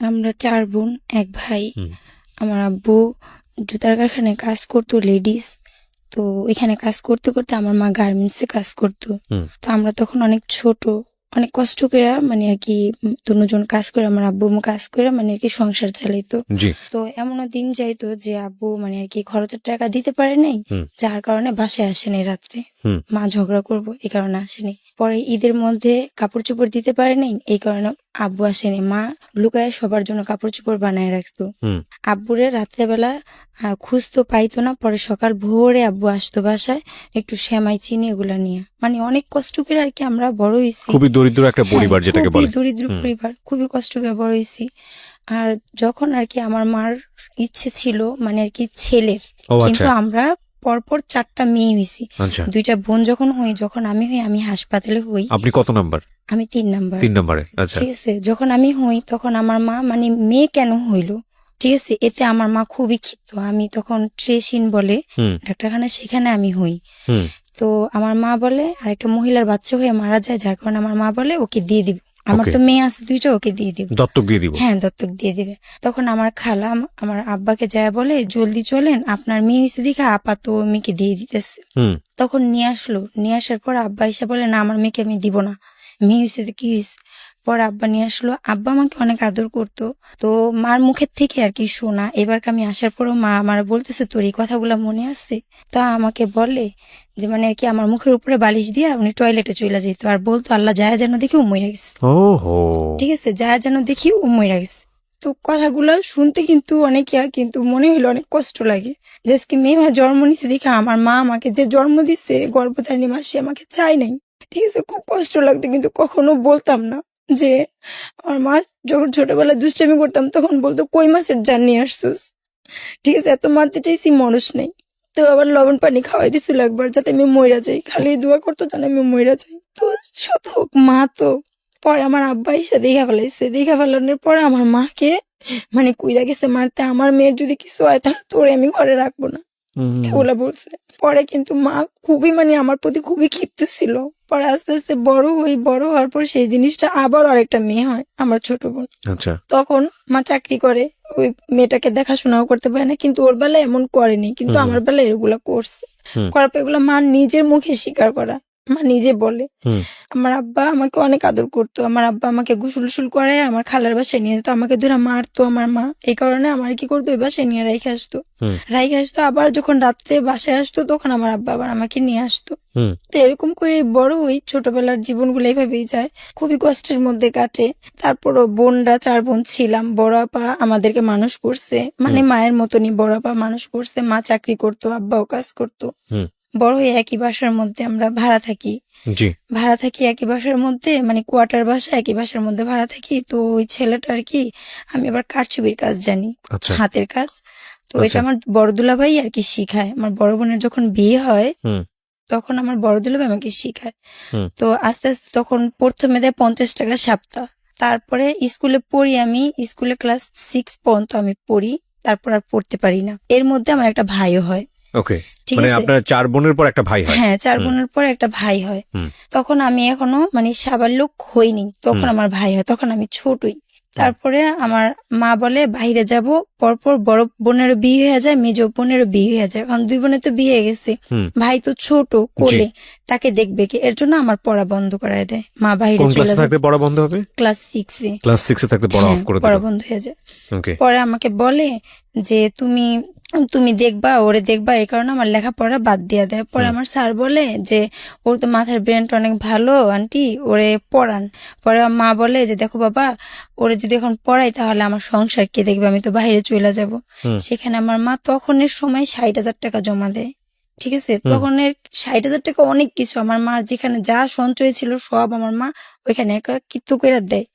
আমরা 4 বোন, 1 ভাই। হুম। আমার আব্বু জুতার কারখানায় কাজ করতো, লেডিস। তো এখানে কাজ করতে করতে আমার মা গার্মেন্টসে কাজ করতো। হুম। তো আমরা তখন অনেক ছোট, অনেক কষ্ট করে মানে আর কি দুজন কাজ করে, আমার আব্বু আম্মু কাজ করে মানে আর কি সংসার চালাইতো। জি। তো এমনও দিন যাইতো যে আব্বু মানে আর কি খরচের টাকা দিতে পারে নাই, হুম। যার কারণে বাসায় আসেনি রাত্রে। হুম। মা ঝগড়া করবো এই কারণে আসেনি। পরে ঈদের মধ্যে কাপড় চোপড় দিতে পারে নাই, এই কারণে আব্বু আসেনি। মা লুকায় সবার জন্য কাপড় চোপড় বানায় রাখতো। হুম। আব্বুরে রাত্রেবেলা খুঁজতো, পাইতো না। পরে সকাল ভোরে আব্বু আসতো বাসায় একটু সেমাই চিনি এগুলা নিয়ে। মানে অনেক কষ্ট করে আর কি আমরা বড় হয়েছি। খুবই দরিদ্র একটা হ্যাঁ, পরিবার যেটাকে খুবই বলে। দরিদ্র পরিবার, খুবই কষ্ট করে বড় হয়েছি। আর যখন আর কি আমার মার ইচ্ছে ছিল মানে আর কি ছেলের, ও কিন্তু আচ্ছা। আমরা পরপর 4টা মেয়ে হয়েছি। আচ্ছা, 2টা বোন যখন আমি হই, আমি হাসপাতালে হই। আপনি কত নাম্বার? আমি 3 নাম্বার। 3 নম্বরে। আচ্ছা। ঠিক আছে, যখন আমি হই তখন আমার মা মানে মেয়ে কেন হইলো, ঠিক আছে, এতে আমার মা খুবই ক্ষিপ্ত। আমি তখন ট্রেসিন বলে হুম। ডাক্তারখানা, সেখানে আমি হই। হুম। তো আমার মা বলে আর একটা মহিলার বাচ্চা হয়ে মারা যায়, যার কারণে আমার মা বলে ওকে দিয়ে দিব। আমার ওকে, তো মেয়ে আছে 2টা, ওকে দিয়ে দিব। দত্তক দিয়ে দিব। হ্যাঁ, দত্তক দিয়ে দিবে। তখন আমার খালা আমার আব্বাকে যায় বলে জলদি চলেন, আপনার মেয়ে হয়েছে দেখে আপাতত মেয়েকে দিয়ে দিতেছে। হুম। তখন নিয়ে আসলো, নিয়ে আসার পর আব্বা এসে বলে না, আমার মেয়েকে আমি দিব না, মেয়ে হয়েছে তো কি হয়েছে। পর আব্বা নিয়ে আসলো। আব্বা আমাকে অনেক আদর করতো। তো মার মুখের থেকে আর কি শোনা, এবার আমি আসার পরও মা আমার বলতেছে তোর এই কথাগুলো মনে আছে। তা আমাকে বলে যে মানে আর কি আমার মুখের উপরে বালিশ দিয়ে উনি টয়লেটে চলে যেত আর বলতো আল্লাহ যায় যেন দেখি ও মরে গেছে। ওহো। ঠিক আছে, যায় যেন দেখি ও মরে গেছে। তো কথাগুলো শুনতে কিন্তু অনেক কিন্তু মনে হইলো অনেক কষ্ট লাগে যে আজকে মেয়ে জন্ম নিছে দেখে আমার মা আমাকে যে জন্ম দিচ্ছে গর্ভধারিণী মা, সে আমাকে চাই নাই। ঠিক আছে, খুব কষ্ট লাগতো, কিন্তু কখনো বলতাম না। যে আমার মা যখন ছোটবেলায় দুষ্টামি করতাম তখন বলতো কই মাছের জান নিয়ে আসছিস। ঠিক আছে, এত মারতে চাইছি মরস নেই। তো আবার লবণ পানি খাওয়াই দিছিল একবার যাতে আমি মইরা যাই, খালি দোয়া করতো যেন আমি মইরা যাই। তো শত হোক মা তো। পরে আমার আব্বা এসে দেখা ফেলাইছে, দেখা ফেলানোর পরে আমার মাকে মানে কুইদা গেছে মারতে, আমার মেয়ের যদি কিছু হয় তাহলে তোরে আমি ঘরে রাখবো না, এগুলা বলছে। পরে কিন্তু মা খুবই মানে আমার প্রতি খুবই ক্ষিপ্ত ছিল। পরে আস্তে আস্তে বড় হওয়ার পর সেই জিনিসটা আবার আরেকটা মেয়ে হয়, আমার ছোট বোন। আচ্ছা। তখন মা চাকরি করে, ওই মেয়েটাকে দেখাশোনাও করতে পারে না, কিন্তু ওর বেলায় এমন করেনি, কিন্তু আমার বেলায় এগুলা করছে। করার পর এগুলা মা নিজের মুখে স্বীকার করা, মা নিজে বলে। আমার আব্বা আমাকে অনেক আদর করতো। আমার আব্বা আমাকে গোসল করে আমার খালার বাসায় নিয়ে যেত, আমাকে ধরে মারতো আমার মা। এই কারণে আমার কি করতো, ওই বাসায় নিয়ে রাইখে আসতো। আবার যখন রাত্রে বাসায় আসতো তখন আমার আব্বা আবার আমাকে নিয়ে আসতো। তো এরকম করে বড় হই, ছোটবেলার জীবনগুলো এইভাবেই যায়, খুবই কষ্টের মধ্যে কাটে। তারপরও বোনরা 4 বোন ছিলাম, বড় আপা আমাদেরকে মানুষ করছে, মানে মায়ের মতনই বড় আপা মানুষ করছে। মা চাকরি করতো, আব্বাও কাজ করতো। বড় হয়ে একই বাসার মধ্যে আমরা ভাড়া থাকি। একই বাসার মধ্যে, মানে কোয়ার্টার বাসা, একই বাসার মধ্যে ভাড়া থাকি। তো ওই ছেলেটা আর কি, আমি আবার কারচুপির কাজ জানি, হাতের কাজ। তো এটা আমার বড় দুলাভাই আর কি শিখায়। আমার বড় বোনের যখন বিয়ে হয় তখন আমার বড় দুলাভাই আমাকে শিখায়। তো আস্তে আস্তে তখন প্রথমে দেয় 50 টাকা সপ্তাহ। তারপরে স্কুলে পড়ি, আমি স্কুলে ক্লাস 6 পর্যন্ত আমি পড়ি, তারপর আর পড়তে পারি না। এর মধ্যে আমার একটা ভাইও হয়। ওকে, মানে আপনার 4 বোনের পর একটা ভাই হয়? হ্যাঁ, 4 বোনের পর একটা ভাই হয়। তখন আমি এখনো মানে সাবালক হইনি, তখন আমার ভাই হয়, তখন আমি ছোটই। তারপরে আমার মা বলে বাইরে যাব, পরপর বড় বোনেরও বিয়ে হয়ে যায়, মেজ বোনেরও বিয়ে হয়ে যায়। কারণ 2 বোনের তো বিয়ে হয়ে গেছে, ভাই তো ছোট কোলে, তাকে দেখবে কি, এর জন্য আমার পড়া বন্ধ করায় দেয় মা। বাইরে চলে যায়। পড়া বন্ধ হবে ক্লাস 6 এ। ক্লাস 6 এ থাকতে পড়া অফ করে দিল, পড়া বন্ধ হয়ে যায়। পরে আমাকে বলে যে তুমি দেখবা, ওরে দেখবা, এই কারণে আমার লেখাপড়া বাদ দিয়ে দেয়। পরে আমার স্যার বলে যে ওর তো মাথার ব্রেনটা অনেক ভালো আন্টি, ওরে পড়ান। পরে মা বলে যে দেখো বাবা, ওরে যদি এখন পড়াই তাহলে আমার সংসার কে দেখবে, আমি তো বাইরে চলে যাব। সেখানে আমার মা তখনের সময় 60,000 টাকা জমা দেয়। ঠিক আছে, তখনের 60,000 টাকা অনেক কিছু। আমার মার যেখানে যা সঞ্চয় ছিল সব আমার মা ওইখানে একাকিত্ব করে দেয়।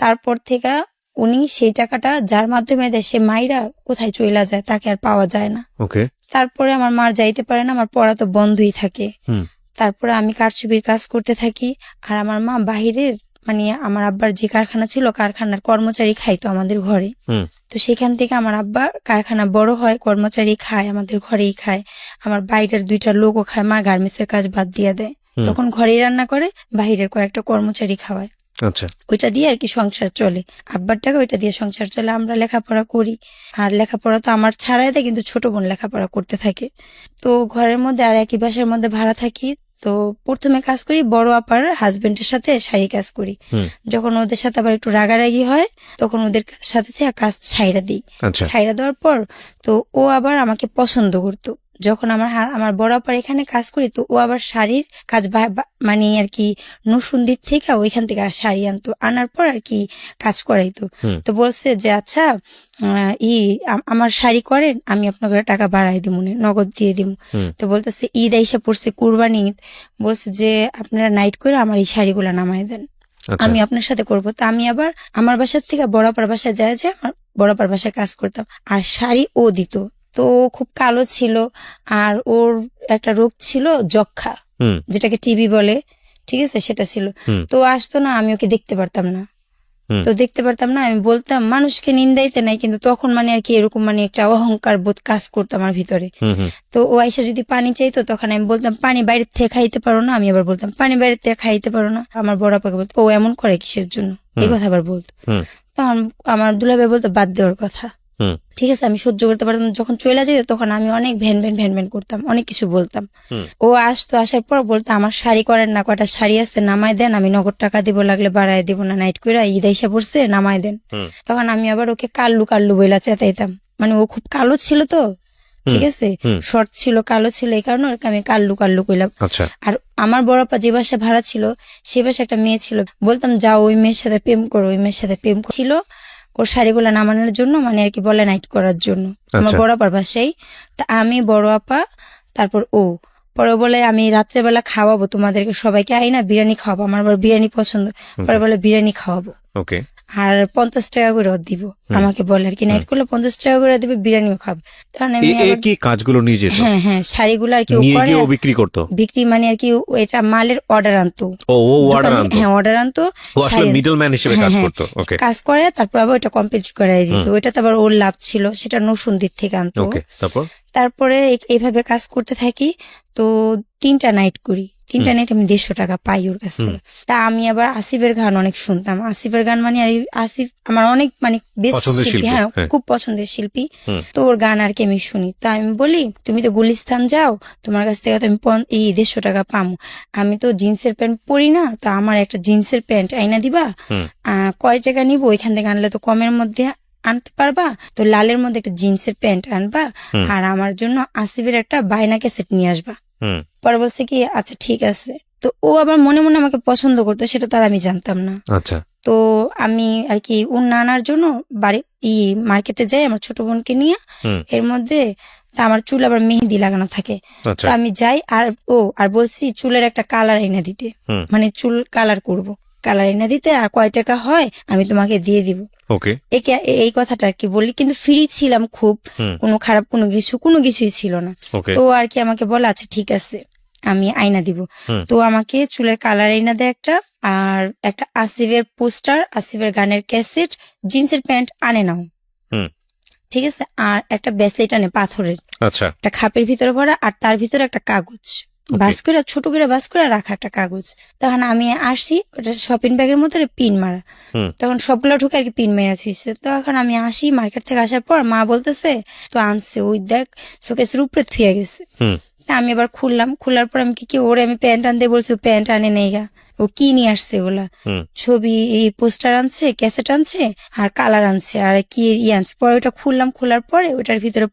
তারপর থেকে উনি সেই টাকাটা যার মাধ্যমে দেয়, সে মাইরা কোথায় চলে যায়, তাকে আর পাওয়া যায় না। তারপরে আমার মা যাইতে পারে না, আমার পড়া তো বন্ধই থাকে। তারপরে আমি কারচুপির কাজ করতে থাকি। আর আমার মা বাহিরের মানে আমার আব্বার যে কারখানা ছিল, কারখানার কর্মচারী খাইতো আমাদের ঘরে। তো সেখান থেকে আমার আব্বা কারখানা বড় হয়, কর্মচারী খায়, আমাদের ঘরেই খায়। আমার বাইরের 2টা লোকও খায়। মা গার্মেন্টসের কাজ বাদ দিয়ে দেয়, তখন ঘরেই রান্না করে, বাহিরের কয়েকটা কর্মচারী খাওয়ায়। আচ্ছা ওইটা দিয়ে আর কি সংসার চলে, আব্বার টাকা ওইটা দিয়ে সংসার চলে। আমরা লেখাপড়া করি, আর লেখাপড়া তো আমার ছাড়াই দেয়, কিন্তু ছোট বোন লেখাপড়া করতে থাকে। তো ঘরের মধ্যে আর একই বাসার মধ্যে ভাড়া থাকি। তো প্রথমে কাজ করি বড় আপার হাজবেন্ডের সাথে শাড়ি কাজ করি। যখন ওদের সাথে আবার একটু রাগারাগি হয় তখন ওদের সাথে থেকে কাজ ছাইড়া দিই। আচ্ছা ছাইড়া দেওয়ার পর তো ও আবার আমাকে পছন্দ করতো। যখন আমার বড় আপার এখানে কাজ করি তো ও আবার শাড়ির কাজ মানে আর কি নসুন্দির থেকে ওইখান থেকে শাড়ি আনতো, আনার পর আর কি কাজ করাইতো। তো বলছে যে আচ্ছা আমার শাড়ি করেন, আমি আপনাকে টাকা বাড়াই দিব, নগদ দিয়ে দিব। তো বলতেছে ঈদ আইসা পড়ছে, কুরবানি ঈদ, বলছে যে আপনারা নাইট করে আমার এই শাড়িগুলা নামাই দেন, আমি আপনার সাথে করবো। তো আমি আবার আমার বাসার থেকে বড়াপার বাসায় যায় যে আমার বড়াপার বাসায় কাজ করতাম, আর শাড়ি ও দিত। তো ও খুব কালো ছিল, আর ওর একটা রোগ ছিল যক্ষা, যেটাকে টিবি বলে, ঠিক আছে, সেটা ছিল। তো আসতো না, আমি ওকে দেখতে পারতাম না। তো দেখতে পারতাম না, আমি বলতাম মানুষকে নিন্দাইতে নাই, কিন্তু তখন মানে আর কি এরকম মানে একটা অহংকার বোধ কাজ করতো আমার ভিতরে। তো ও আইসা যদি পানি চাইতো তখন আমি বলতাম পানি বাইরের থেকে খাইতে পারো না, আমি আবার বলতাম পানি বাইরের থেকে খাইতে পারো না। আমার বড় আপাকে বলতো ও এমন করে কিসের জন্য, এই কথা আবার বলতো। তখন আমার দুলাভাই বলতো বাদ দেওয়ার কথা, ঠিক আছে, আমি সহ্য করতে পারতাম। যখন চলে যেত তখন আমি অনেক ভ্যান করতাম, অনেক কিছু বলতাম। ও আসতো, আসার পর বলতো আমার শাড়ি করেন না, কয়টা শাড়ি আছে নামাই দেন, আমি নগদ টাকা দিব, লাগলে বাড়াই দিব না, নাইট করে ঈদ আইসা পড়ছে নামাই দেন। তখন আমি আবার ওকে কাল্লু বইলা চেতাইতাম, মানে ও খুব কালো ছিল তো, ঠিক আছে, শর্ট ছিল, কালো ছিল, এই কারণে ওকে আমি কাল্লু কইলাম। আর আমার বড়পা যে বাসায় ভাড়া ছিল সে বাসায় একটা মেয়ে ছিল, বলতাম যাও ওই মেয়ের সাথে প্রেম করো, ওই মেয়ের সাথে প্রেম ছিল ওর শাড়িগুলা নামানোর জন্য, মানে আর কি বলে নাইট করার জন্য আমার বড় আপার বাসায়। তা আমি বড় আপা তারপর ও পরে বলে আমি রাত্রেবেলা খাওয়াবো তোমাদেরকে সবাইকে, আইনা বিরিয়ানি খাওয়াবো, আমার আবার বিরিয়ানি পছন্দ, পরে বলে বিরিয়ানি খাওয়াবো, আর 50 টাকা করে দিব আমাকে বলে আর কি, নাইট করলে 50 টাকা করে দিবে, বিরিয়ানিও খাবে। তখন আমি কি কাজগুলো নিয়ে যেত? হ্যাঁ শাড়িগুলো আর কি বিক্রি করতো, বিক্রি মানে আর কি এটা মালের অর্ডার আনতো। হ্যাঁ অর্ডার আনতো, মিডলম্যান হিসেবে কাজ করতো, কাজ করে তারপর আবার ওটা কমপ্লিট করাই দিত। ওইটাতে আবার ওর লাভ ছিল, সেটা নসুন্দির থেকে আনতো। তারপরে এইভাবে কাজ করতে থাকি। তো 3টা নাইট করি, 3টা নাইট আমি 150 টাকা পাই ওর কাছ থেকে। তা আমি আবার আসিফের গান অনেক শুনতাম, আসিফের গান মানে আসিফ আমার অনেক মানে বেস্ট শিল্পী, হ্যাঁ খুব পছন্দের শিল্পী। তো ওর গান আর কি আমি শুনি। তো আমি বলি তুমি তো গুলিস্তান যাও, তোমার কাছ থেকে আমি 150 টাকা পামো, আমি তো জিন্সের প্যান্ট পরি না, তো আমার একটা জিন্সের প্যান্ট আইনা দিবা, কয় টাকা নিবো, ওইখান থেকে আনলে তো কমের মধ্যে আনতে পারবা, তো লালের মধ্যে একটা জিন্সের প্যান্ট আনবা, আর আমার জন্য আসিফের একটা বায়না ক্যাসেট নিয়ে আসবা। পরে বলছে কি আচ্ছা ঠিক আছে। তো ও আবার মনে মনে আমাকে পছন্দ করতো, সেটা তার আমি জানতাম না। তো আমি আর কি ওর আনার জন্য বাড়ি মার্কেটে যাই আমার ছোট বোনকে নিয়ে, এর মধ্যে তা আমার চুল আবার মেহেদি লাগানো থাকে, তো আমি যাই আর বলছি চুলের একটা কালার এনে দিতে, মানে চুল কালার করব, কালার এনে দিতে, আর কয় টাকা হয় আমি তোমাকে দিয়ে দিব। এই কথাটা আর কি বলি, কিন্তু ফ্রি ছিলাম খুব, কোনো খারাপ কোনো কিছুই ছিল না। তো আর কি আমাকে বলে আচ্ছা ঠিক আছে আমি আয়না দিব। তো আমাকে চুলের কালার আয়না দেয় একটা, আর একটা আসিফের পোস্টার, আসিফের গানের ক্যাসেট, জিন্সের প্যান্ট আনে নাও, ঠিক আছে, আর একটা ব্রেসলেট আনে পাথরের, একটা খাপের ভিতরে ভরা, আর তার ভিতরে একটা কাগজ বাস করে ছোট করে বাস করে রাখা একটা কাগজ। তখন আমি আসি, ওটা শপিং ব্যাগের মধ্যে পিন মারা, তখন সবগুলো ঢুকে আর কি পিন মেরা থুইছে। তখন আমি আসি, মার্কেট থেকে আসার পর মা বলতেছে তো আনছে, ওই দেখ শোকেসের উপরে থুয়ে গেছে। আমি আবার খোলার পর আমি কি ওরে আমি প্যান্ট আনতে বলছি, ও প্যান্ট আনে নেই গা, ও কি নিয়ে আসছে ওগুলা, ছবি পোস্টার আনছে, ক্যাসেট আনছে, আর কালার আনছে, আর কি আনছে। পরে ওটা খোলার পরে ওটার ভিতরে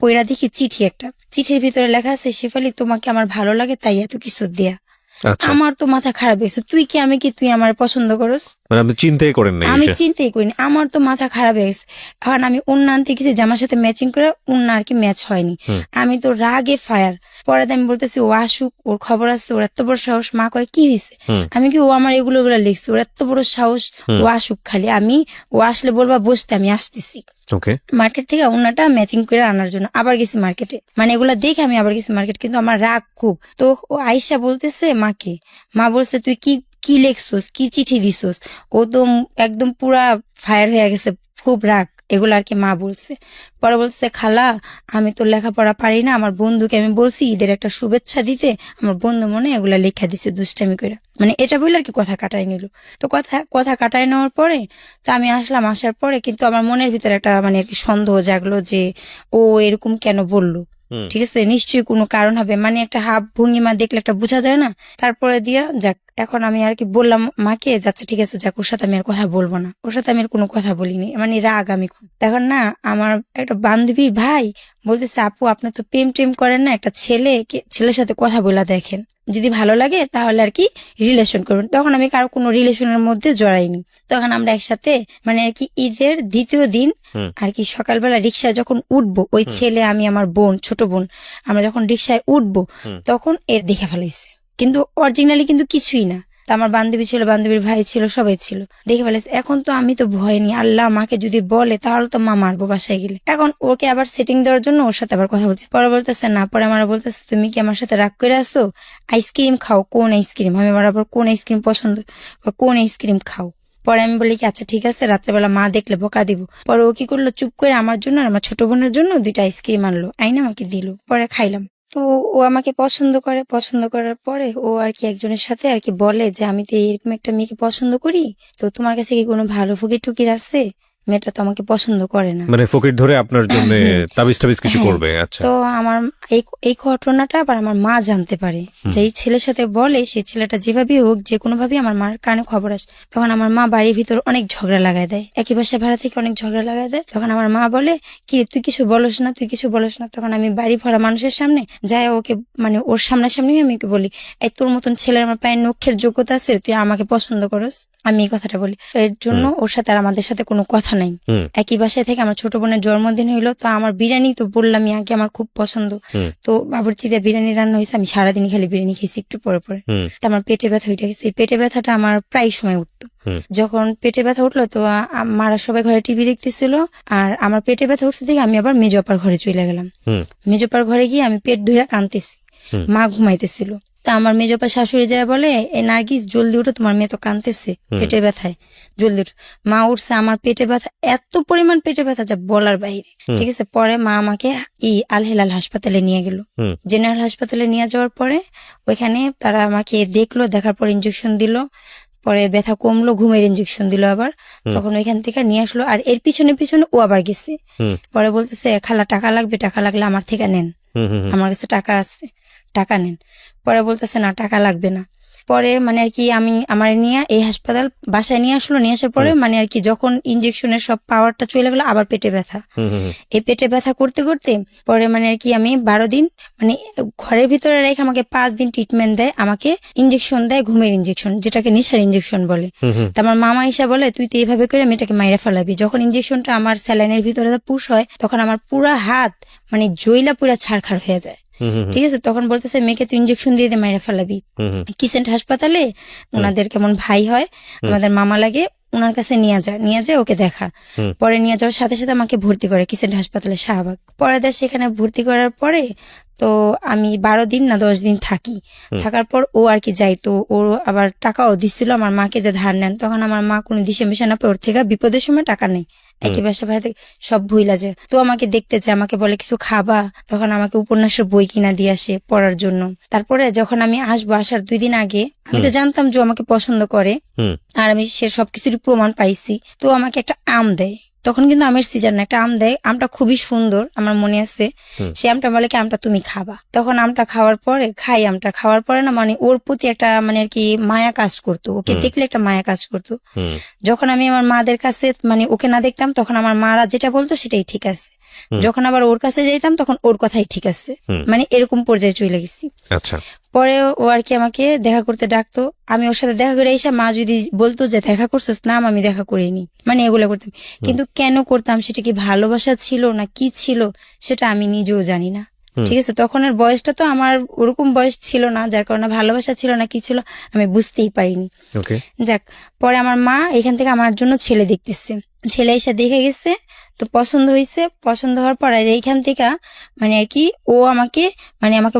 পয়রা দেখি চিঠি, একটা চিঠির ভিতরে লেখা আছে শেফালি তোমাকে আমার ভালো লাগে তাই এত কিছু দেয়া। আমার তো মাথা খারাপ হয়েছে, তুই আমার পছন্দ করস, আমি চিন্তাই করিনি, আমার তো মাথা খারাপ হয়ে গেছে। এখন আমি অন্য আনতে গেছি জামার সাথে ম্যাচিং করে, অন্য আর কি ম্যাচ হয়নি, আমি তো রাগে ফায়ার। পরে আমি বলতেছি ও আসুক, ওর খবর আছে, ওর এত বড় সাহস। মা কয় কি হয়েছে, আমি কি ও আমার এগুলো লিখছে, ওর এত বড় সাহস, ও আসুক খালি, ও আসলে বলবা বসতে, আমি আসতেছি। মার্কেট থেকে অন্যটা ম্যাচিং করে আনার জন্য আবার গেছি মার্কেটে, মানে এগুলা দেখে আমি আবার গেছি মার্কেট, কিন্তু আমার রাগ খুব। তো ও আয়সা বলতেছে মাকে, মা বলছে তুই কি লেখছোস, কি চিঠি দিছোস, ও তো একদম পুরা ফায়ার হয়ে গেছে, খুব রাগ। এগুলো আর কি মা বলছে। পরে বলছে খালা আমি তো লেখাপড়া পারি না, আমার বন্ধুকে আমি বলছি ঈদের একটা শুভেচ্ছা দিতে, আমার বন্ধু মনে এগুলা লেখা দিছে দুষ্টামি করে, মানে এটা বলে আর কি কথা কাটাই নিল। তো কথা কাটাই নেওয়ার পরে তো আমি আসলাম, আসার পরে কিন্তু আমার মনের ভিতরে একটা মানে আর কি সন্দেহ জাগলো যে ও এরকম কেন বললো, ঠিক আছে নিশ্চয়ই কোনো কারণ হবে, মানে একটা হাব ভঙ্গিমা দেখলে একটা বোঝা যায় না। তারপরে দিয়া যাক এখন আমি আর কি বললাম মাকে, যাচ্ছে ঠিক আছে যাক ওর সাথে আমি আর কথা বলবো না, ওর সাথে আমি আর কোনো কথা বলিনি, মানে রাগ আমি খুব। এখন না আমার একটা বান্ধবীর ভাই বলতেছে আপু আপনি তো প্রেম করেন না, একটা ছেলের সাথে কথা বলা দেখেন, যদি ভালো লাগে তাহলে আর কি রিলেশন করবেন। তখন আমি কারো কোনো রিলেশনের মধ্যে জড়াইনি। তখন আমরা একসাথে মানে আর কি ঈদের দ্বিতীয় দিন আর কি সকালবেলা রিক্সায় যখন উঠবো, ওই ছেলে আমি আমার বোন ছোট বোন আমরা যখন রিক্সায় উঠবো তখন এর দেখে ফেলাইছে, কিন্তু অরিজিনালি কিন্তু কিছুই না। তা আমার বান্ধবী ছিল, বান্ধবীর ভাই ছিল, সবাই ছিল, দেখে ফেলেছে। এখন তো আমি তো ভয় নি, আল্লাহ মাকে যদি বলে তাহলে তো মা মারবো বাসায় গেলে। এখন ওকে আবার সেটিং দেওয়ার জন্য ওর সাথে আবার কথা বলছি, পরে বলতেছে না, পরে আমার বলতেছে তুমি কি আমার সাথে রাগ করে আসো, আইসক্রিম খাও, কোন আইসক্রিম, আমি আমার আবার কোন আইসক্রিম পছন্দ, কোন আইসক্রিম খাও। পরে আমি বলি কি আচ্ছা ঠিক আছে, রাত্রেবেলা মা দেখলে বকা দিব। পরে ও কি করলো, চুপ করে আমার জন্য আর আমার ছোট বোনের জন্য 2টা আইসক্রিম আনলো, আইনা আমাকে দিল, পরে খাইলাম। তো ও আমাকে পছন্দ করার পরে ও আর কি একজনের সাথে আর কি বলে যে আমি তো এরকম একটা মেয়েকে পছন্দ করি, তো তোমার কাছে কি কোনো ভালো ফকির টুকির আছে, মেয়েটা তো আমাকে পছন্দ করে না। মানে ফকির ধরে আপনার জন্য তাবিজ কিছু হ্যাঁ। করবে। আচ্ছা, তো আমার এই ঘটনাটা আবার আমার মা জানতে পারে, যে এই ছেলের সাথে বলে সেই ছেলেটা যেভাবে হোক যে কোনো ভাবে আমার মার কানে খবর আসে। তখন আমার মা বাড়ির ভিতর অনেক ঝগড়া লাগাই দেয়, একই বাসা ভাড়া থেকে অনেক ঝগড়া লাগাই দেয়। তখন আমার মা বলে কি তুই কিছু বলস না, তুই কিছু বলস না। তখন আমি বাড়ি ভরা মানুষের সামনে যাই ওকে মানে ওর সামনাসামনি আমি ওকে বলি, এই তোর মতন ছেলের আমার পায়ের নখের যোগ্যতা আছে, তুই আমাকে পছন্দ করস, আমি এই কথাটা বলি। এর জন্য ওর সাথে আর আমাদের সাথে কোনো কথা নাই। একই বাসায় থেকে আমার ছোট বোনের জন্মদিন হইলো, তো আমার বিরিয়ানি তো বললামই আগে আমার খুব পছন্দ, তো বাবুর্চি দিয়ে বিরিয়ানি রান্না হয়েছে, আমি সারাদিন খালি বিরিয়ানি খেয়েছি একটু পরে পরে। তো আমার পেটে ব্যথা উঠে গেছে, এই পেটে ব্যথাটা আমার প্রায় সময় উঠতো। যখন পেটে ব্যথা উঠলো তো মারা সবাই ঘরে টিভি দেখতেছিল, আর আমার পেটে ব্যথা উঠছে থেকে আমি আবার মেজপার ঘরে চলে গেলাম। মেজপার ঘরে গিয়ে আমি পেট ধরে কাঁদতেছি, মা ঘুমাইতেছিল। তা আমার মেজপা শাশুড়ি যায় বলে এ নার্গিস জলদি উঠো, তোমার মেয়ে তো কাঁদতেছে পেটে ব্যথায়, জলদি উঠো। মা উঠছে, আমার পেটে ব্যথা এত পরিমাণ পেটে ব্যথা যা বলার বাইরে, ঠিক আছে। পরে মা আমাকে আল হেলাল হাসপাতালে নিয়ে গেল। জেনারেল হাসপাতালে নিয়ে যাওয়ার পরে ওইখানে তারা আমাকে দেখলো, দেখার পর ইঞ্জেকশন দিল, পরে ব্যথা কমলো, ঘুমের ইঞ্জেকশন দিল আবার। তখন ওইখান থেকে নিয়ে আসলো, আর এর পিছনে ও আবার গেছে। পরে বলতেছে খালা টাকা লাগবে, টাকা লাগলে আমার থেকে নেন, আমার কাছে টাকা আছে, টাকা নেন। পরে বলতেছে না টাকা লাগবে না। পরে মানে আর কি আমি আমার নিয়ে এই হাসপাতাল বাসায় নিয়ে আসলো, নিয়ে আসার পরে মানে আর কি যখন ইঞ্জেকশনের সব পাওয়ারটা চলে গেলো আবার পেটে ব্যথা। এই পেটে ব্যথা করতে করতে পরে মানে আর কি আমি 12 দিন মানে ঘরের ভিতরে রেখে আমাকে 5 দিন ট্রিটমেন্ট দেয়, আমাকে ইঞ্জেকশন দেয়, ঘুমের ইঞ্জেকশন, যেটাকে নেশার ইঞ্জেকশন বলে। তো আমার মামা এসে বলে তুই তো এইভাবে করে মেয়েটাকে মাইরা ফেলাবি। যখন ইঞ্জেকশনটা আমার স্যালাইনের ভিতরে পুশ হয় তখন আমার পুরা হাত মানে জইলা পুরা ছাড়খাড় হয়ে যায়, ঠিক আছে। তখন বলতেছে মেয়েকে তুই ইঞ্জেকশন দিয়ে মাইরা ফেলাবি। কিসেন্ট হাসপাতালে ওনাদের কেমন ভাই হয়, আমাদের মামা লাগে, ওনার কাছে নিয়ে যায় ওকে দেখা। পরে নিয়ে যাওয়ার সাথে সাথে আমাকে ভর্তি করে কিসেন্ট হাসপাতালে শাহবাগ। পরে দেয় সেখানে ভর্তি করার পরে তো আমি 12 দিন না 10 দিন থাকি। থাকার পর ও আর কি যাই, তো ওর আবার টাকাও দিচ্ছিল আমার মাকে যে ধার নেন। তখন আমার মা কোনো দিশে মিশে না পেয়ে ওর থেকে বিপদের সময় টাকা নেই, একই বাসা ভাড়া থেকে সব ভুইলা যায়। তো আমাকে দেখতে চায়, আমাকে বলে কিছু খাবা, তখন আমাকে উপন্যাসের বই কিনা দিয়ে আসে পড়ার জন্য। তারপরে যখন আমি আসবো, আসার 2 দিন আগে আমি তো জানতাম যে আমাকে পছন্দ করে, আর আমি সে সবকিছুরই প্রমাণ পাইছি। তো আমাকে একটা আম দেয়, তখন কিন্তু আমের সিজন না, একটা আম দেয়, আমটা খুবই সুন্দর আমার মনে আছে। সে আমটা বলে কি আমটা তুমি খাবা। তখন আমটা খাওয়ার পরে আমটা খাওয়ার পরে না মানে ওর প্রতি একটা মানে আর কি মায়া কাজ করতো, ওকে দেখলে একটা মায়া কাজ করতো। যখন আমি আমার মাদের কাছে মানে ওকে না দেখতাম তখন আমার মারা যেটা বলতো সেটাই ঠিক আছে, যখন আবার ওর কাছে যাইতাম তখন ওর কথাই ঠিক আছে, মানে এরকম পর্যায়ে চলে গেছি। আচ্ছা। পরে ও আর কি আমাকে দেখা করতে ডাকতো, আমি ওর সাথে দেখা করে এসে মা যদি বলতো যে দেখা করছিস, না আমি দেখা করিনি, মানে এগুলো করতাম। কিন্তু কেন করতাম, সেটা কি ভালোবাসা ছিল না কি ছিল সেটা আমি নিজেও জানি না, ঠিক আছে। তখনের বয়সটা তো আমার ওরকম বয়স ছিল না, যার কারণে ভালোবাসা ছিল না কি ছিল আমি বুঝতেই পারিনি। যাক, পরে আমার মা এখান থেকে আমার জন্য ছেলে দেখতেছে, ছেলে এসে দেখে গেছে, তো পছন্দ হয়েছে। পছন্দ হওয়ার পর আর এইখান থেকে মানে আর কি ও আমাকে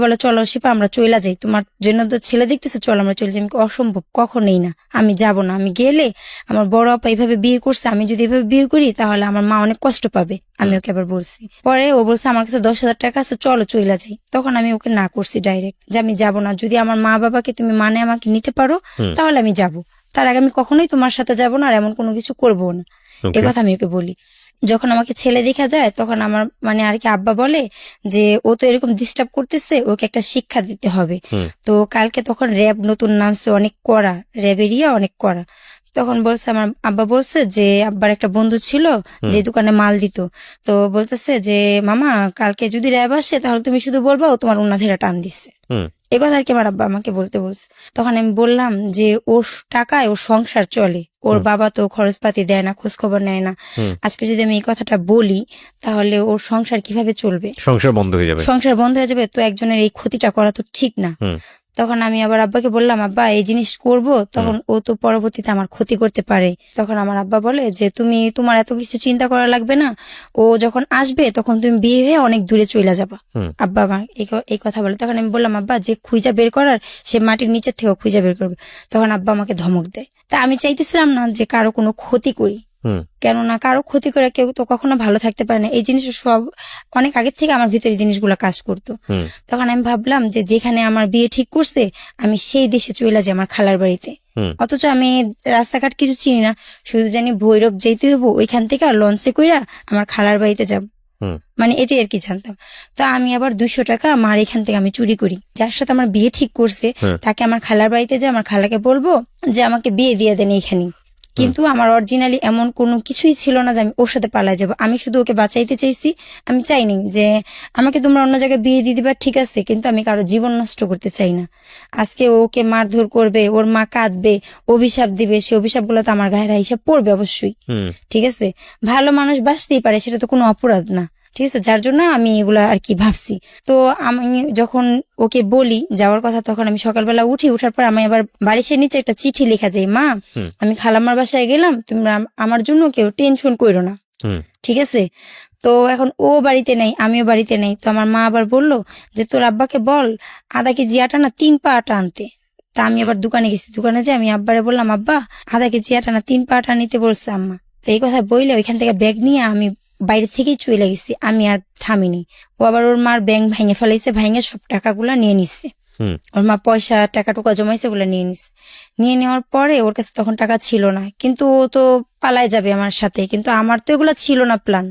বলে চলো শিপা আমরা চইলা যাই, তোমার জন্য তো ছেলে দেখতেছে, চলো আমরা চলে যাই। আমি অসম্ভব, কখনোই না, আমি যাব না। আমি গেলে আমার বড় আপা এইভাবে বিয়ে করছে, আমি যদি এভাবে বিয়ে করি তাহলে আমার মা অনেক কষ্ট পাবে। আমি ওকে আবার বলছি, পরে ও বলছে আমার কাছে 10,000 টাকা আছে, চলো চইলা যাই। তখন আমি ওকে না করছি ডাইরেক্ট, যে আমি যাব না, যদি আমার মা বাবাকে তুমি আমাকে নিতে পারো তাহলে আমি যাব, তার আগে আমি কখনোই তোমার সাথে যাব না, আর এমন কোনো কিছু করবো না। এ কথা আমি ওকে বলি। যখন আমাকে ছেলে দেখা যায় তখন আমার আর কি আব্বা বলে যে ও তো এরকম ডিস্টার্ব করতেছে, ওকে একটা শিক্ষা দিতে হবে। তো কালকে তখন র্যাব নতুন নামছে, অনেক কড়া, র্যাব এরিয়া অনেক কড়া। তখন বলছে আমার আব্বা বলছে যে আব্বার একটা বন্ধু ছিল যে দোকানে মাল দিত, তো বলতেছে যে মামা কালকে যদি র্যাব আসে তাহলে তুমি শুধু বলবা ও তোমার উন্না ধেরা টান দিচ্ছে। এ কথা আর কি আমার আব্বা আমাকে বলতে বলছে। তখন আমি বললাম যে ওর টাকায় ওর সংসার চলে, ওর বাবা তো খরচপাতি দেয় না, খোঁজ খবর নেয় না। আজকে যদি আমি এই কথাটা বলি তাহলে ওর সংসার কিভাবে চলবে, সংসার বন্ধ হয়ে যাবে। তো একজনের এই ক্ষতিটা করা তো ঠিক না। তখন আমি আবার আব্বাকে বললাম আব্বা এই জিনিস করব, তখন ও তো পরবর্তীতে আমার ক্ষতি করতে পারে। তখন আমার আব্বা বলে যে তোমার এত কিছু চিন্তা করা লাগবে না, ও যখন আসবে তখন তুমি বিয়ে হয়ে অনেক দূরে চলে যাবা। আব্বা আমার এই কথা বলে। তখন আমি বললাম আব্বা যে খুঁজা বের করার সে মাটির নিচের থেকেও খুঁজা বের করবে। তখন আব্বা আমাকে ধমক দেয়। তা আমি চাইতেছিলাম না যে কারো কোনো ক্ষতি করি, কেননা কারো ক্ষতি করে কেউ তো কখনো ভালো থাকতে পারে না। এই জিনিস সব অনেক আগের থেকে আমার ভিতরে জিনিসগুলো কাজ করতো। তখন আমি ভাবলাম যে যেখানে আমার বিয়ে ঠিক করছে আমি সেই দেশে চলে যাই, আমার খালার বাড়িতে। অথচ আমি রাস্তাঘাট কিছু চিনি না, শুধু জানি ভৈরব যেতে হইব, ওইখান থেকে লঞ্চে কইরা আমার খালার বাড়িতে যাব, এটাই আর কি জানতাম। তো আমি আবার 200 টাকা আমার এখান থেকে আমি চুরি করি, যার সাথে আমার বিয়ে ঠিক করছে তাকে আমার খালার বাড়িতে যে আমার খালাকে বলবো যে আমাকে বিয়ে দিয়ে দেন এইখানে। কিন্তু আমার অরিজিনালি এমন কোনো কিছুই ছিল না যে আমি ওর সাথে পালাই যাবো। আমি শুধু ওকে বাঁচাইতে চাইছি। আমি চাইনি যে আমাকে তোমরা অন্য জায়গায় বিয়ে দিয়ে দিবা, ঠিক আছে, কিন্তু আমি কারো জীবন নষ্ট করতে চাই না। আজকে ওকে মারধর করবে, ওর মা কাঁদবে, অভিশাপ দিবে, সে অভিশাপগুলো তো আমার গায়ের হিসাব পড়বে অবশ্যই। ঠিক আছে, ভালো মানুষ বাঁচতেই পারে, সেটা তো কোনো অপরাধ না। ঠিক আছে, যার জন্য আমি এগুলা আর কি ভাবছি। তো আমি যখন ওকে বলি যাওয়ার কথা, তখন আমি সকালবেলা উঠার পর আমি আবার বালিশের নিচে একটা চিঠি লেখা যায়, মা আমি খালাম্মার বাসায় গেলাম, তোমরা আমার জন্য কেউ টেনশন করো না, ঠিক আছে। তো এখন ও বাড়িতে নেই, আমিও বাড়িতে নেই। তো আমার মা আবার বললো যে তোর আব্বাকে বল আধা কেজি আটা না 3 পা আটা আনতে। তা আমি আবার দোকানে গেছি, দোকানে যে আমি আব্বারে বললাম আব্বা 1/2 কেজি আটা না 3 পা আটা নিতে বলছে আম্মা। তো এই কথা বললে ওইখান থেকে ব্যাগ নিয়ে আমি বাইরে থেকেই চলে গেছি, আমি আর থামিনি। ও আবার ওর মার ব্যাংক ভেঙে ফেলাইছে, ভেঙে সব টাকাগুলা নিয়ে নিচ্ছে। ওর মা পয়সা টাকা টুকা জমাইছে, ওগুলো নিয়ে নিচ্ছে। নিয়ে নেওয়ার পরে ওর কাছে তখন টাকা ছিল না, কিন্তু ও তো পালাই যাবে আমার সাথে, কিন্তু আমার তো এগুলো ছিল না প্ল্যান।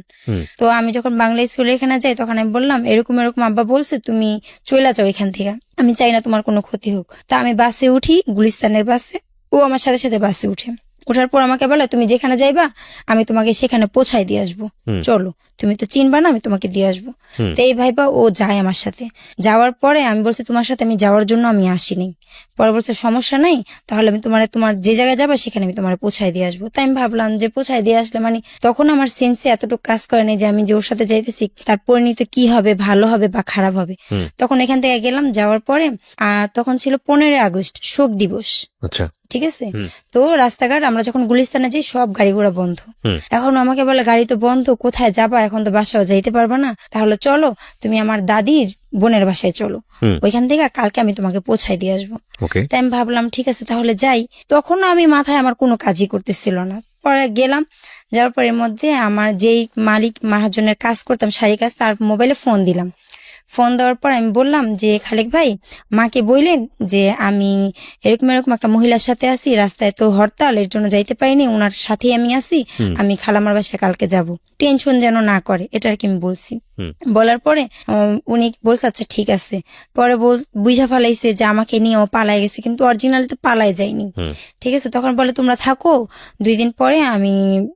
তো আমি যখন বাংলা স্কুলে এখানে যাই তখন আমি বললাম এরকম এরকম আব্বা বলছে তুমি চলে যাও এখান থেকে, আমি চাই না তোমার কোনো ক্ষতি হোক। তা আমি বাসে উঠি, গুলিস্তানের বাসে। ও আমার সাথে সাথে বাসে উঠে। ওঠার পর আমাকে বলে তুমি যেখানে যাইবা আমি তোমাকে সেখানে পৌঁছায় দিয়ে আসবো, চলো, তুমি তো চিনবা না, আমি তোমাকে দিয়ে আসবো। তো এই ভাইবা ও যায় আমার সাথে। যাওয়ার পরে আমি বলছি তোমার সাথে আমি যাওয়ার জন্য আমি আসিনি। পরে বলছে সমস্যা নাই, তাহলে আমি তোমার যে জায়গায় যাবা সেখানে আমি তোমার পৌঁছায় দিয়ে আসবো। তাই আমি ভাবলাম যে পৌঁছায় দিয়ে আসলে তখন আমার সেন্সে এতটুকু কাজ করে নেই যে আমি যে ওর সাথে যাইতেছি তার পরিণতি কি হবে, ভালো হবে বা খারাপ হবে। তখন এখান থেকে গেলাম, যাওয়ার পরে তখন ছিল 15 আগস্ট, শোক দিবস। আচ্ছা, ঠিক আছে। তো রাস্তাঘাট আমরা যখন গুলিস্তানে যাই সব গাড়ি ঘোড়া বন্ধ। এখন আমাকে বলে গাড়ি তো বন্ধ, কোথায় যাবা, এখন তো বাসাও যাইতে পারবা না, তাহলে চলো তুমি আমার দাদির বোনের বাসায় চলো, ওইখান থেকে কালকে আমি তোমাকে পৌঁছায় দিয়ে আসবো। তাই আমি ভাবলাম ঠিক আছে তাহলে যাই। তখন আমি মাথায় আমার কোনো কাজই করতেছিল না। পরে গেলাম, যাওয়ার পরের মধ্যে আমার যেই মালিক মহাজনের কাজ করতাম শাড়ি কাজ, তার মোবাইলে ফোন দিলাম। ফোন দেওয়ার পর আমি বললাম যে খালেক ভাই মাকে বললেন যে আমি এরকম এরকম একটা মহিলার সাথে আছি, রাস্তায় তো হরতাল, এর জন্য যাইতে পারিনি, ওনার সাথেই আমি আছি, আমি খালামার বাসায় কালকে যাব, টেনশন যেন না করে, এটা আর কি আমি বলছি। বলার পরে উনি বলছে আচ্ছা ঠিক আছে। পরে বুঝা ফেলাইছে যে আমাকে নিয়ে ও পালাই গেছে, কিন্তু অরিজিনালি তো পালাই যায়নি। ঠিক আছে, তখন বলে তোমরা থাকো, 2 দিন পরে আমি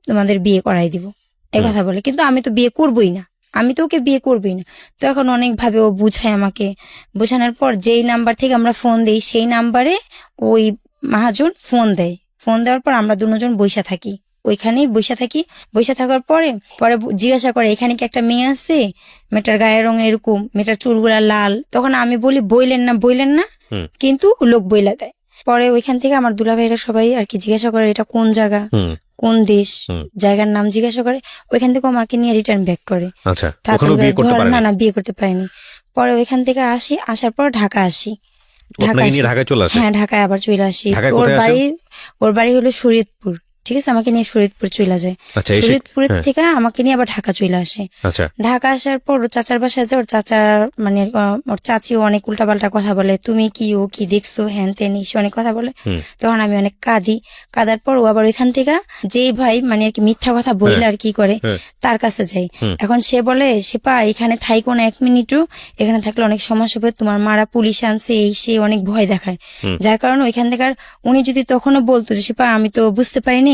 তোমাদের বিয়ে করাই দিব, এই কথা বলে। কিন্তু আমি তো বিয়ে করবোই না, আমি তো ওকে বিয়ে করবোই না। তো এখন অনেকভাবে ও বুঝায় আমাকে, বোঝানোর পর যেই নাম্বার থেকে আমরা ফোন দিই সেই নাম্বারে ওই মহাজন ফোন দেয়। ফোন দেওয়ার পর আমরা দুজন বইসা থাকি, ওইখানেই বইসা থাকি। বইসা থাকার পরে জিজ্ঞাসা করে এখানে কি একটা মেয়ে আছে, মেয়েটার গায়ের রং এরকম, মেয়েটার চুলগুলা লাল। তখন আমি বলি বইলেন না, কিন্তু লোক বইলা দেয়। পরে ওইখান থেকে আমার দুলাভাইরা সবাই আর কি জিজ্ঞাসা করে এটা কোন জায়গা, কোন দেশ, হুম। জায়গার নাম জিজ্ঞাসা করে, ওইখান থেকে আমাকে নিয়ে রিটার্ন ব্যাক করে। আচ্ছা, তাড়াতাড়ি ওখানেও বিয়ে করতে ধর- পারেন? না বিয়ে করতে পারিনি। পরে ওইখান থেকে আসি, আসার পর ঢাকা আসি। আপনাকে নিয়ে ঢাকায় চলে আসে? হ্যাঁ, ঢাকায় আবার চলে আসি। ঢাকায় ওর কোথায় আসেন? ওর বাড়ি হলো শরীয়তপুর, ঠিক আছে, আমাকে নিয়ে শরীয়তপুর চলে যায়। আচ্ছা, এসে শরীয়তপুরের হ্যাঁ, থেকে আমাকে নিয়ে আবার ঢাকা চলে আসে। আচ্ছা, ঢাকা আসার পর ওর চাচার বাসায় যায়, ওর চাচার মানে ওর চাচিও অনেক উল্টাপাল্টা কথা বলে, তুমি কি ও কি দেখছো হ্যান তেন এসে অনেক কথা বলে। হুম। তখন আমি অনেক কাঁদি, কাঁদার পর ও আবার ওইখান থেকে যেই ভাই মানে আর কি মিথ্যা কথা বললে আর কি করে হ্যাঁ। তার কাছে যাই। হুম। এখন সে বলে, শিপা এখানে থাইকো না 1 মিনিটও, এখানে থাকলে অনেক সমস্যা হবে, তোমার মারা পুলিশ আনছে এই সে অনেক ভয় দেখায়। হুম। যার কারণে ওইখান থেকে উনি যদি তখনও বলতো যে শিপা আমি তো বুঝতে পারিনি,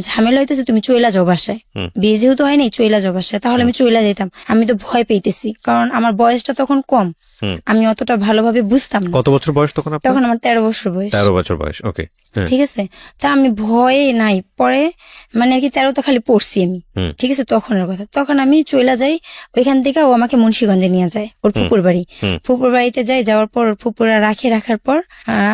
ঝামেলা হইতেছে, তুমি চইলা যাও বাসায়, হুম। বিয়ে যেহেতু হয়নি চইলা যাও বাসায়, তাহলে আমি চইলা যেতাম। আমি তো ভয় পেয়েছি, কারণ আমার বয়সটা তখন কম, হুম। আমি অতটা ভালোভাবে বুঝতাম না। কত বছর বয়স তখন আপনার? তখন আমার 13 বছর বয়স। 13 বছর বয়স, ওকে। হ্যাঁ, ঠিক আছে, তা আমি ভয়ে নাই, পরে মানে আর কি 13 তো খালি পড়ছি আমি, হুম। ঠিক আছে, তখনের কথা। তখন আমি চইলা যাই ওইখান থেকে, ও আমাকে মুন্সিগঞ্জে নিয়ে যায়, ওর ফুপুর বাড়ি। হুম। ফুপুর বাড়িতে যাই, যাওয়ার পর ওর ফুপুরা রাখার পর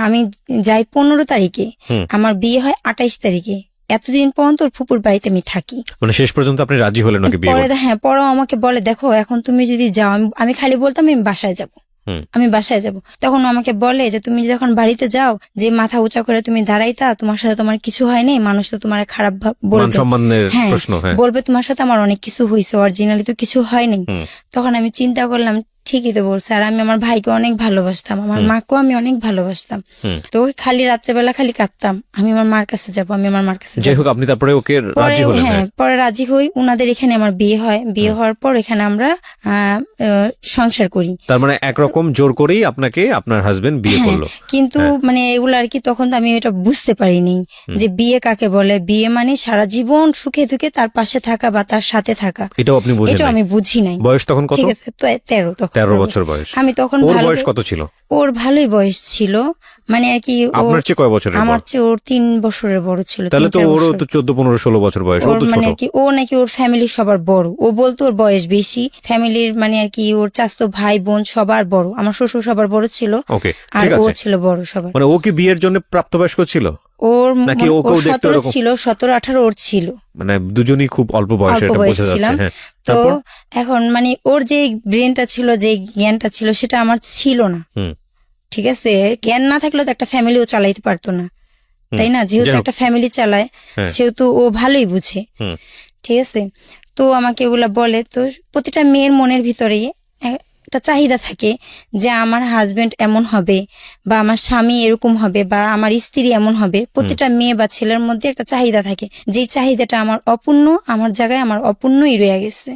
আমি যাই 15 তারিখে, হুম। আমার বিয়ে হয় 28 তারিখে। এতদিন পর্যন্ত ওর ফুপুর বাড়িতে আমি থাকি। মানে শেষ পর্যন্ত আপনি রাজি হলেন নাকি বিয়ে পরে করতে? হ্যাঁ, পরে আমাকে বলে, দেখো এখন তুমি যদি যাও, আমি খালি বলতাম আমি বাসায় যাব, হুম। আমি বাসায় যাব। তখন ও আমাকে বলে যে তুমি যখন বাড়িতে যাও, যে মাথা উঁচা করে তুমি দাঁড়াইতা, তোমার সাথে তোমার কিছু হয়নি, মানুষ তো তোমার খারাপ মান বলবে, সম্মানের হ্যাঁ প্রশ্ন, হ্যাঁ। বলবে তোমার সাথে আমার অনেক কিছু হয়েছে, অরিজিনালি তো কিছু হয়নি। হুম। তখন আমি চিন্তা করলাম, ঠিকই তো বলছে, আর আমি আমার ভাইকে অনেক ভালোবাসতাম, আমার মাকেও আমি অনেক ভালোবাসতাম। হুম। তো ওই খালি রাত্রেবেলা খালি কাঁদতাম, আমি আমার মার কাছে যাব, আমি আমার মার কাছে যাই যাব। হোক, আপনি তারপরে ওকে পরে রাজি হলেন? হ্যাঁ, হ্যাঁ, পরে রাজি হই, উনাদের এখানে আমার বিয়ে হয়। বিয়ে হওয়ার পর এখানে আমরা সংসার করি। তার মানে একরকম জোর করেই আপনাকে আপনার হাজবেন্ড বিয়ে হ্যাঁ, করলো? কিন্তু মানে এগুলো আর কি তখন তো আমি এটা বুঝতে পারিনি যে বিয়ে কাকে বলে। বিয়ে মানে সারা জীবন সুখে দুঃখে তার পাশে থাকা বা তার সাথে থাকা, এটাও আপনি বুঝেন এটাও নাই? আমি বুঝি নাই। বয়স তখন কত? ঠিক আছে, তো 13 তখন 13 বছর বয়স। আমি তখন ওর ভালো, বয়স কত ছিল? ওর ভালোই বয়স ছিল, মানে আর কি আপনার চেয়ে কয় বছরের আমার বড়? চেয়ে ওর 3 বছরের বড় ছিল। তাহলে তো 3-4 ওরও বছর। তো 14, 15, 16 বছর বয়স, ও ওর তো মানে ছোট। আর কি ও নাকি ওর ফ্যামিলি সবার বড়, ও বলতো ওর বয়স বেশি, ফ্যামিলির মানে আর কি ওর চাচতো ভাই বোন সবার বড়, আমার শ্বশুর সবার বড় ছিল, ওকে, আর ঠিক ও আছে। ছিল বড় সবার। মানে ও কি বিয়ের জন্য প্রাপ্তবয়স্ক ছিল? ওর নাকি ওর ওকেও দেখতে 17 ওরকম? ছিল, 17-18 ওর ছিল। মানে দুজনই খুব অল্প বয়সে, অল্প এটা বয়স বোঝা যাচ্ছে। ছিলাম। হ্যাঁ, তো তারপর? এখন মানে ওর যে ব্রেনটা ছিল, যে জ্ঞানটা ছিল, সেটা আমার ছিল না। হুম। ঠিক আছে, জ্ঞান না থাকলেও তো একটা ফ্যামিলিও চালাইতে পারতো না, তাই না? যেহেতু যাই হোক। একটা ফ্যামিলি চালায়, হ্যাঁ। সেহেতু ও ভালোই বুঝে। হুম। ঠিক আছে, তো আমাকে এগুলা বলে। তো প্রতিটা মেয়ের মনের ভিতরেই একটা চাহিদা থাকে যে আমার হাজবেন্ড এমন হবে, বা আমার স্বামী এরকম হবে, বা আমার স্ত্রী এমন হবে। প্রতিটা মেয়ে বা ছেলের মধ্যে একটা চাহিদা থাকে, যেই চাহিদাটা আমার অপূর্ণ, আমার জায়গায় আমার অপূর্ণই রয়ে গেছে।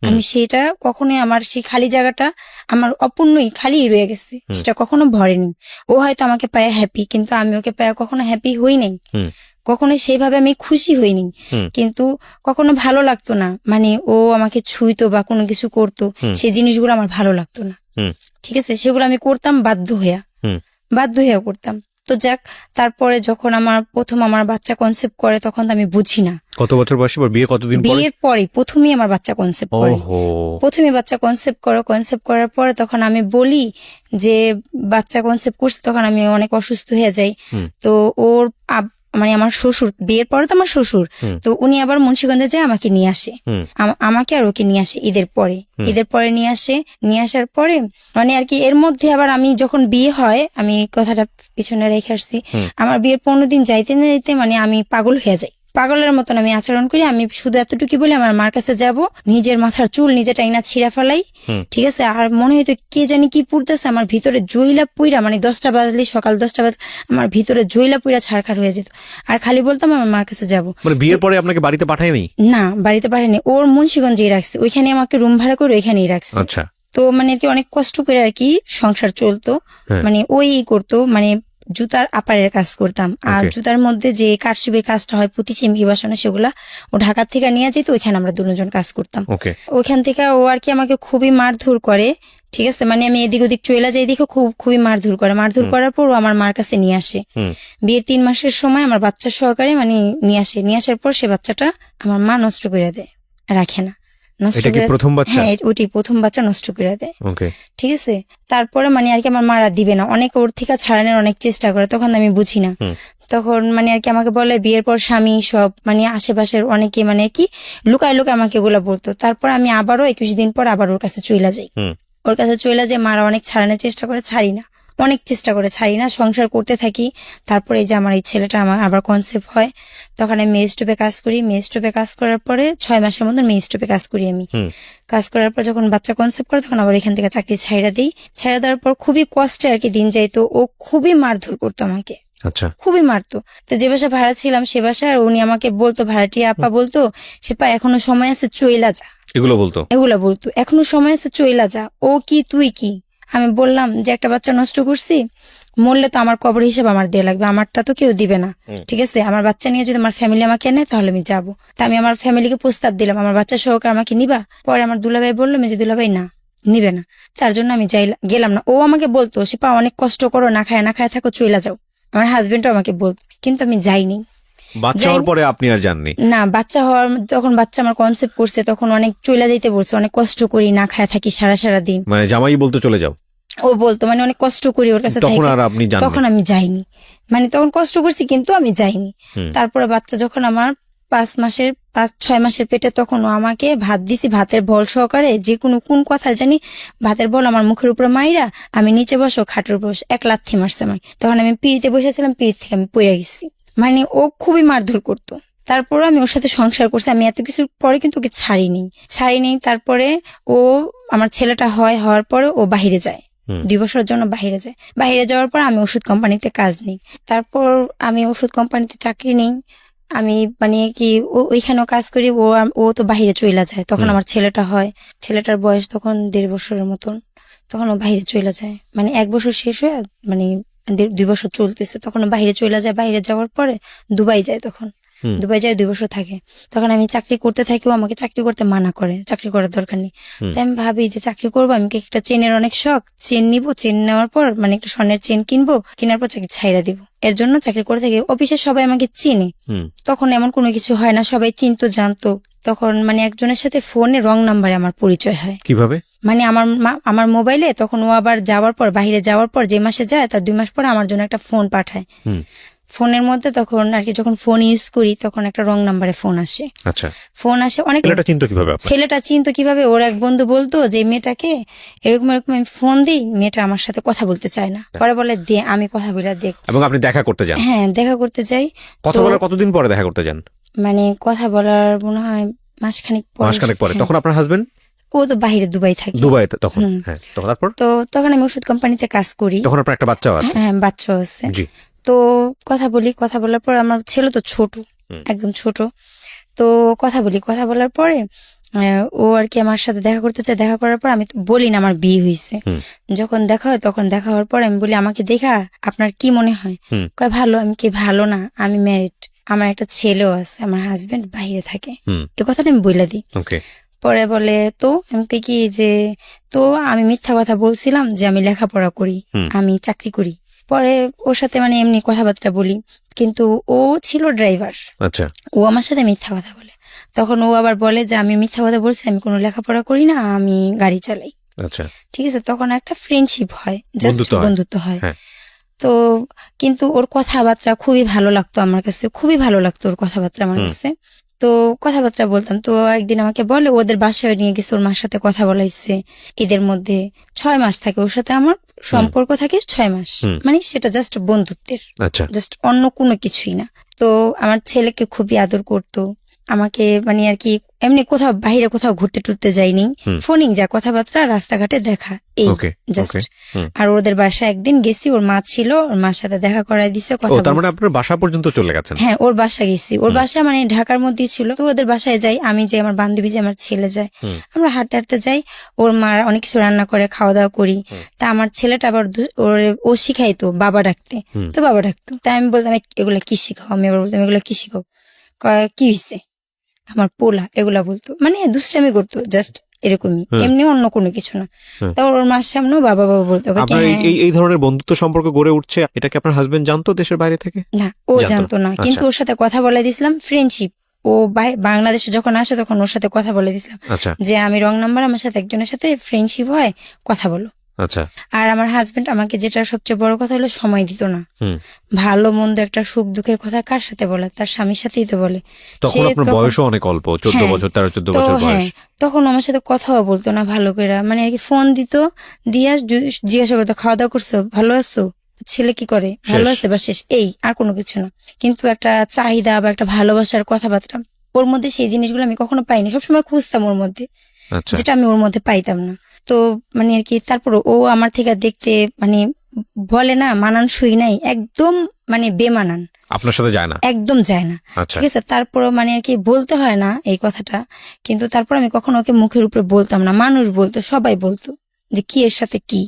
আমি সেটা কখনোই, আমার সেই খালি জায়গাটা আমার অপূর্ণই খালি রয়ে গেছে, সেটা কখনো ভরেনি। ও হয়তো আমাকে পায় হ্যাপি, কিন্তু আমি ওকে পায় কখনো হ্যাপি হই নাই, হুম। কখনো সেইভাবে আমি খুশি হইনি। হুম। কিন্তু কখনো ভালো লাগতো না, মানে ও আমাকে ছুঁইতো বা কোনো কিছু করতো, সেই জিনিসগুলো আমার ভালো লাগতো না। হুম। ঠিক আছে, সেগুলো আমি করতাম বাধ্য হইয়া, হুম। বাধ্য হইয়া করতাম। তো যাক, তারপরে যখন আমার বাচ্চা কনসেপ্ট করে, তখন তো আমি বুঝি না। কত বছর বয়সে বা বিয়ে কতদিন পরে? বিয়ের পরে প্রথমেই আমার বাচ্চা কনসেপ্ট করে। ওহো। প্রথমে বাচ্চা কনসেপ্ট করার পরে তখন আমি বলি যে বাচ্চা কনসেপ্ট করছে, তখন আমি অনেক অসুস্থ হয়ে যাই। তো ওর মানে আমার শ্বশুর, বিয়ের পরে তো আমার শ্বশুর, তো উনি আবার মুন্সিগঞ্জে যায় আমাকে নিয়ে আসে, আমাকে আর ওকে নিয়ে আসে ঈদের পরে নিয়ে আসার পরে মানে আর কি এর মধ্যে আবার আমি যখন বিয়ে হয়, আমি কথাটা পিছনে রেখে আসছি, আমার বিয়ের 15 দিন যাইতে না যাইতে মানে আমি পাগল হয়ে যাই, পাগলের মতন আমি আচরণ করি। আমি শুধু এতটুকু বলি আমার মার কাছে যাব, নিজের মাথার চুল নিজে টাইনা ছিঁড়া ফেলাই, ঠিক আছে। আর মনে হইতো কে জানি কি পুড়তেছে আমার ভিতরে, জইলা পুইরা, মানে 10টা বাজলে, সকাল 10টা বাজলে আমার ভিতরে জইলা পুইরা ছাড়খাড় হয়ে যেত। আর খালি বলতাম আমার মার কাছে যাব। মানে বিয়ের পরে আপনাকে বাড়িতে পাঠায়নি? না, বাড়িতে পারেনি, ওর মুন্সিগঞ্জেই রাখছে, ওইখানে আমাকে রুম ভাড়া করে ওইখানেই রাখছে। আচ্ছা। তো মানে আর কি অনেক কষ্ট করে আর কি সংসার চলতো, মানে ওই করতো, মানে জুতার আপারের কাজ করতাম। আর জুতার মধ্যে যে কারচুপির কাজটা হয়, পুঁতি চিমকি বসানো, সেগুলা ও ঢাকা থেকে নিয়ে যেত, ওইখানে আমরা দুজন কাজ করতাম। ওইখান থেকে ও আর কি আমাকে খুবই মারধর করে, ঠিক আছে। মানে আমি এদিক ওদিক চলে যাই দেখে খুবই মারধর করার পর ও আমার মার কাছে নিয়ে আসে। বিয়ের 3 মাসের সময় আমার বাচ্চার সহকারে মানে নিয়ে আসার পর সে বাচ্চাটা আমার মা নষ্ট করে দেয়, রাখে না। নষ্ট এটা কি করে, প্রথম বাচ্চা? হ্যাঁ ওটি প্রথম বাচ্চা নষ্ট করে দেয়। ওকে। ঠিক আছে, তারপরে মানে আর কি আমার মারা দিবে না, অনেক ওর থেকে ছাড়ানোর অনেক চেষ্টা করে, তখন আমি বুঝি না। তখন মানে আর কি আমাকে বলে বিয়ের পর স্বামী সব মানে আশেপাশের অনেকে মানে কি লুকায় লুকায় আমাকে এগুলো বলতো। তারপর আমি আবারও 21 দিন পর আবার ওর কাছে চইলা যাই। ওর কাছে চইলা যে মারা অনেক ছাড়ানোর চেষ্টা করে, ছাড়ি না, অনেক চেষ্টা করে ছাড়ি না, সংসার করতে থাকি। তারপরে এই যে আমার এই ছেলেটা আমার আবার কনসেপ্ট হয়, তখন আমি মেয়ে স্টোভে কাজ করি। মেয়ে স্টোভে কাজ করার পরে 6 মাসের মধ্যে মেয়ে স্টোভে কাজ করি আমি। কাজ করার পর যখন বাচ্চা কনসেপ্ট করে তখন আবার এখান থেকে চাকরি ছাইড়া দিই। ছাইড়া দেওয়ার পর খুবই কষ্টে আর কি দিন যাইতো। ও খুবই মারধর করতো আমাকে, আচ্ছা। খুবই মারতো। তো যে বাসা ভাড়া ছিলাম সে বাসায় উনি আমাকে বলতো, ভাড়াটিয়া আপা বলতো, সে পা এখনো সময় আছে চইলা যা, এগুলো বলতো? এগুলা বলতো, এখনো সময় আছে চইলা যা। ও কি তুই কি? আমি বললাম যে একটা বাচ্চা নষ্ট করছি, মরলে তো আমার কবর হিসেবে আমার দেয়া লাগবে, আমারটা তো কেউ দিবে না। ঠিক আছে, আমার বাচ্চা নিয়ে যদি আমার ফ্যামিলি আমাকে নেয় তাহলে আমি যাবো। তা আমি আমার ফ্যামিলিকে প্রস্তাব দিলাম আমার বাচ্চা সহকারে আমাকে নিবা। পরে আমার দুলাভাই বললো মেজে দুলাভাই না, নিবে না। তার জন্য আমি গেলাম না। ও আমাকে বলতো সে পা অনেক কষ্ট করো, না খায় থাকো, চইলা যাও। আমার হাজবেন্ডও আমাকে বলতো, কিন্তু আমি যাইনি। বাচ্চা হওয়ার পরে আপনি আর যাননি? না, বাচ্চা হওয়ার তখন বাচ্চা আমার কনসেপ্ট করছে, তখন অনেক চইলা যাইতে বলছে, অনেক কষ্ট করি, না খায় থাকি সারা দিন। মানে জামাই বলতে চলে যাও? ও বলতো মানে অনেক কষ্ট করি ওর কাছে, তখন আর আপনি যাননি? তখন আমি যাইনি, মানে তখন কষ্ট করছি কিন্তু আমি যাইনি। তারপরে বাচ্চা যখন আমার 5-6 মাসের পেটে, তখন ও আমাকে ভাত দিছি, ভাতের বল সহকারে, যে কোনো কোন কথা জানি ভাতের বল আমার মুখের উপরে মাইরা, আমি নিচে বসো খাটের উপর এক লাথি মারছে আমায়। তখন আমি পিড়িতে বসেছিলাম, পিড়িত থেকে আমি পড়ে গেছি। মানে ও খুবই মারধর করতো। তারপরে আমি ওর সাথে সংসার করছি, আমি এত কিছুর পরে কিন্তু ওকে ছাড়িনি। তারপরে ও আমার ছেলেটা হওয়ার পরে ও বাহিরে যায়, 2 বছরের জন্য বাহিরে যায়। বাহিরে যাওয়ার পর আমি ওষুধ কোম্পানিতে কাজ নিই। তারপর আমি ওষুধ কোম্পানিতে চাকরি নিই। আমি মানে কি ওইখানেও কাজ করি। ও তো বাহিরে চইলা যায়, তখন আমার ছেলেটা হয়, ছেলেটার বয়স তখন 1.5 বছরের মতন, তখন ও বাহিরে চইলা যায়। মানে 1 বছর শেষ হয়ে মানে 2 বছর চলতেছে, তখন ও বাহিরে চইলা যায়। বাহিরে যাওয়ার পরে দুবাই যায়, তখন দুবাই যায় 2 বছর থাকে। তখন আমি চাকরি করতে থাকি, ও আমাকে চাকরি করতে মানা করে, চাকরি করার দরকার নেই। তাই আমি ভাবি যে চাকরি করবো, আমি একটা চেনের অনেক শখ, চেন নিবো, চেন নেওয়ার পর মানে একটা স্বর্ণের চেন কিনবো, কেনার পর চাকরি ছাইড়া দিব। এর জন্য চাকরি করে থাকি। অফিসে সবাই আমাকে চিনে, তখন এমন কোনো কিছু হয় না, সবাই চিনতো জানতো। তখন মানে একজনের সাথে ফোনে রং নাম্বারে আমার পরিচয় হয়। কিভাবে? মানে আমার মোবাইলে তখন ও আবার যাওয়ার পর, বাহিরে যাওয়ার পর যে মাসে যায় তার 2 মাস পর আমার জন্য একটা ফোন পাঠায়। ফোনের মধ্যে তখন আর কি যখন ফোন ইউজ করি তখন একটা রং নাম্বারে ফোন আসে। আচ্ছা। ফোন আসে অনেক। ছেলেটা চিনতো কিভাবে? ওর এক বন্ধু বলতো যে মেয়েটাকে এরকম আমি ফোন দিই, মেয়েটা আমার সাথে কথা বলতে চায় না। পরে বলে দে, আমি কথা বলে দেখ। এবং আপনি দেখা করতে যান? হ্যাঁ, দেখা করতে যাই। কথা বলার কতদিন পরে দেখা করতে যান? মানে কথা বলার মনে হয় মাসখানেক পরে। তখন আপনার হাজবেন্ড? ও তো বাহিরে দুবাই থাকে। দুবাই তখন? হ্যাঁ। তারপর তো তখন আমি ওষুধ কোম্পানিতে কাজ করি। তখন আপনার একটা বাচ্চাও আছে? হ্যাঁ, বাচ্চাও আছে। জি। তো কথা বলার পর আমার ছেলে তো ছোট, একদম ছোট। তো কথা বলার পরে ও আর কি আমার সাথে দেখা করতে চায়। দেখা করার পর আমি তো বলি না আমার বিয়ে হয়েছে। যখন দেখা হয় তখন দেখা হওয়ার পর আমি বলি আমাকে দেখা আপনার কি মনে হয়? কয় ভালো। আমি কি ভালো না, আমি ম্যারিড, আমার একটা ছেলেও আছে, আমার হাজবেন্ড বাইরে থাকে। এই কথাটা আমি বলে দিই। পরে বলে তো আমি কি যে তো আমি মিথ্যা কথা বলছিলাম যে আমি লেখাপড়া করি, আমি চাকরি করি। পরে ওর সাথে মানে এমনি কথাবার্তা বলি, কিন্তু ও ছিল ড্রাইভার। আচ্ছা। ও আমার সাথে মিথ্যা কথা বলে। তখন ও আবার বলে যে আমি মিথ্যা কথা বলছি, আমি কোনো লেখাপড়া করি না, আমি গাড়ি চালাই। আচ্ছা। ঠিক আছে, তখন একটা ফ্রেন্ডশিপ হয়, জাস্ট বন্ধুত্ব হয়। তো কিন্তু ওর কথাবার্তা খুবই ভালো লাগতো আমার কাছে, খুবই ভালো লাগতো ওর কথাবার্তা আমার কাছে। তো কথাবার্তা বলতাম। তো একদিন আমাকে বলে ওদের বাসায় নিয়ে গেছে, ওর মার সাথে কথা বলাইছে। ঈদের মধ্যে 6 মাস থাকে ওর সাথে আমার সম্পর্ক থাকে, 6 মাস। মানে সেটা জাস্ট বন্ধুত্বের, জাস্ট অন্য কোনো কিছুই না। তো আমার ছেলেকে খুবই আদর করতো আমাকে, মানে আর কি এমনি কোথাও বাইরে কোথাও ঘুরতে টুরতে যাইনি, ফোনিং যা কথাবার্তা, রাস্তাঘাটে দেখা, এই জাস্ট। আর ওদের বাসায় একদিন গেছি, ওর মা ছিল, ওর মার সাথে দেখা করাই দিছে, কথা বলছি। তার মানে আপনার বাসা পর্যন্ত চলে গেছেন? হ্যাঁ, ওর বাসা গেছি। ওর বাসা মানে ঢাকার মধ্যেই ছিল। তো ওদের বাসায় যাই, আমি যাই, আমার বান্ধবী যাই, আমার ছেলে যায়, আমরা হাঁটতে হাঁটতে যাই। ওর মা অনেক কিছু রান্না করে, খাওয়া দাওয়া করি। তা আমার ছেলেটা আবার ও শিখাইতো বাবা ডাকতে, তো বাবা ডাকতো। তাই আমি বলতাম এগুলা কি শিখাও? আমি আবার বলতাম এগুলা কি শিখাও? কি হয়েছে? আমার পোলা, এগুলা বলতো, মানে দুষ্টামি করতো, জাস্ট এরকমই, এমনি অন্য কোনো কিছু না। তারপর ওর মার সামনেও বাবা বাবা বলতো। এই ধরনের বন্ধুত্ব সম্পর্ক গড়ে উঠছে, এটা কি আপনার হাজবেন্ড জানতো দেশের বাইরে থেকে? না, ও জানতো না, কিন্তু ওর সাথে কথা বলে দিয়েছিলাম, ফ্রেন্ডশিপ ও বাংলাদেশে যখন আসে তখন ওর সাথে কথা বলে দিছিলাম আচ্ছা যে আমি রং নাম্বার, আমার সাথে একজনের সাথে ফ্রেন্ডশিপ হয়, কথা বলো। আচ্ছা আর আমার হাজবেন্ড আমাকে যেটা সবচেয়ে বড় কথা হলো সময় দিত না। হুম। ভালো মন্দ একটা সুখ দুঃখের কথা কার সাথে বলে, তার স্বামীর সাথেই তো বলে। তখন আপনার বয়সও অনেক অল্প, 14 হ্যাঁ, বছর 13-14 তো বছর হ্যাঁ, বয়স। তখন আমার সাথে কথাও বলতো না ভালো করে, মানে আর কি ফোন দিত, দিয়া জিজ্ঞাসা করতো খাওয়া দাওয়া করছো, ভালো আছো, ছেলে কি করে, ভালো আছে, বা শেষ, এই আর কোনো কিছু না। কিন্তু একটা চাহিদা বা একটা ভালোবাসার কথাবার্তা ওর মধ্যে, সেই জিনিসগুলো আমি কখনো পাইনি। সবসময় খুঁজতাম ওর মধ্যে, আচ্ছা যেটা আমি ওর মধ্যে পাইতাম না। তো মানে আর কি তারপর ও আমার থেকে দেখতে মানে বলে না মানানসই নাই, একদম মানে বেমানান, আপনার সাথে যায় না? একদম যায় না। আচ্ছা ঠিক আছে, তারপরও মানে আর কি বলতে হয় না এই কথাটা, কিন্তু তারপর আমি কখনো ওকে মুখের উপরে বলতাম না। মানুষ বলতো, সবাই বলতো যে কি এর সাথে কি,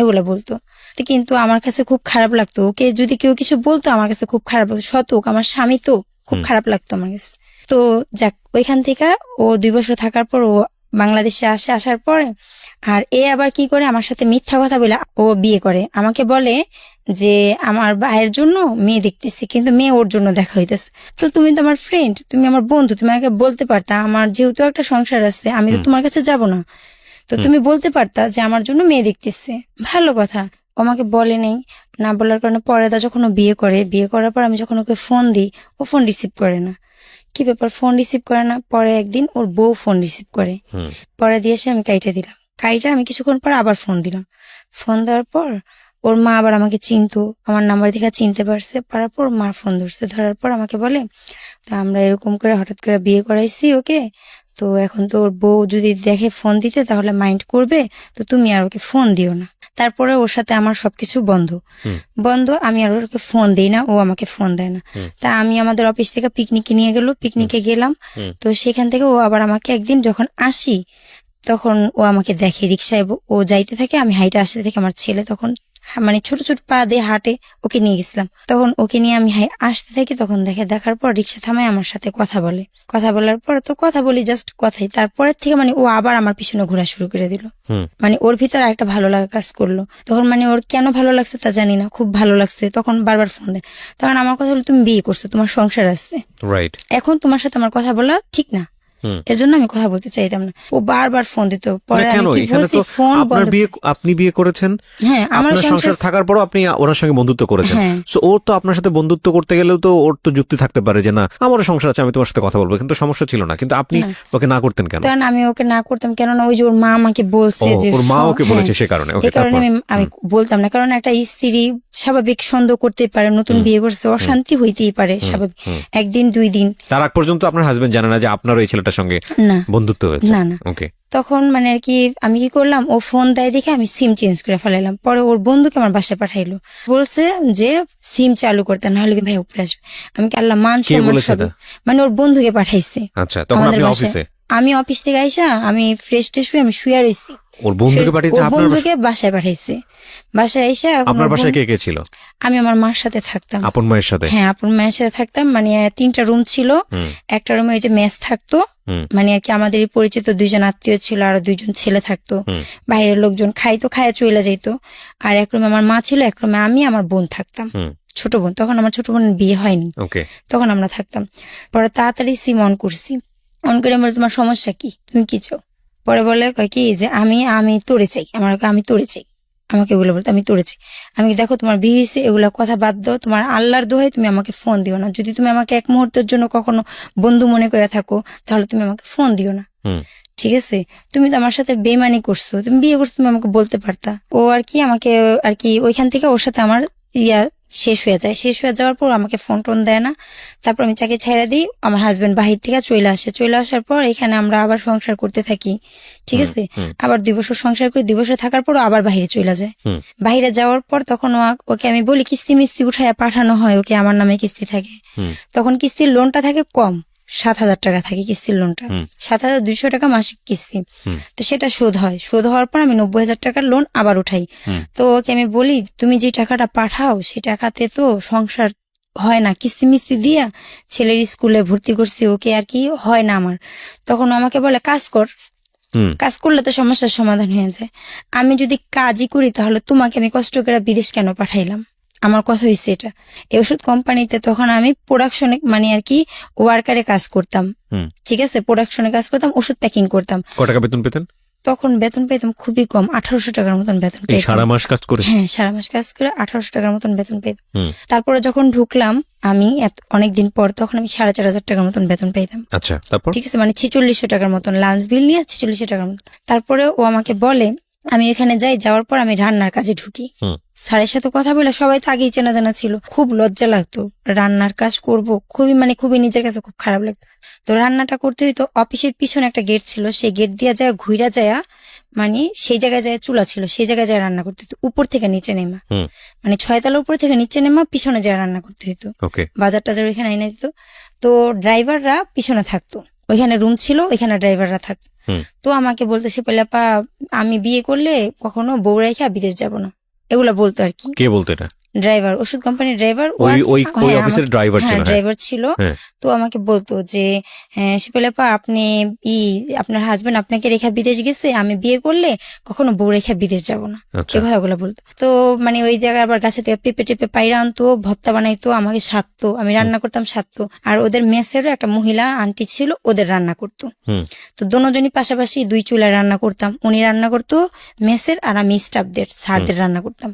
এগুলা বলতো। তো কিন্তু আমার কাছে খুব খারাপ লাগতো, ওকে যদি কেউ কিছু বলতো আমার কাছে খুব খারাপ লাগতো। শত হোক আমার স্বামী, তো খুব খারাপ লাগতো আমার কাছে। তো যাক, ওইখান থেকে ও 2 বছর থাকার পর ও বাংলাদেশে আসে। আসার পরে আর এ আবার কি করে, আমার সাথে মিথ্যা কথা বলে ও বিয়ে করে। আমাকে বলে যে আমার ভাইয়ের জন্য মেয়ে দেখতেছি, কিন্তু মেয়ে ওর জন্য দেখা হইতেছে। তো তুমি তো আমার ফ্রেন্ড, তুমি আমার বন্ধু, তুমি আমাকে বলতে পারতা, আমার যেহেতু একটা সংসার আছে, আমি তো তোমার কাছে যাব না, তো তুমি বলতে পারতা যে আমার জন্য মেয়ে দেখতেছে। ভালো কথা। ও আমাকে বলে নেই, না বলার কারণে পরে যখন ও বিয়ে করে, বিয়ে করার পর আমি যখন ওকে ফোন দিই, ও ফোন রিসিভ করে না। কি ব্যাপার, ফোন রিসিভ করে না? পরে একদিন ওর বউ ফোন রিসিভ করে, পরে দিয়ে এসে আমি কাইটা দিলাম। কাইটা আমি কিছুক্ষণ পর আবার ফোন দিলাম। ফোন দেওয়ার পর ওর মা আবার আমাকে চিনতো, আমার নাম্বার দেখে চিনতে পারছে, পারার পর মা ফোন ধরছে। ধরার পর আমাকে বলে, তা আমরা এরকম করে হঠাৎ করে বিয়ে করাইছি ওকে, তো এখন তো ওর বউ যদি দেখে ফোন দিতে তাহলে মাইন্ড করবে, তো তুমি আর ওকে ফোন দিও না। তারপরে ওর সাথে আমার সবকিছু বন্ধ বন্ধ, আমি আর ওকে ফোন দিই না, ও আমাকে ফোন দেয় না। তা আমি আমাদের অফিস থেকে পিকনিকে নিয়ে গেল, পিকনিকে গেলাম। তো সেখান থেকে ও আবার আমাকে একদিন যখন আসি, তখন ও আমাকে দেখে রিক্সায় ও যাইতে থাকে, আমি হাইটে আসতে থেকে আমার ছেলে তখন মানে ছোট ছোট পা দিয়ে হাঁটে, ওকে নিয়ে গেছিলাম। তখন ওকে নিয়ে আমি আসতে থাকি, তখন দেখার পর রিক্সা থামায়, আমার সাথে কথা বলে। কথা বলার পর তো কথা বলি, জাস্ট কথাই। তারপরের থেকে মানে ও আবার আমার পিছনে ঘোরা শুরু করে দিল। মানে ওর ভিতর একটা ভালো লাগা কাজ করলো। তখন মানে ওর কেন ভালো লাগছে তা জানি না, খুব ভালো লাগছে। তখন বারবার ফোন দেয়। তখন আমার কথা হলো, তুমি বিয়ে করছো, তোমার সংসার আছে, রাইট, এখন তোমার সাথে আমার কথা বলা ঠিক না, এর জন্য আমি কথা বলতে চাইতাম না। ও বারবার ফোন দিত। পরে আমি কি বলছি, ফোন বন্ধ। আপনি বিয়ে করেছেন, হ্যাঁ, আমার সংসার থাকার পরও আপনি ওনার সঙ্গে বন্ধুত্ব করেছেন। সো ওর তো আপনার সাথে বন্ধুত্ব করতে গেলেও তো ওর তো যুক্তি থাকতে পারে যে না আমারও সংসার আছে, আমি তোমার সাথে কথা বলবো, কিন্তু সমস্যা ছিল না। কিন্তু আপনি ওকে না করতেন কেন? কারণ আমি ওকে না করতাম কেননা ওই যে ওর মা আমাকে বলছে, যে ওর মা ওকে বলেছে, সে কারণে এই কারণে আমি বলতাম না। কারণ একটা স্ত্রী স্বাভাবিক সন্দেহ করতে পারে, নতুন বিয়ে করছে, অশান্তি হইতেই পারে স্বাভাবিক, একদিন 2 দিন। তার আগ পর্যন্ত আপনার হাজবেন্ড জানে না যে আপনার এই ছেলেটার সঙ্গে না বন্ধুত্ব হয়েছে? না না। ওকে। তখন মানে আর কি আমি কি করলাম, ও ফোন দেয় দেখে আমি সিম চেঞ্জ করে ফেলাইলাম। পরে ওর বন্ধুকে আমার বাসায় পাঠাইলো, বলছে যে সিম চালু করতে, না হলে ভাই উপরে আসবে। আমি কি আল্লাহ মান সম্মান সব, মানে ওর বন্ধুকে পাঠাইছে। আচ্ছা, তখন আপনি অফিসে? আমি অফিস থেকে আইসা আমি ফ্রেশ ট্রেশ হয়ে আমি শুয়ে রয়েছি। ওর বন্ধুকে পাঠিয়েছে? ওর বন্ধুকে বাসায় পাঠাইছে। বাসায় আইসা, আপনার বাসায় কে কে ছিল? আমি আমার মার সাথে থাকতাম। আপন মায়ের সাথে? হ্যাঁ, আপন মায়ের সাথে থাকতাম। মানে 3টা রুম ছিল, একটা রুমে ওই যে মেস থাকতো, মানে আর কি আমাদের পরিচিত 2জন আত্মীয় ছিল, আর 2জন ছেলে থাকতো। বাইরের লোকজন খাইতো, খায় চলে যাইতো। আর এক রুমে আমার মা ছিল, এক রুমে আমি আমার বোন থাকতাম, ছোট বোন। তখন আমার ছোট বোনের বিয়ে হয়নি, তখন আমরা থাকতাম। পরে তাড়াতাড়ি সিম অন করছি, অন করে বলে তোমার সমস্যা কি, তুমি কি চাও? পরে বলে কি যে আমি তোরে চাই, আমি তোরে চাই, আমাকে এগুলো বলতে, আমি তোরে চাই। আমি দেখো তোমার বিয়ে হয়েছে, এগুলা কথা বাদ দাও, তোমার আল্লাহর দোহাই তুমি আমাকে ফোন দিও না। যদি তুমি আমাকে এক মুহূর্তের জন্য কখনো বন্ধু মনে করে থাকো, তাহলে তুমি আমাকে ফোন দিও না, ঠিক আছে? তুমি তো আমার সাথে বেইমানি করছো, তুমি বিয়ে করছো, তুমি আমাকে বলতে পারতা। ও আর কি আমাকে আর কি ওইখান থেকে ওর সাথে আমার শেষ হয়ে যায়। শেষ হয়ে যাওয়ার পর আমাকে ফোন টোন দেয় না। তারপর আমি চাকরি ছেড়ে দিই। আমার হাজবেন্ড বাহির থেকে চলে আসে। চলে আসার পর এখানে আমরা আবার সংসার করতে থাকি, ঠিক আছে? আবার 2 বছর সংসার করে 2 বছর থাকার পর আবার বাহিরে চলে যায়। বাহিরে যাওয়ার পর তখন ওকে আমি বলি কিস্তি মিস্তি উঠায় পাঠানো হয়, ওকে আমার নামে কিস্তি থাকে। তখন কিস্তির লোনটা থাকে কম, 7,000 টাকা থাকে কিস্তির লোনটা, 7,200 টাকা মাসিক কিস্তি। তো সেটা শোধ হয়, শোধ হওয়ার পর আমি 90,000 টাকার লোন আবার উঠাই। তো ওকে আমি বলি তুমি যে টাকাটা পাঠাও সেই টাকাতে তো সংসার হয় না, কিস্তি মিস্তি দিয়া ছেলের স্কুলে ভর্তি করছি, ওকে আর কি হয় না আমার। তখন আমাকে বলে কাজ কর, কাজ করলে তো সমস্যার সমাধান হয়ে যায়। আমি যদি কাজই করি তাহলে তোমাকে আমি কষ্ট করে বিদেশ কেন পাঠাইলাম? আমার কথা হয়েছে এটা। এই ওষুধ কোম্পানিতে তখন আমি প্রোডাকশনে মানে আর কি ওয়ার্কারে কাজ করতাম, ঠিক আছে, প্রোডাকশনে কাজ করতাম, ওষুধ প্যাকিং করতাম। কত টাকা বেতন পেতেন তখন? বেতন পেতাম খুবই কম, 1800 টাকার মতন বেতন পেতাম। সারা মাস কাজ করে? হ্যাঁ, সারা মাস কাজ করে 1800 টাকার মতন বেতন পেতাম। তারপরে যখন ঢুকলাম আমি অনেকদিন পর, তখন আমি 4500 টাকার মতন বেতন পেতাম। আচ্ছা, তারপর? ঠিক আছে, মানে 4600 টাকার মতন লাঞ্চ বিল নিয়ে 4600 টাকার মতন। তারপরে ও আমাকে বলে, আমি এখানে যাই, যাওয়ার পর আমি রান্নার কাজে ঢুকি। স্যারের সাথে কথা বলে, সবাই তো আগেই চেনা জানা ছিল, খুব লজ্জা লাগতো রান্নার কাজ করব, খুবই নিজের কাছে খুব খারাপ লাগতো। তো রান্নাটা করতে হইতো, অফিসের পিছনে একটা গেট ছিল, সেই গেট দিয়ে যায় ঘুরা যায়, মানে সেই জায়গায় যায় চুলা ছিল, সেই জায়গায় যায় রান্না করতে হতো, উপর থেকে নিচে নেমা, মানে 6 তলা উপর থেকে নিচে নেমা, পিছনে যায় রান্না করতে হতো। বাজার টাজার ওইখানে এনে দিত। তো ড্রাইভাররা পিছনে থাকতো, ওইখানে রুম ছিল, ওইখানে ড্রাইভাররা থাকতো। তো আমাকে বলতো, সে পেলাপা আমি বিয়ে করলে কখনো বউ রেখা বিদেশ যাব না, এগুলা বলতো আর কি। কে বলতো এটা? ড্রাইভার, ওষুধ কোম্পানির ড্রাইভার, ওই অফিসের ড্রাইভার ছিল। ড্রাইভার ছিল। তো আমাকে বলতো যে শিপেলাপা আপনি আপনার হাজবেন্ড আপনাকে রেখা বিদেশ গেছে, আমি বিয়ে করলে কখনো বউ রেখা বিদেশ যাব না, এই কথাগুলো বলতো। তো মানে ওই জায়গায় আবার গাছে থেকে পেঁপে টেপে পাইরা আনতো, ভর্তা বানাইতো, আমাকে সাধতো, আমি রান্না করতাম, সাধতো। আর ওদের মেসেরও একটা মহিলা আন্টি ছিল, ওদের রান্না করতো। তো দুজনই পাশাপাশি 2 চুলায় রান্না করতাম, উনি রান্না করতো মেসের, আর আমি স্টাফদের স্যারদের রান্না করতাম।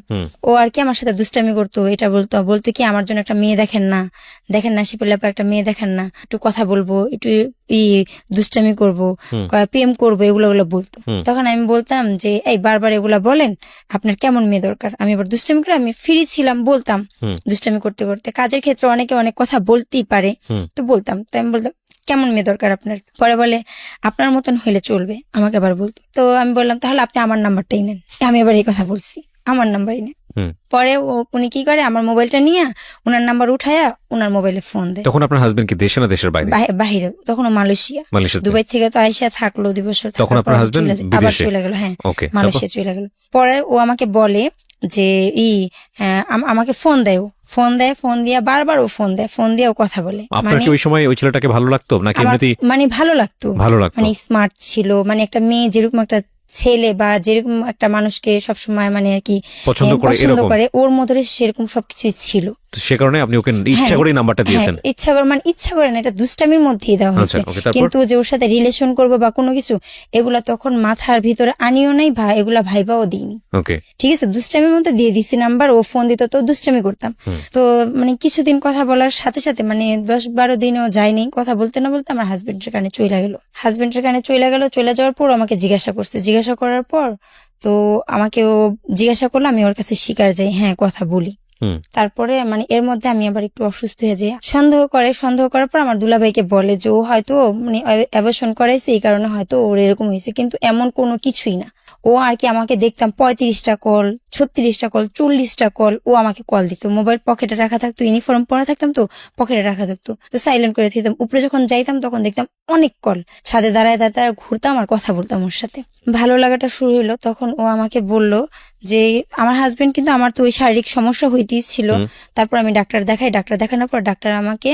ও আর কি আমার সাথে দুষ্টামি করতো, এটা বলতো কি আমার জন্য একটা মেয়ে দেখেন না শিপেলাপা, একটা মেয়ে দেখেন না, একটু কথা বলবো, একটু দুষ্টামি করবো, প্রেম করবো, এগুলো বলতো। তখন আমি বলতাম যে এই বারবার এগুলা বলেন, আপনার কেমন মেয়ে দরকার? আমি এবার দুষ্টামি করে, আমি ফ্রি ছিলাম, বলতাম দুষ্টামি করতে করতে। কাজের ক্ষেত্রে অনেকে অনেক কথা বলতেই পারে, তো বলতাম। তো আমি বলতাম কেমন মেয়ে দরকার আপনার? পরে বলে আপনার মতন হইলে চলবে, আমাকে আবার বলতো। তো আমি বললাম তাহলে আপনি আমার নাম্বারটাই নেন। আমি এবার এই কথা বলছি, আমার নাম্বারই নেন। পরে উনি কি করে, আমার মোবাইলটা নিয়ে ওনার নাম্বার উঠায়া ওনার মোবাইলে ফোন দেয়। তখন আপনার হাজবেন্ড কি দেশে না দেশের বাইরে? বাইরে, তখন মালয়েশিয়া। দুবাই থেকে তো আইসা থাকলো 2 বছর, তখন আপনার হাজবেন্ড আবার চলে গেল। হ্যাঁ, মালয়েশিয়া চলে গেল। পরে ও আমাকে বলে যে আমাকে ফোন দিয়ে বারবার ও ফোন দিয়ে ও কথা বলে। আপনার কি ওই সময় ওই ছেলেটাকে ভালো লাগতো নাকি এমনিতেই? মানে ভালো লাগতো, মানে স্মার্ট ছিল, মানে একটা মেয়ে যেরকম একটা ছেলে বা যেরকম একটা মানুষকে সবসময় মানে আর কি পছন্দ করে, ওর মধ্যে সেরকম সবকিছুই ছিল। সে কারণে আপনি ওকে ইচ্ছা করে নাম্বারটা দিয়েছেন? ইচ্ছা করে না, এটা দুষ্টামির মধ্যেই দেওয়া হয়েছে। কিন্তু যে ওর সাথে রিলেশন করবো বা কোনো কিছু, এগুলা তখন মাথার ভিতরে আনিও নাই, এগুলা ভাইবাও দিইনি। ঠিক আছে, দুষ্টামির মধ্যে দিয়ে দিছি নাম্বার, ও ফোন দিত তো দুষ্টামি করতাম। তো মানে কিছুদিন কথা বলার সাথে সাথে, মানে 10-12 দিনেও যায়নি, কথা বলতে না বলতে আমার হাজবেন্ডের কানে চলে গেল। চলে যাওয়ার পর আমাকে জিজ্ঞাসা করার পর তো আমাকে ও জিজ্ঞাসা করলো, আমি ওর কাছে স্বীকার যাই, হ্যাঁ কথা বলি। তারপরে মানে এর মধ্যে আমি আবার একটু অসুস্থ হয়ে যাই, সন্দেহ করার পর আমার দুলাভাইকে বলে যে ও হয়তো মানে অ্যাবর্শন করাইছে, এই কারণে হয়তো ওর এরকম হয়েছে, কিন্তু এমন কোনো কিছুই না। ও আর কি আমাকে দেখতাম 35টা কল, 36টা কল, 40টা কল ও আমাকে কল দিত। মোবাইল পকেটে রাখা থাকতো, ইউনিফর্ম পরা থাকতাম তো পকেটে রাখা থাকতো, তো সাইলেন্ট করে দিতাম। উপরে যখন যাইতাম তখন দেখতাম অনেক কল, ছাদে দাঁড়ায় ঘুরতাম আর কথা বলতাম ওর সাথে। ভালো লাগাটা শুরু হলো, তখন ও আমাকে বলল যে আমার হাজবেন্ড কিন্তু, আমার তো ওই শারীরিক সমস্যা হইতেই ছিল। তারপর আমি ডাক্তার দেখানোর পর ডাক্তার আমাকে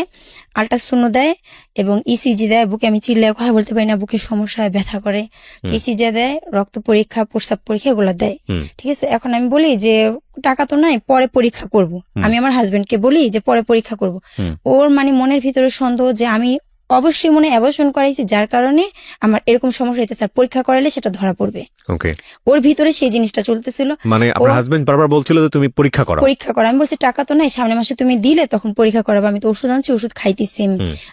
আল্ট্রাসাউন্ড দেয় এবং ইসিজি দেয়। বুকে আমি চিল্লায় কথা বলতে পারি না, বুকের সমস্যা হয়, ব্যথা করে। ইসিজি দেয়, রক্ত পরীক্ষা, প্রস্রাব পরীক্ষা এগুলো দেয়। ঠিক আছে, এখন আমি বলি যে টাকা তো নাই, পরে পরীক্ষা করব। আমি আমার হাজবেন্ডকে বলি যে পরে পরীক্ষা করব। ওর মানে মনের ভিতরে সন্দেহ যে আমি অবশ্যই মনে অ্যাবর্শন করাইছি, যার কারণে আমার এরকম সমস্যা হইতেছে, আর পরীক্ষা করাইলে সেটা ধরা পড়বে। ওর ভিতরে সেই জিনিসটা চলতেছিল। মানে আপনার হাজবেন্ড বারবার বলছিল যে তুমি পরীক্ষা করো। আমি বলছি টাকা তো নাই, সামনের মাসে তুমি দিলে তখন পরীক্ষা করাবো। আমি তো ওষুধ আনছি, ওষুধ খাইতেছি,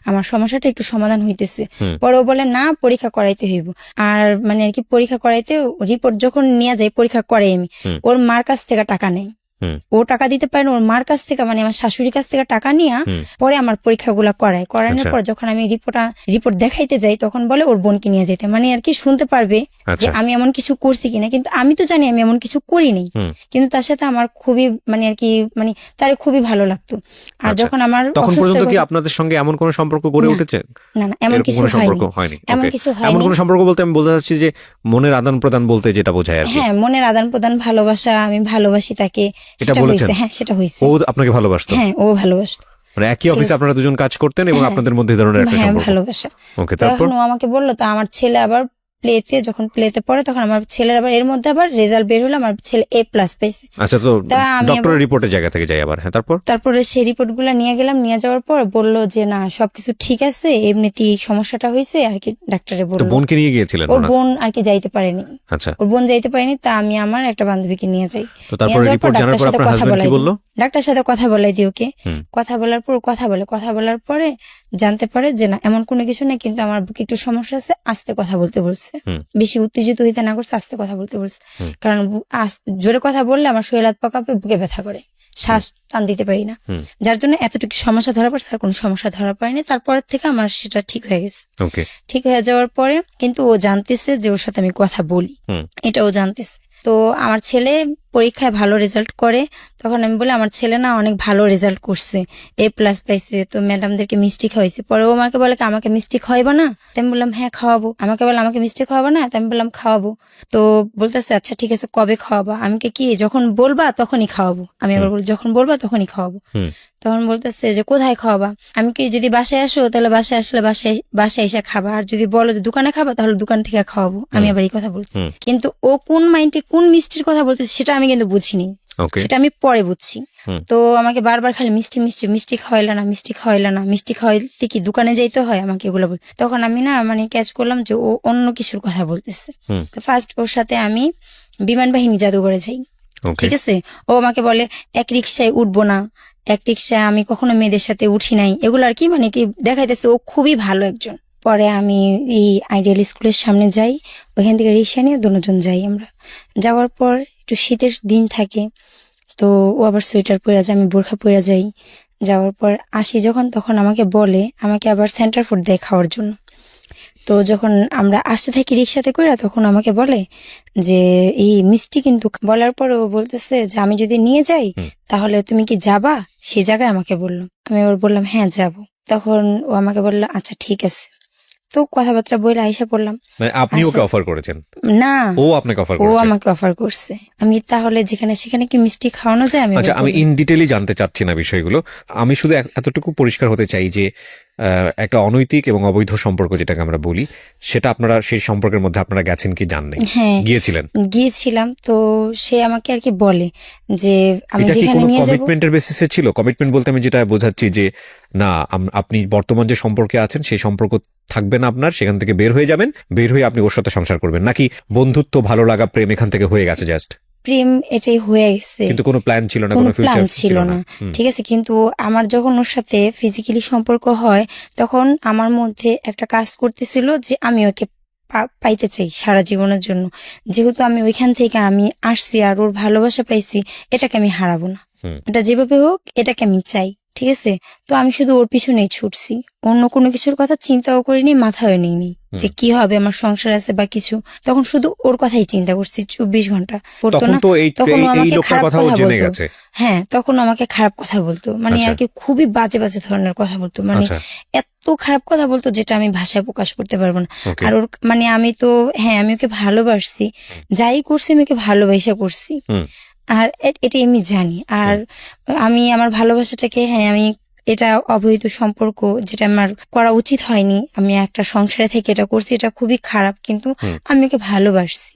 আমার সমস্যাটা একটু সমাধান হইতেছে। পরে ও বলে না, পরীক্ষা করাইতে হইব। আর মানে আর কি পরীক্ষা করাইতে, রিপোর্ট যখন নিয়ে যাই পরীক্ষা করে, আমি ওর মার কাছ থেকে টাকা নেই, ও টাকা দিতে পারে না, ওর মার কাছ থেকে মানে আমার শাশুড়ির কাছ থেকে টাকা নিয়ে পরে আমার পরীক্ষাগুলো করানোর পর যখন আমি রিপোর্ট দেখাইতে যাই, তখন বলে ওর বোনকে নিয়ে যেতে, মানে আর কি শুনতে পারবে যে আমি এমন কিছু করছি কিনা। কিন্তু আমি তো জানি আমি এমন কিছু করিনি, কিন্তু তার সাথে আমার খুবই মানে আর কি মানে তার খুবই ভালো লাগতো। আর যখন আমার তখন পর্যন্ত কি আপনাদের সঙ্গে এমন কোন সম্পর্ক গড়ে উঠেছে? না, এমন কিছু হয়নি। এমন কোন সম্পর্ক বলতে আমি বলতে চাচ্ছি যে মনের আদান প্রদান বলতে যেটা বোঝায় আর কি। হ্যাঁ, মনের আদান প্রদান, ভালোবাসা, আমি ভালোবাসি তাকে, সেটা হয়েছে। হ্যাঁ, সেটা হয়েছে। ও আপনাকে ভালোবাসতো? হ্যাঁ, ও ভালোবাসতো। মানে একই অফিসে আপনারা দুজন কাজ করতেন এবং আপনাদের মধ্যে ধরনের একটা সম্পর্ক। ভালোবাসা। ওকে, তারপর ও আমাকে বললো, তো আমার ছেলে আবার প্লেতে, যখন প্লেতে পড়ে তখন আমার ছেলের আবার এর মধ্যে আবার রেজাল্ট বের হলো, আমার ছেলে A+ পাইছে। আচ্ছা, তো তা আমি ডক্টরের রিপোর্টের জায়গা থেকে যাই আবার। হ্যাঁ, তারপরে সেই রিপোর্ট গুলা নিয়ে গেলাম, নিয়ে যাওয়ার পর বললো যে না সবকিছু ঠিক আছে, এমনিতেই সমস্যাটা হয়েছে আর কি, ডাক্তারে তো বললো। বোনকে নিয়ে গিয়েছিলেন? ওর বোন আর কি যাইতে পারেনি। আচ্ছা, ওর বোন যাইতে পারেনি, তা আমি আমার একটা বান্ধবীকে নিয়ে যাই। তো তারপরে রিপোর্ট জানার পর আপনার হাজবেন্ড কি বললো? ডাক্তার সাথে কথা বলাই দিই ওকে। কথা বলার পর কথা বলার পরে জানতে পারে যে না এমন কোনো কিছু নেই, কিন্তু আমার বুকে একটু সমস্যা আছে, আস্তে কথা বলতে বলছে। বেশি উত্তেজিত হইতে না করছে, আস্তে কথা বলতে বলছে। কারণ জোরে কথা বললে আমার শরীর হাত পা কাঁপে, বুকে ব্যথা করে, শ্বাস টান দিতে পারি না, যার জন্য এতটুকু সমস্যা ধরা পড়ছে, আর কোনো সমস্যা ধরা পড়েনি। তারপর থেকে আমার সেটা ঠিক হয়ে গেছে। ঠিক হয়ে যাওয়ার পরে কিন্তু ও জানতেছে যে ওর সাথে আমি কথা বলি, এটা ও জানতেছে। তো আমার ছেলে পরীক্ষায় ভালো রেজাল্ট করে, তখন আমি বলি আমার ছেলে না অনেক ভালো রেজাল্ট করছে, A+ পাইছে, তো ম্যাডামদেরকে মিষ্টি খাওয়াইছে। পরে ও আমাকে বলে আমাকে মিষ্টি খাওয়াইবা না? আমি বললাম হ্যাঁ খাওয়াবো। আমাকে বলে আমাকে মিষ্টি খাওয়াবো না? আমি বললাম খাওয়াবো। তো বলতেছে আচ্ছা ঠিক আছে, কবে খাওয়াবা? আমি কি যখন বলবা তখনই খাওয়াবো। আমি আবার বলি যখন বলবা তখনই খাওয়াবো। তখন বলতেছে যে কোথায় খাওয়াবা? আমি কি যদি বাসায় আসো তাহলে বাসায় আসলে বাসায় এসে খাবা, আর যদি বলো যে দোকানে খাবা তাহলে দোকান থেকে খাওয়াবো। আমি আবার এই কথা বলছি, কিন্তু ও কোন মাইন্ডে কোন মিষ্টির কথা বলতেছে সেটা আমি কিন্তু বুঝিনি, সেটা আমি পরে বুঝছি। তো আমাকে বারবার খালি মিষ্টি মিষ্টি মিষ্টি খাওয়াইলা না, মিষ্টি খাওয়াইলা না, মিষ্টি খাওয়াইতে কি দোকানে যাইতে হয়? আমাকে এগুলো বল। তখন আমি না মানে ক্যাচ করলাম যে ও অন্য কিছুর কথা বলতেছে। ফার্স্ট ওর সাথে আমি বিমান বাহিনী জাদুঘরে যাই, ঠিক আছে? ও আমাকে বলে এক রিক্সায় উঠবো না, এক রিক্সায় আমি কখনো মেয়েদের সাথে উঠি নাই, এগুলো আর কি মানে কি দেখাইতেছে ও খুবই ভালো একজন। পরে আমি এই আইডিয়াল স্কুলের সামনে যাই, ওইখান থেকে রিক্সা নিয়ে দুজন যাই। আমরা যাওয়ার পর একটু শীতের দিন থাকে, তো ও আবার সোয়েটার পরে যায়, আমি বোরখা পরে যাই। যাওয়ার পর আসি যখন, তখন আমাকে বলে আমাকে আবার সেন্টার ফুড দেয় খাওয়ার জন্য। তো যখন আমরা আসতে থাকি রিক্সাতে করে, তখন আমাকে বলে যে এই মিষ্টি কিন্তু, বলার পর ও বলতেছে যে আমি যদি নিয়ে যাই তাহলে তুমি কি যাবা? সেই জায়গায় আমাকে বললো। আমি আবার বললাম হ্যাঁ যাবো। তখন ও আমাকে বললো আচ্ছা ঠিক আছে। তো কথাবার্তা বলে আইসা পড়লাম। মানে আপনি ওকে অফার করেছেন? না, ও আপনাকে অফার ও আমাকে অফার করছে। আমি তাহলে যেখানে সেখানে কি মিষ্টি খাওয়ানো যায়? আচ্ছা, আমি ইন ডিটেইলি জানতে চাচ্ছি না বিষয়গুলো, আমি শুধু এতটুকু পরিষ্কার হতে চাই যে একটা অনৈতিক এবং অবৈধ সম্পর্ক যেটাকে আমরা বলি, সেটা আপনারা সেই সম্পর্কের মধ্যে আপনারা গেছেন কি যান নাই? হ্যাঁ গিয়েছিলাম। তো সে আমাকে আর কি বলে যে আমি যেখানে নিয়ে যাব। কমিটমেন্টের বেসিসে ছিল? কমিটমেন্ট বলতে আমি যেটা বোঝাচ্ছি যে না আপনি বর্তমান যে সম্পর্কে আছেন সেই সম্পর্ক থাকবে না আপনার, সেখান থেকে বের হয়ে যাবেন, বের হয়ে আপনি ওর সাথে সংসার করবেন, নাকি বন্ধুত্ব, ভালো লাগা, প্রেম এখান থেকে হয়ে গেছে জাস্ট? প্রেম এটাই হয়ে গেছে, কিন্তু কোনো প্ল্যান ছিল না, কোনো প্ল্যান ছিল না, ঠিক আছে? কিন্তু আমার যখন ওর সাথে ফিজিক্যালি সম্পর্ক হয় তখন আমার মধ্যে একটা কাজ করতেছিল যে আমি ওকে পাইতে চাই সারা জীবনের জন্য। যেহেতু আমি ওইখান থেকে আমি আসছি আর ওর ভালোবাসা পাইছি, এটাকে আমি হারাবো না, এটা যেভাবে হোক এটাকে আমি চাই, ঠিক আছে? তো আমি শুধু ওর পিছনেই ছুটছি, অন্য কোনো কিছুর কথা চিন্তাও করিনি, মাথায় নিইনি যে কি হবে, আমার সংসার আছে বা কিছু। তখন শুধু ওর কথাই চিন্তা করছি 24 ঘন্টা। করতো না তখন আমাকে খারাপ কথা বলতো। হ্যাঁ, তখন আমাকে খারাপ কথা বলতো, মানে আর কি খুবই বাজে বাজে ধরনের কথা বলতো, মানে এত খারাপ কথা বলতো যেটা আমি ভাষায় প্রকাশ করতে পারবো না। আর ওর মানে আমি তো হ্যাঁ আমি ওকে ভালোবাসছি, যাই করছি আমি ওকে ভালোবাসা করছি, আর এটা আমি জানি। আর আমি আমার ভালোবাসাটাকে আমি এটা অবৈধ সম্পর্ক, যেটা আমার করা উচিত হয়নি, আমি একটা সংসারে থেকে এটা করছি, এটা খুবই খারাপ, কিন্তু আমি ওকে ভালোবাসছি,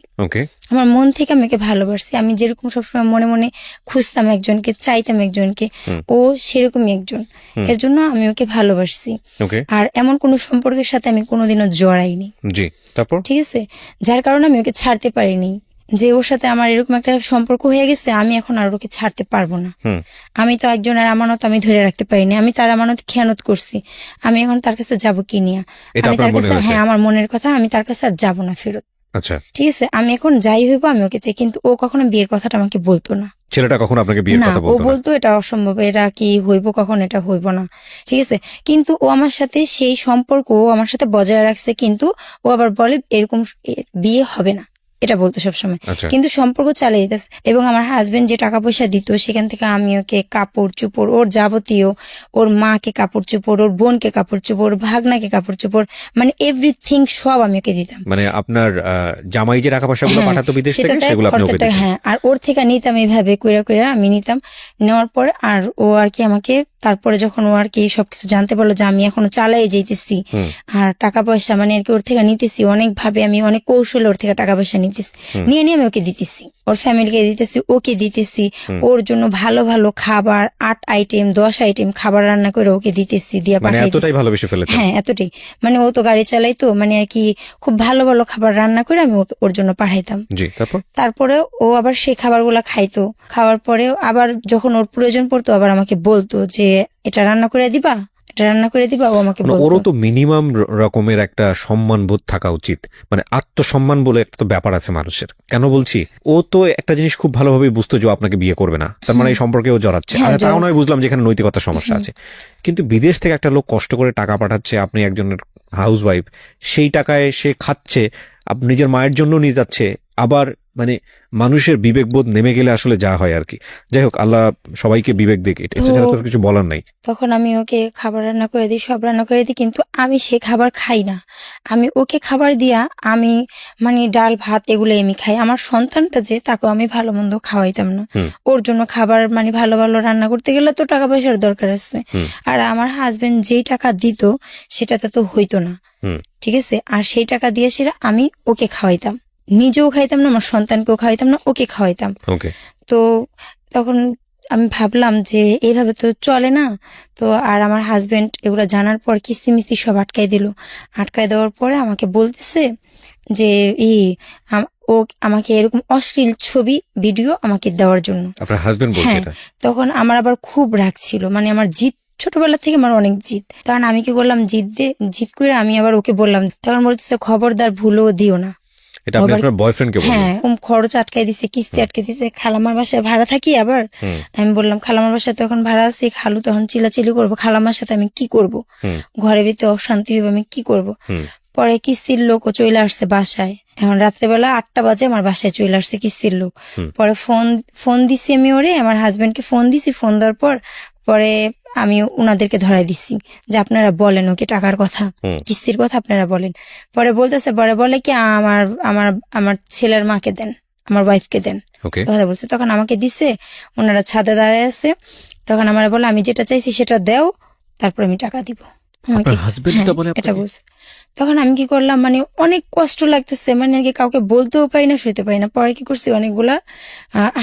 আমার মন থেকে আমি ওকে ভালোবাসছি। আমি যেরকম সবসময় মনে মনে খুঁজতাম একজনকে, চাইতাম একজনকে, ও সেরকমই একজন, এর জন্য আমি ওকে ভালোবাসছি। আর এমন কোন সম্পর্কের সাথে আমি কোনোদিনও জড়াইনি, ঠিক আছে? যার কারণে আমি ওকে ছাড়তে পারিনি, যে ওর সাথে আমার এরকম একটা সম্পর্ক হয়ে গেছে, আমি এখন আর ওকে ছাড়তে পারবো না। আমি তো একজনের আমানত আমি ধরে রাখতে পারিনি, আমি তার আমানত খেয়ানত করছি, আমি এখন তার কাছে যাবো কি নিয়ে? আমি তার কাছে আমার মনের কথা, আমি তার কাছে আর যাবো না ফেরত, ঠিক আছে? আমি এখন যাই হইবো আমি ওকে চাই, কিন্তু ও কখনো বিয়ের কথাটা আমাকে বলতো না। ছেলেটা কখনো আপনাকে বিয়ের কথা বলতো না? ও বলতো এটা অসম্ভব, এটা কি হইব, কখন এটা হইব না, ঠিক আছে? কিন্তু ও আমার সাথে সেই সম্পর্ক ও আমার সাথে বজায় রাখছে, কিন্তু ও আবার বলে এরকম বিয়ে হবে না, এটা বলতো সবসময়, আচ্ছা কিন্তু সম্পর্ক চালিয়ে যেতেছে। এবং আমার হাজবেন্ড যে টাকা পয়সা দিত সেখান থেকে আমি ওকে কাপড় চোপড়, ওর যাবতীয়, ওর মাকে কাপড় চোপড়, ওর বোনকে কাপড় চোপড়, ভাগনাকে কাপড় চোপড়, মানে এভরিথিং সব আমি ওকে দিতাম। মানে আপনার জামাই যে টাকা পয়সাগুলো হ্যাঁ, পাঠাতো বিদেশ থেকে সেটাতে সেগুলো আপনি ওকে খরচাটা, দিতেন। হ্যাঁ, আর ওর থেকে নিতাম এইভাবে কইরা কইরা আমি নিতাম। নেওয়ার পর আর ও আর কি আমাকে, তারপরে যখন ও আর কি সবকিছু জানতে পারলো যে আমি এখনো চালাই যাইতেছি হুম, আর টাকা পয়সা মানে আর কি ওর থেকে নিতেছি, অনেক ভাবে আমি অনেক কৌশলে ওর থেকে টাকা পয়সা নিতেছি, হুম। নিয়ে নিয়ে আমি ওকে দিতেছি, ওর ফ্যামিলিকে দিতেছি, ওকে দিতেছি, হুম। ওর জন্য ভালো ভালো খাবার 8 আইটেম 10 আইটেম খাবার রান্না করে ওকে দিতেছি, দিয়া মানে পাঠাইতেছি। এতটাই ভালোবেসে ফেলেছেন। হ্যাঁ, এতটাই, মানে ও তো গাড়ি চালাইতো, মানে আর কি খুব ভালো ভালো খাবার রান্না করে আমি ওর জন্য পাঠাইতাম। জি, তারপর তারপরে ও আবার সেই খাবারগুলা খাইতো, খাওয়ার পরে আবার যখন ওর প্রয়োজন পড়তো আবার আমাকে বলতো যে এটা রান্না করে দিবা, এটা রান্না করে দিবা, ও আমাকে মানে বলতো। ওরও তো মিনিমাম রকমের একটা সম্মান বোধ থাকা উচিত, মানে আত্মসম্মান বলে একটা তো ব্যাপার আছে মানুষের। কেন বলছি, ও তো একটা জিনিস খুব ভালোভাবে বুঝতো যে ও আপনাকে বিয়ে করবে না, তার মানে এই সম্পর্কে ও জড়াচ্ছে। হ্যাঁ, আচ্ছা, তাও নয়, জড়াচ্ছে। বুঝলাম যে এখানে নৈতিকতার সমস্যা আছে, কিন্তু বিদেশ থেকে একটা লোক কষ্ট করে টাকা পাঠাচ্ছে, আপনি একজনের হাউস ওয়াইফ, সেই টাকায় সে খাচ্ছে, আপনি নিজের মায়ের জন্য নিয়ে যাচ্ছে, আবার মানে মানুষের বিবেকবোধ নেমে গেলে আসলে যা হয় আর কি। যাই হোক, আল্লাহ সবাইকে বিবেক দিক, এটা ছাড়া তো আর কিছু বলার নাই। তখন আমি ওকে খাবার রান্না করে দিই, সব রান্না করে দিই, কিন্তু আমি সে খাবার খাই না। আমি ওকে খাবার দিয়া আমি মানে ডাল ভাত এগুলো আমি খাই। আমার সন্তানটা যে, তাকে আমি ভালো মন্দ খাওয়াইতাম না। হুম। ওর জন্য খাবার মানে ভালো ভালো রান্না করতে গেলে তো টাকা পয়সার দরকার আছে। হুম। আর আমার হাজবেন্ড যেই টাকা দিত সেটাতে তো হইতো না, হুম। ঠিক আছে। আর সেই টাকা দিয়ে সেটা আমি ওকে খাওয়াইতাম, নিজেও খাইতাম না, আমার সন্তানকেও খাওয়াইতাম না, ওকে খাওয়াইতাম। ওকে। তো তখন আমি ভাবলাম যে এইভাবে তো চলে না। তো আর আমার হাজবেন্ড এগুলো জানার পর কিস্তি মিস্তি সব আটকাই দিল। আটকাই দেওয়ার পরে আমাকে বলতেছে যে ও আমাকে এরকম অশ্লীল ছবি ভিডিও আমাকে দেওয়ার জন্য। আপনার হাজবেন্ড বলছে হ্যাঁ, এটা? তখন আমার আবার খুব রাগ ছিল, মানে আমার জিদ ছোটবেলা থেকে আমার অনেক জিদ। তখন আমি কি করলাম, জিদ করে আমি আবার ওকে বললাম, তখন বলতেছে খবরদার ভুলেও দিও না। এটা আপনি আপনার বয়ফ্রেন্ডকে বললেন? হ্যাঁ, খরচ আটকাই দিছে, কিস্তি আটকে দিছে, খালামার বাসায় ভাড়া থাকি আবার। হুম। আমি বললাম খালামার বাসায় তখন ভাড়া আছি, খালু তখন চিল্লাচিল্লি করবো, খালামার সাথে আমি কি করব, হুম। ঘরে ভিতরে অশান্তি হইব, আমি কি করব। হুম। পরে কিস্তির লোকও চলে আসছে বাসায়, এখন রাত্রেবেলা 8টা বাজে আমার বাসায় চলে আসছে কিস্তির লোক। পরে ফোন দিছি আমি ওরে, আমার হাজবেন্ডকে ফোন দিছি, ফোন দেওয়ার পরে আমি উনাদেরকে ধরাই দিছি যে আপনারা বলেন ওকে টাকার কথা, কিস্তির কথা আপনারা বলেন। পরে বলতেছে, পরে বলে কি আমার আমার আমার ছেলের মাকে দেন, আমার ওয়াইফকে দেন, কথা বলছে। তখন আমাকে দিছে, ওনারা ছাদে দাঁড়ায় আছে, তখন আমার বলে আমি যেটা চাইছি সেটা দেও, তারপর আমি টাকা দিব। এটা বলছে। তখন আমি কি করলাম, মানে অনেক কষ্ট লাগতেছে, মানে আর কি কাউকে বলতেও পারি না, শুইতে পারি না। পরে কি করছি, অনেকগুলা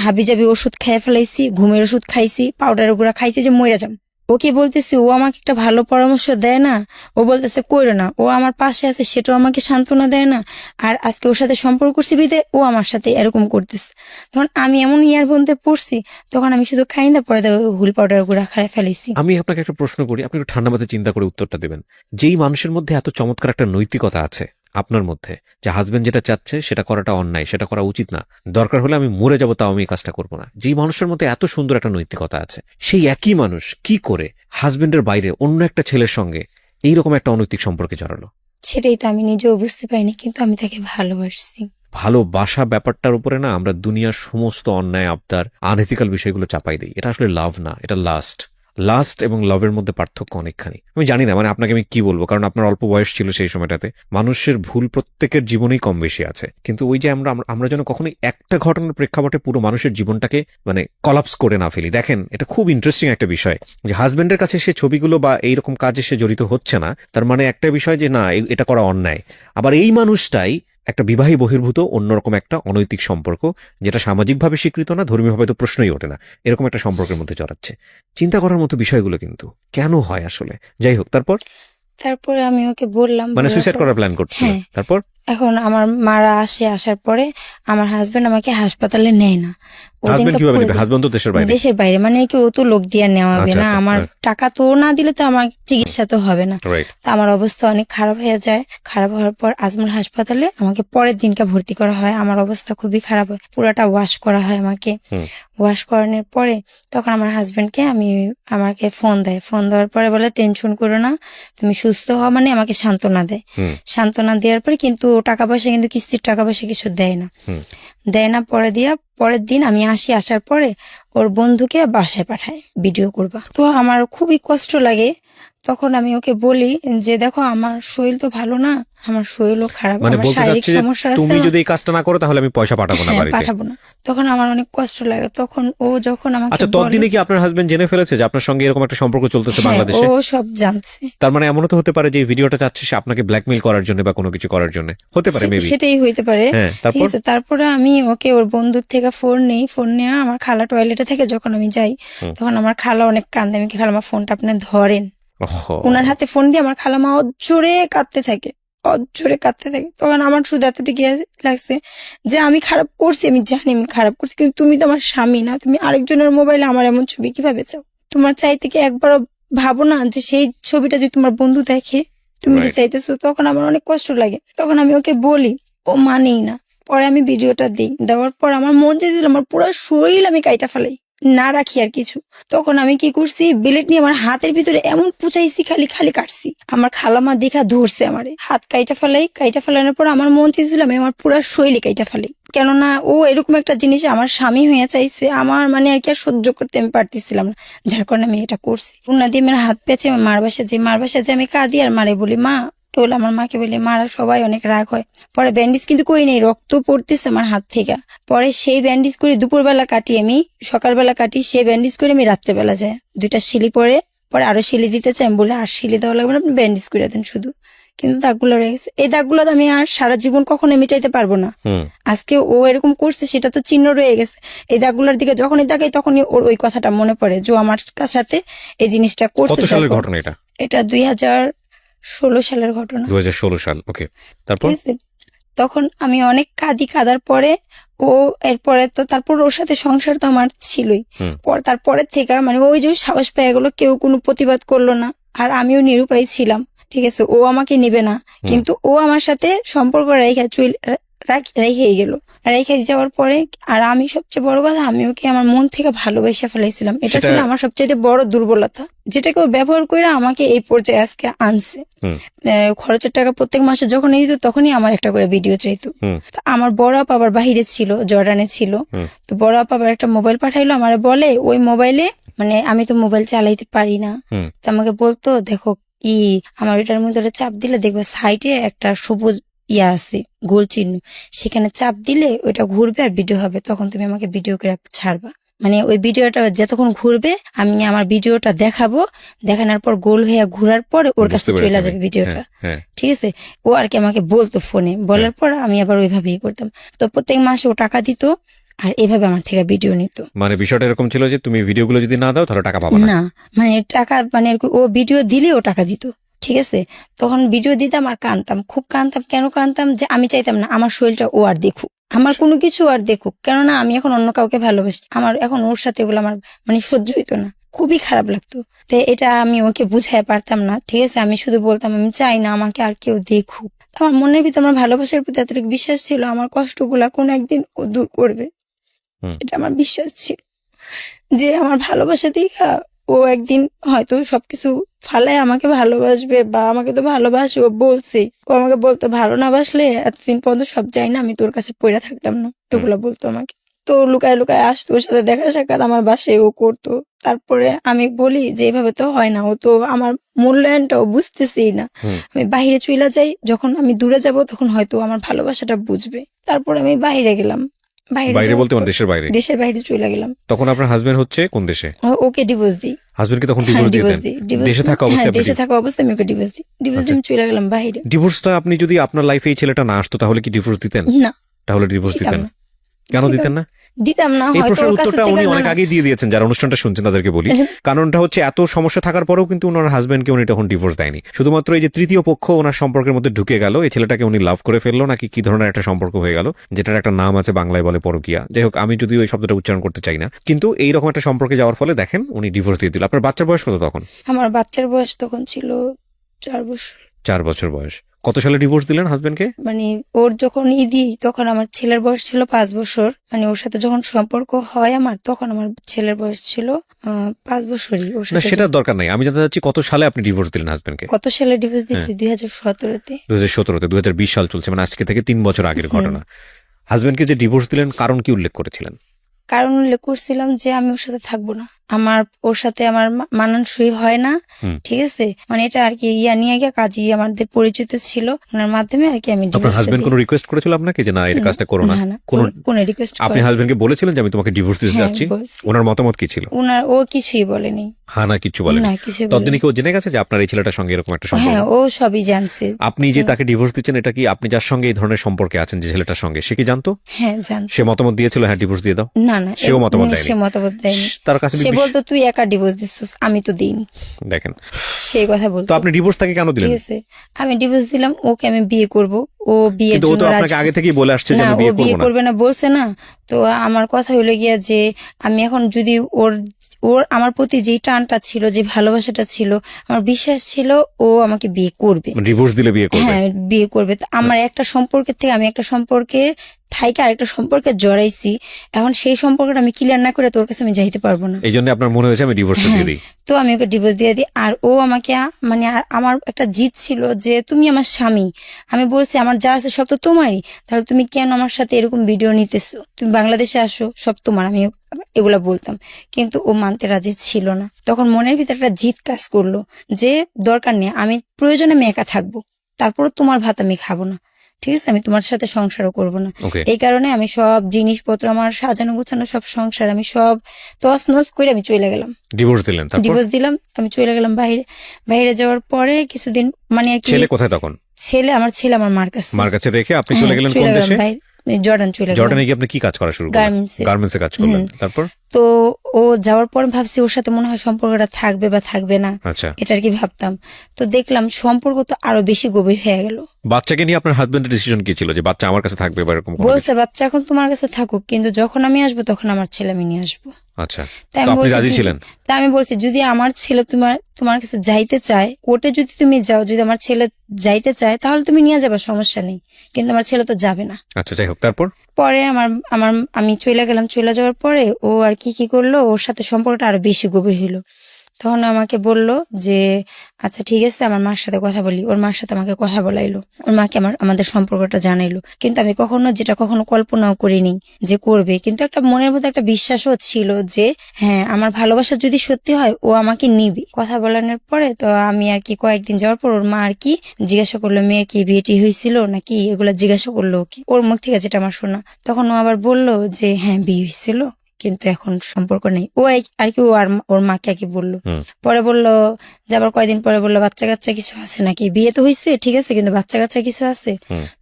হাবিজাবি ওষুধ খেয়ে ফেলাইছি, ঘুমের ওষুধ খাইছি, পাউডারের গুঁড়া খাইছি যে মইরা যাম। ওকে বলতেছি, ও আমাকে একটা ভালো পরামর্শ দেয় না, ও বলতেছে কইরো না, ও আমার পাশে আছে সেটাও আমাকে সান্ত্বনা দেয় না, আর আজকে ওর সাথে সম্পর্ক করছি বিদে ও আমার সাথে এরকম করতেছে। তখন আমি এমন ইয়ারফোনতে পড়ছি, তখন আমি শুধু খাইন্দা পরে হুল পাউডার গুঁড়া খাই ফেলাইছি। আমি আপনাকে একটা প্রশ্ন করি, আপনি একটু ঠান্ডা মাথায় চিন্তা করে উত্তরটা দেবেন। যেই মানুষের মধ্যে এত চমৎকার একটা নৈতিকতা আছে আপনার মধ্যে, যে হাজবেন্ড যেটা চাচ্ছে সেটা করাটা অন্যায়, সেটা করা উচিত না, দরকার হলে আমি মরে যাবো তাও আমি এই কাজটা করবো না, যেই মানুষের মধ্যে এত সুন্দর একটা নৈতিকতা আছে, সেই একই মানুষ কি করে হাজবেন্ডের বাইরে অন্য একটা ছেলের সঙ্গে এইরকম একটা অনৈতিক সম্পর্কে জড়ালো? সেটাই তো আমি নিজেও বুঝতে পারিনি, কিন্তু আমি তাকে ভালোবাসছি। ভালোবাসা ব্যাপারটার উপরে না আমরা দুনিয়ার সমস্ত অন্যায় আবদার আনএথিক্যাল বিষয়গুলো চাপাই দিই। এটা আসলে লাভ না, এটা লাস্ট এবং লাভের মধ্যে পার্থক্য অনেকখানি। আমি জানি না, মানে আপনাকে আমি কি বলবো, কারণ আপনার অল্প বয়স ছিল সেই সময়টাতে। মানুষের ভুল প্রত্যেকের জীবনেই কম বেশি আছে, কিন্তু ওই যে আমরা যেন কখনোই একটা ঘটনার প্রেক্ষাপটে পুরো মানুষের জীবনটাকে মানে কলাপস করে না ফেলি। দেখেন, এটা খুব ইন্টারেস্টিং একটা বিষয় যে হাজবেন্ডের কাছে সে ছবিগুলো বা এইরকম কাজে সে জড়িত হচ্ছে না, তার মানে একটা বিষয় যে না, এটা করা অন্যায়। আবার এই মানুষটাই একটা বিবাহী বহির্ভূত অন্যরকম একটা অনৈতিক সম্পর্ক, যেটা সামাজিকভাবে স্বীকৃত না, ধর্মীয়ভাবে তো প্রশ্নই ওঠে না, এরকম একটা সম্পর্কের মধ্যে জড়াচ্ছে। চিন্তা করার মতো বিষয়গুলো কিন্তু কেন হয় আসলে। যাই হোক, তারপরে আমি ওকে বললাম, মানে সুইসাইড করার প্ল্যান করছিল। তারপর এখন আমার মারা আসার পরে আমার হাজবেন্ড আমাকে হাসপাতালে নেয় না। হাজবেন্ড তো দেশের বাইরে, মানে কি ও তো লোক দিয়ে নেওয়া হবে না, আমার টাকা তো না দিলে তো আমার চিকিৎসা তো হবে না। তো আমার অবস্থা অনেক খারাপ হয়ে যায়। খারাপ হওয়ার পর আজমল হাসপাতালে আমাকে পরের দিনকে ভর্তি করা হয়। আমার অবস্থা খুবই খারাপ হয়, পুরাটা ওয়াশ করা হয় আমাকে। ওয়াশ করানোর পরে তখন আমার হাজবেন্ডকে আমাকে ফোন দেওয়ার পরে বলে টেনশন করো না, তুমি সুস্থ হওয়া, মানে আমাকে সান্ত্বনা দেয়। সান্ত্বনা দেওয়ার পরে কিন্তু ওর টাকা পয়সা কিন্তু কিস্তির টাকা পয়সা কিছু দেয় না পরের দিন আমি আসার পরে ওর বন্ধুকে বাসায় পাঠায় ভিডিও করবা। তো আমার খুবই কষ্ট লাগে। তখন আমি ওকে বলি যে দেখো আমার শরীর তো ভালো না, আমার শরীরও খারাপ, মানে আমার বলতে শারীরিক চাচ্ছি যে সমস্যা আছে, তুমি যদি এই কাজটা না করো তাহলে আমি পয়সা পাঠাবো না বাড়িতে। পাঠাবো না। তখন আমার অনেক কষ্ট লাগে। তখন ও যখন আমাকে আচ্ছা, ততদিনে কি আপনার হাজবেন্ড জেনে ফেলেছে যে আপনার সঙ্গে এরকম একটা সম্পর্ক চলতেছে বাংলাদেশে? ও সব জানছে। তার মানে এমনও তো হতে পারে যে এই ভিডিওটা চাচ্ছে সে আপনাকে ব্ল্যাকমেইল করার জন্য বা কোনো কিছু করার জন্য, হতে পারে মেবি। সেটাই হইতে পারে। হ্যাঁ, ঠিক আছে, তারপরে আমি ওকে ওর বন্ধুর থেকে ফোন নিয়ে আমার খালা টয়লেটে থেকে যখন আমি যাই তখন আমার খালা অনেক কান্দে। আমি কি খালা আমার ফোনটা আপনি ধরেন, ওনার হাতে ফোন দিয়ে আমার খালামা অজোরে কাঁদতে থাকে। তখন আমার শুধু এতটুকু লাগছে যে আমি খারাপ করছি, আমি জানি আমি খারাপ করছি, কিন্তু তুমি তো আমার স্বামী না, তুমি আরেকজনের মোবাইলে আমার এমন ছবি কিভাবে চাও? তোমার চাইতে কি একবারও ভাবো না যে সেই ছবিটা যদি তোমার বন্ধু দেখে তুমি তো চাইতেছো? তখন আমার অনেক কষ্ট লাগে। তখন আমি ওকে বলি, ও মানেই না। পরে আমি ভিডিওটা দেওয়ার পর আমার মন চাইছিল আমার পুরো শরীর আমি কাইটা ফেলাই, না রাখি আর কিছু। তখন আমি কি করছি, বিলেট নিয়ে আমার হাতের ভিতরে এমন পুচাইছি, খালি কাটছি। আমার খালামা দেখা ধরছে আমারে, হাত কাইটা ফেলানোর পর আমার মন চাইছিল আমি আমার পুরো শরীরে কাইটা ফেলাই। কেননা ও এরকম একটা জিনিস আমার স্বামী হয়ে চাইছে, আমার মানে আর কি আর সহ্য করতে আমি পারতেছিলাম না, যার কারণে আমি এটা করছি। উন্না দিয়ে আমার হাত পেঁচে মার বাসায় যে আমি কাঁদি আর মারে বলি মা, বলে আমার মাকে বলি, মারা সবাই অনেক রাগ হয়। পরে ব্যান্ডেজ কিন্তু করি নেই, রক্ত পড়তেছে আমার হাত থেকে। পরে সেই ব্যান্ডেজ করে দুপুরবেলা কাটি, আমি সকালবেলা কাটি, সেই ব্যান্ডেজ করে আমি রাত্রেবেলা যাই। 2টা শিলি পরে আরো শিলি দিতে চাই, আমি বলে আর শিলি দেওয়া লাগবে না, আপনি ব্যান্ডেজ করে দেন শুধু। কিন্তু দাগগুলো রয়ে গেছে, এই দাগগুলো আমি আর সারা জীবন কখনো মিটাইতে পারবো না। আজকে ও এরকম করছে সেটা তো চিহ্ন রয়ে গেছে। এই দাগগুলোর দিকে যখনই তাকাই তখনই ওর ওই কথাটা মনে পড়ে যে আমার সাথে এই জিনিসটা করছে। কত সালের ঘটনা এটা? এটা 2016 সালের ঘটনা। 2016 সাল, ওকে। তারপর তখন আমি অনেক কাঁদার পরে ও এরপরে তো তারপর ওর সাথে সংসার তো আমার ছিলই। তারপরের থেকে মানে ওই যে সাহস পেয়ে গেলো, কেউ কোনো প্রতিবাদ করলো না, আর আমিও নিরুপায় ছিলাম। ঠিক আছে, ও আমাকে নিবে না, কিন্তু ও আমার সাথে সম্পর্ক রেখে গেল। রেখে যাওয়ার পরে আর আমি সবচেয়ে বড় কথা, আমি ওকে আমার মন থেকে ভালোবাসা ফেলাইছিলাম। এটা ছিল আমার সবচেয়ে বড় দুর্বলতা, যেটাকে ও ব্যবহার করে আমাকে এই পর্যায়ে আজকে আনছে। খরচের টাকা প্রত্যেক মাসে যখন দিত তখনই আমার একটা করে ভিডিও চাইতো। আমার বড় আপা আবার বাহিরে ছিল, জর্ডানে ছিল। তো বড় আপা আবার একটা মোবাইল পাঠাইলো, আমার বলে ওই মোবাইলে মানে আমি তো মোবাইল চালাইতে পারি না, তো আমাকে বলতো দেখো আমার এটার মধ্যে চাপ দিলে দেখবে সাইডে একটা সবুজ আছে গোল চিহ্ন, সেখানে চাপ দিলে ওইটা ঘুরবে আর ভিডিও হবে, তখন তুমি আমাকে ভিডিও করে ছাড়বা। মানে ওই ভিডিওটা যতক্ষণ ঘুরবে আমি আমার ভিডিওটা দেখাবো, দেখানোর পর গোল হয়ে ঘুরার পর ওর কাছে চলে যাবে ভিডিওটা। ঠিক আছে, ও আর কি আমাকে বলতো ফোনে, বলার পর আমি আবার ওইভাবেই করতাম। তো প্রত্যেক মাসে ও টাকা দিত আর এভাবে আমার থেকে ভিডিও নিত। মানে বিষয়টা এরকম ছিল যে তুমি ভিডিওগুলো যদি না দাও তাহলে টাকা পাবে না। মানে টাকা মানে ও ভিডিও দিলে ও টাকা দিত। ঠিক আছে, তখন ভিডিও দিতাম আর খুব কাঁদতাম। কেন কাঁদতাম? যে আমি চাইতাম না আমার শরীরটা ও আর দেখুক, আমার কোনো কিছু আর দেখুক, কেননা আমি এখন অন্য কাউকে ভালোবাসি। আমার এখন ওর সাথে ওগুলো আমার মানে সহ্য হইতো না, খুবই খারাপ লাগতো। তো এটা আমি ওকে বুঝাই পারতাম না। ঠিক আছে, আমি শুধু বলতাম আমি চাই না আমাকে আর কেউ দেখুক। আমার মনের ভিতরে আমার ভালোবাসার প্রতি এতটুকু বিশ্বাস ছিল, আমার কষ্টগুলা কোনো একদিন ও দূর করবে, এটা আমার বিশ্বাস ছিল। যে আমার ভালোবাসা দেখা ও একদিন হয়তো সবকিছু ফালায় আমাকে ভালোবাসবে, বা আমাকে তো ভালোবাসে, ও বলছে, ও আমাকে বলতো ভালো না বাসলে এতদিন পর্যন্ত সব যাই না, আমি তোর কাছে পড়ে থাকতাম না, এগুলো বলতো আমাকে। তো লুকায় আসতো, ওর সাথে দেখা সাক্ষাৎ আমার বাসায় ও করতো। তারপরে আমি বলি যে এইভাবে তো হয় না, ও তো আমার মূল্যায়নটাও বুঝতেছেই না। আমি বাইরে চলে যাই, যখন আমি দূরে যাব তখন হয়তো আমার ভালোবাসাটা বুঝবে। তারপরে আমি বাইরে গেলাম, বাইরে বলতে মানে দেশের বাইরে চলে গেলাম। তখন আপনার হাজবেন্ড হচ্ছে কোন দেশে? ওকে ডিভোর্স দিই। হাজবেন্ডকে তখন ডিভোর্স দিই? দেশে থাকা অবস্থায় আমি ওকে ডিভোর্স দিই, আমি চলে গেলাম বাইরে। ডিভোর্সটা আপনি যদি আপনার লাইফে এই ছেলেটা না আসতো তাহলে কি ডিভোর্স দিতেন? না। তাহলে ডিভোর্স দিতেন না? কেন দিতেন না? দিতাম না। এই প্রশ্নের উত্তরটা উনি অনেক আগেই দিয়ে দিয়েছেন, যারা অনুষ্ঠানটা শুনছেন তাদেরকে বলি। কারণটা হচ্ছে এত সমস্যা থাকার পরেও কিন্তু ওনার হাজবেন্ডকে উনি তখন ডিভোর্স দেয়নি, শুধুমাত্র এই যে তৃতীয় পক্ষ ওনার সম্পর্কের মধ্যে ঢুকে গেল, এই ছেলেটাকে উনি লাভ করে ফেললো নাকি কি ধরনের একটা সম্পর্ক হয়ে গেল, যেটার একটা নাম আছে বাংলায় বলে পরকীয়া। যাই হোক, আমি যদি ওই শব্দটা উচ্চারণ করতে চাই না, কিন্তু এইরকম একটা সম্পর্কে যাওয়ার ফলে দেখেন উনি ডিভোর্স দিয়ে দিল। আপনার বাচ্চার বয়স কত তখন? আমার বাচ্চার বয়স তখন ছিল 4 বছর। 4 বছর বয়স। কত সালে ডিভোর্স দিলেন হাজবেন্ডকে? মানে ওর যখন ঈদি তখন আমার ছেলের বয়স ছিল 5 বছর, মানে ওর সাথে যখন সম্পর্ক হয় আমার তখন আমার ছেলের বয়স ছিল 5 বছরই। ওর না সাথে সেটার দরকার নাই, আমি জানতে চাচ্ছি কত সালে আপনি ডিভোর্স দিলেন হাজবেন্ডকে? কত সালে ডিভোর্স দিছি? 2017-তে। 2017-তে, 2020 সাল চলছে, মানে আজকে থেকে 3 বছর আগের ঘটনা। হাজবেন্ডকে যে ডিভোর্স দিলেন কারণ কি উল্লেখ করেছিলেন? কারণ উল্লেখ করছিলাম যে আমি ওর সাথে থাকবো না, আমার ওর সাথে আমার মানানসই হয় না, ঠিক আছে, মানে এটা আর কি নিয়ে গিয়ে কাজী আমাদের পরিচিত ছিল, ওনার মাধ্যমে আর কি আমি আপনার ডিভোর্সটা হাজবেন্ড দিই। কোনো রিকোয়েস্ট করেছিল আপনাকে যে না এটা কাজটা করো না? না, কোনো কোনো রিকোয়েস্ট আপনি হাজবেন্ডকে বলেছিলেন যে আমি তোমাকে ডিভোর্স দিতে হ্যাঁ, যাচ্ছি? বলছি। ওনার মতামত কি ছিল? ও কিছুই বলেনি। হ্যাঁ না কিছু বলেন? না, কিছুই ততদিনে বলেনি। কি ও জেনে গেছে যে আপনার এই ছেলেটার সঙ্গে এরকম একটা সম্পর্ক? হ্যাঁ, ও সবই জানছে। আপনি যে তাকে ডিভোর্স দিচ্ছেন এটা কি আপনি যার সঙ্গে এই ধরনের সম্পর্কে আছেন যে ছেলেটার সঙ্গে, সে কি জানতো? হ্যাঁ, জানতো। সে মতামত দিয়েছিল হ্যাঁ ডিভোর্স দিয়ে দাও? না, সেও মতামত দেয়নি? সে মতামত দেয়নি। তার কাছে সে বলতো তুই একা ডিভোর্স দিচ্ছিস, আমি তো দিইনি। দেখেন, সেই কথা বলতো। তো আপনি ডিভোর্স তাকে কেন দিলেন? ঠিক আছে, আমি ডিভোর্স দিলাম, ওকে আমি বিয়ে করব, ও বিয়ের কিন্তু ও জন্য তো রাজি। আপনাকে আগে থেকেই বলে আসছে যে না, আমি ও বিয়ে বিয়ে করব না। করবে না বলছে না। তো আমার কথা হলো গিয়া যে আমি এখন যদি ওর আমার প্রতি যে টানটা ছিল, যে ভালোবাসাটা ছিল, আমার বিশ্বাস ছিল ও আমাকে বিয়ে করবে। ডিভোর্স দিলে বিয়ে করবে? হ্যাঁ, বিয়ে করবে। তো আমার একটা সম্পর্কের থেকে আমি একটা সম্পর্কে থাইকে আরেকটা সম্পর্কে জড়াইছি, এখন সেই সম্পর্কটা আমি ক্লিয়ার না করে তোর কাছে আমি যাইতে পারবো না। এই জন্য আপনার মনে হয়েছে আমি ডিভোর্সটা দিয়ে দিই? তো আমি ওকে ডিভোর্স দিয়ে দিই। আর ও আমাকে মানে আমার একটা জিদ ছিল যে তুমি আমার স্বামী, আমি বলছি আমার যা আছে সব তো তোমারই, তাহলে তুমি কেন আমার সাথে এরকম ভিডিও নিতেছো, তুমি বাংলাদেশে আসো, সব তোমার। আমি এগুলা বলতাম, কিন্তু ও মানতে রাজি ছিল না। তখন মনের ভিতরে একটা জিদ কাজ করলো যে দরকার নেই, আমি প্রয়োজনে আমি একা থাকবো, তারপরও তোমার ভাত আমি খাবো না, ঠিক আছে, আমি তোমার সাথে সংসারও করব না। এই কারণে আমি সব জিনিসপত্র, আমার সাজানো গোছানো সব সংসার, আমি সব তছনছ করে আমি চলে গেলাম। ডিভোর্স দিলেন? ডিভোর্স দিলাম, আমি চলে গেলাম বাইরে। বাইরে যাওয়ার পরে কিছুদিন মানে আর কি। ছেলে কোথায় তখন? ছেলে আমার মার কাছে। মার কাছে রেখে আপনি চলে গেলেন কোন দেশে? জর্ডান চলে গেলাম। জর্ডানে গিয়ে আপনি কি কাজ করা শুরু করলেন? গার্মেন্টসে কাজ করলেন। তারপর তো ও যাওয়ার পর ভাবছি ওর সাথে মনে হয় সম্পর্কটা থাকবে বা থাকবে না, এটা আর কি ভাবতাম। তো দেখলাম সম্পর্ক তো আরো বেশি গভীর হয়ে গেল। বাচ্চাকে নিয়ে আপনার হাজবেন্ডের ডিসিশন কি ছিল যে বাচ্চা আমার কাছে থাকবে বা এরকম? বলছে বাচ্চা এখন তোমার কাছে থাকুক, কিন্তু যখন আমি আসবো তখন আমার ছেলে আমি নিয়ে আসবো। আচ্ছা, তো আপনি রাজি ছিলেন? তা আমি বলছি যদি আমার ছেলে তোমার কাছে যাইতে চায়, কোর্টে যদি তুমি যাও, যদি আমার ছেলে যাইতে চায় তাহলে তুমি নিয়ে যাবে, সমস্যা নেই, কিন্তু আমার ছেলে তো যাবে না। আচ্ছা, যাই হোক। তারপর পরে আমি চলে গেলাম। চলে যাওয়ার পরে ও আর কি করলো, ওর সাথে সম্পর্কটা আরো বেশি গভীর হলো। তখন আমাকে বলল যে আচ্ছা ঠিক আছে, আমার মার সাথে কথা বলি। ওর মার সাথে আমাকে কথা বলাইলো, ওর মাকে আমাদের সম্পর্কটা জানাইলো। কিন্তু আমি কখনো কল্পনাও করিনি যে করবে, কিন্তু একটা মনের মধ্যে একটা বিশ্বাসও ছিল যে হ্যাঁ, আমার ভালোবাসা যদি সত্যি হয় ও আমাকে নিবে। কথা বলানোর পরে তো আমি আর কি কয়েকদিন যাওয়ার পর ওর মা আর কি জিজ্ঞাসা করলো মেয়ের কি বিয়েটি হয়েছিল নাকি, এগুলা জিজ্ঞাসা করলো কি ওর মুখ থেকে, যেটা আমার শোনা। তখন ও আবার বললো যে হ্যাঁ বিয়ে হয়েছিল, কিন্তু এখন সম্পর্ক নেই। ও আর কি ওর মাকে আর কি বললো। পরে বললো যে আবার কয়দিন পরে বললো বাচ্চা কাচ্চা কিছু আছে নাকি, বিয়ে তো হয়েছে ঠিক আছে, কিন্তু বাচ্চা কাচ্চা কিছু আছে।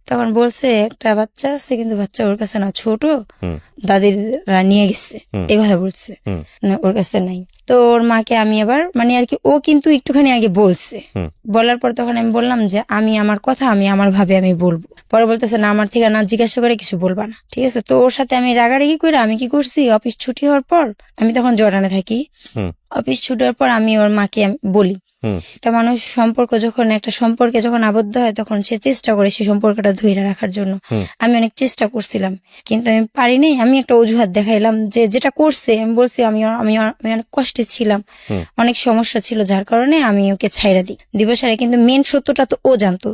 তখন বলছে একটা বাচ্চা আছে, কিন্তু বাচ্চা ওর কাছে না, ছোট, দাদিরা নিয়ে গেছে, এই কথা বলছে, ওর কাছে নাই। তো ওর মাকে আমি আবার মানে আর কি, ও কিন্তু একটুখানি আগে বলছে, বলার পর তখন আমি বললাম যে আমি আমার কথা আমি আমার ভাবে আমি বলবো। পরে বলতেছে না, আমার থেকে না জিজ্ঞাসা করে কিছু বলবা না, ঠিক আছে। তো ওর সাথে আমি রাগারাগি করে আমি কি করছি, অফিস ছুটি হওয়ার পর, আমি তখন জর্ডানে থাকি, অফিস ছুটি হওয়ার পর আমি ওর মাকে বলি, একটা মানুষ একটা সম্পর্কে যখন আবদ্ধ হয় তখন সে চেষ্টা করে সেই সম্পর্কটা ধরে রাখার জন্য। আমি অনেক চেষ্টা করছিলাম, কিন্তু আমি পারিনি। আমি একটা অজুহাত দেখাইলাম যে যেটা করছে, আমি বলছি আমি অনেক কষ্টে ছিলাম, অনেক সমস্যা ছিল, যার কারণে আমি ওকে ছাইড়া দিব সারে। কিন্তু মেন সত্যটা তো ও জানতো,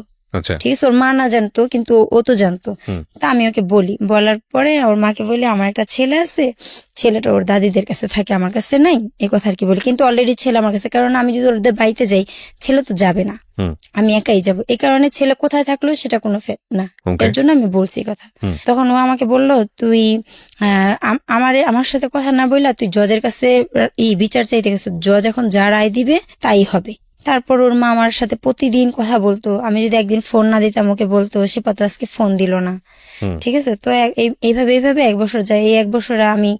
ঠিক আছে, ওর মা না জানতো কিন্তু ও তো জানতো। তা আমি ওকে বলার পরে ওর মাকে বলি আমার একটা ছেলে আছে, ছেলেটা ওর দাদিদের কাছে থাকে, আমার কাছে নাই, এই কথা আর কি বলি। কিন্তু অলরেডি ছেলে আমার কাছে, কারণ আমি যদি ওদের বাড়িতে যাই ছেলে তো যাবে না, আমি একাই যাব, এই কারণে ছেলে কোথায় থাকলো সেটা কোনো ফ্যাক্ট না, এর জন্য আমি বলছি কথা। তখন ও আমাকে বললো তুই আমার সাথে কথা না বললা তুই জজের কাছে বিচার চাইতে গেছো, জজ এখন যা রায় দিবে তাই হবে। তারপর ওর মা আমার সাথে প্রতিদিন কথা বলতো, আমি যদি একদিন ফোন না দিতাম ওকে বলতো সে পাতো আজকে ফোন দিল না, ঠিক আছে। তো এইভাবে 1 বছর যায়। এই 1 বছরে আমি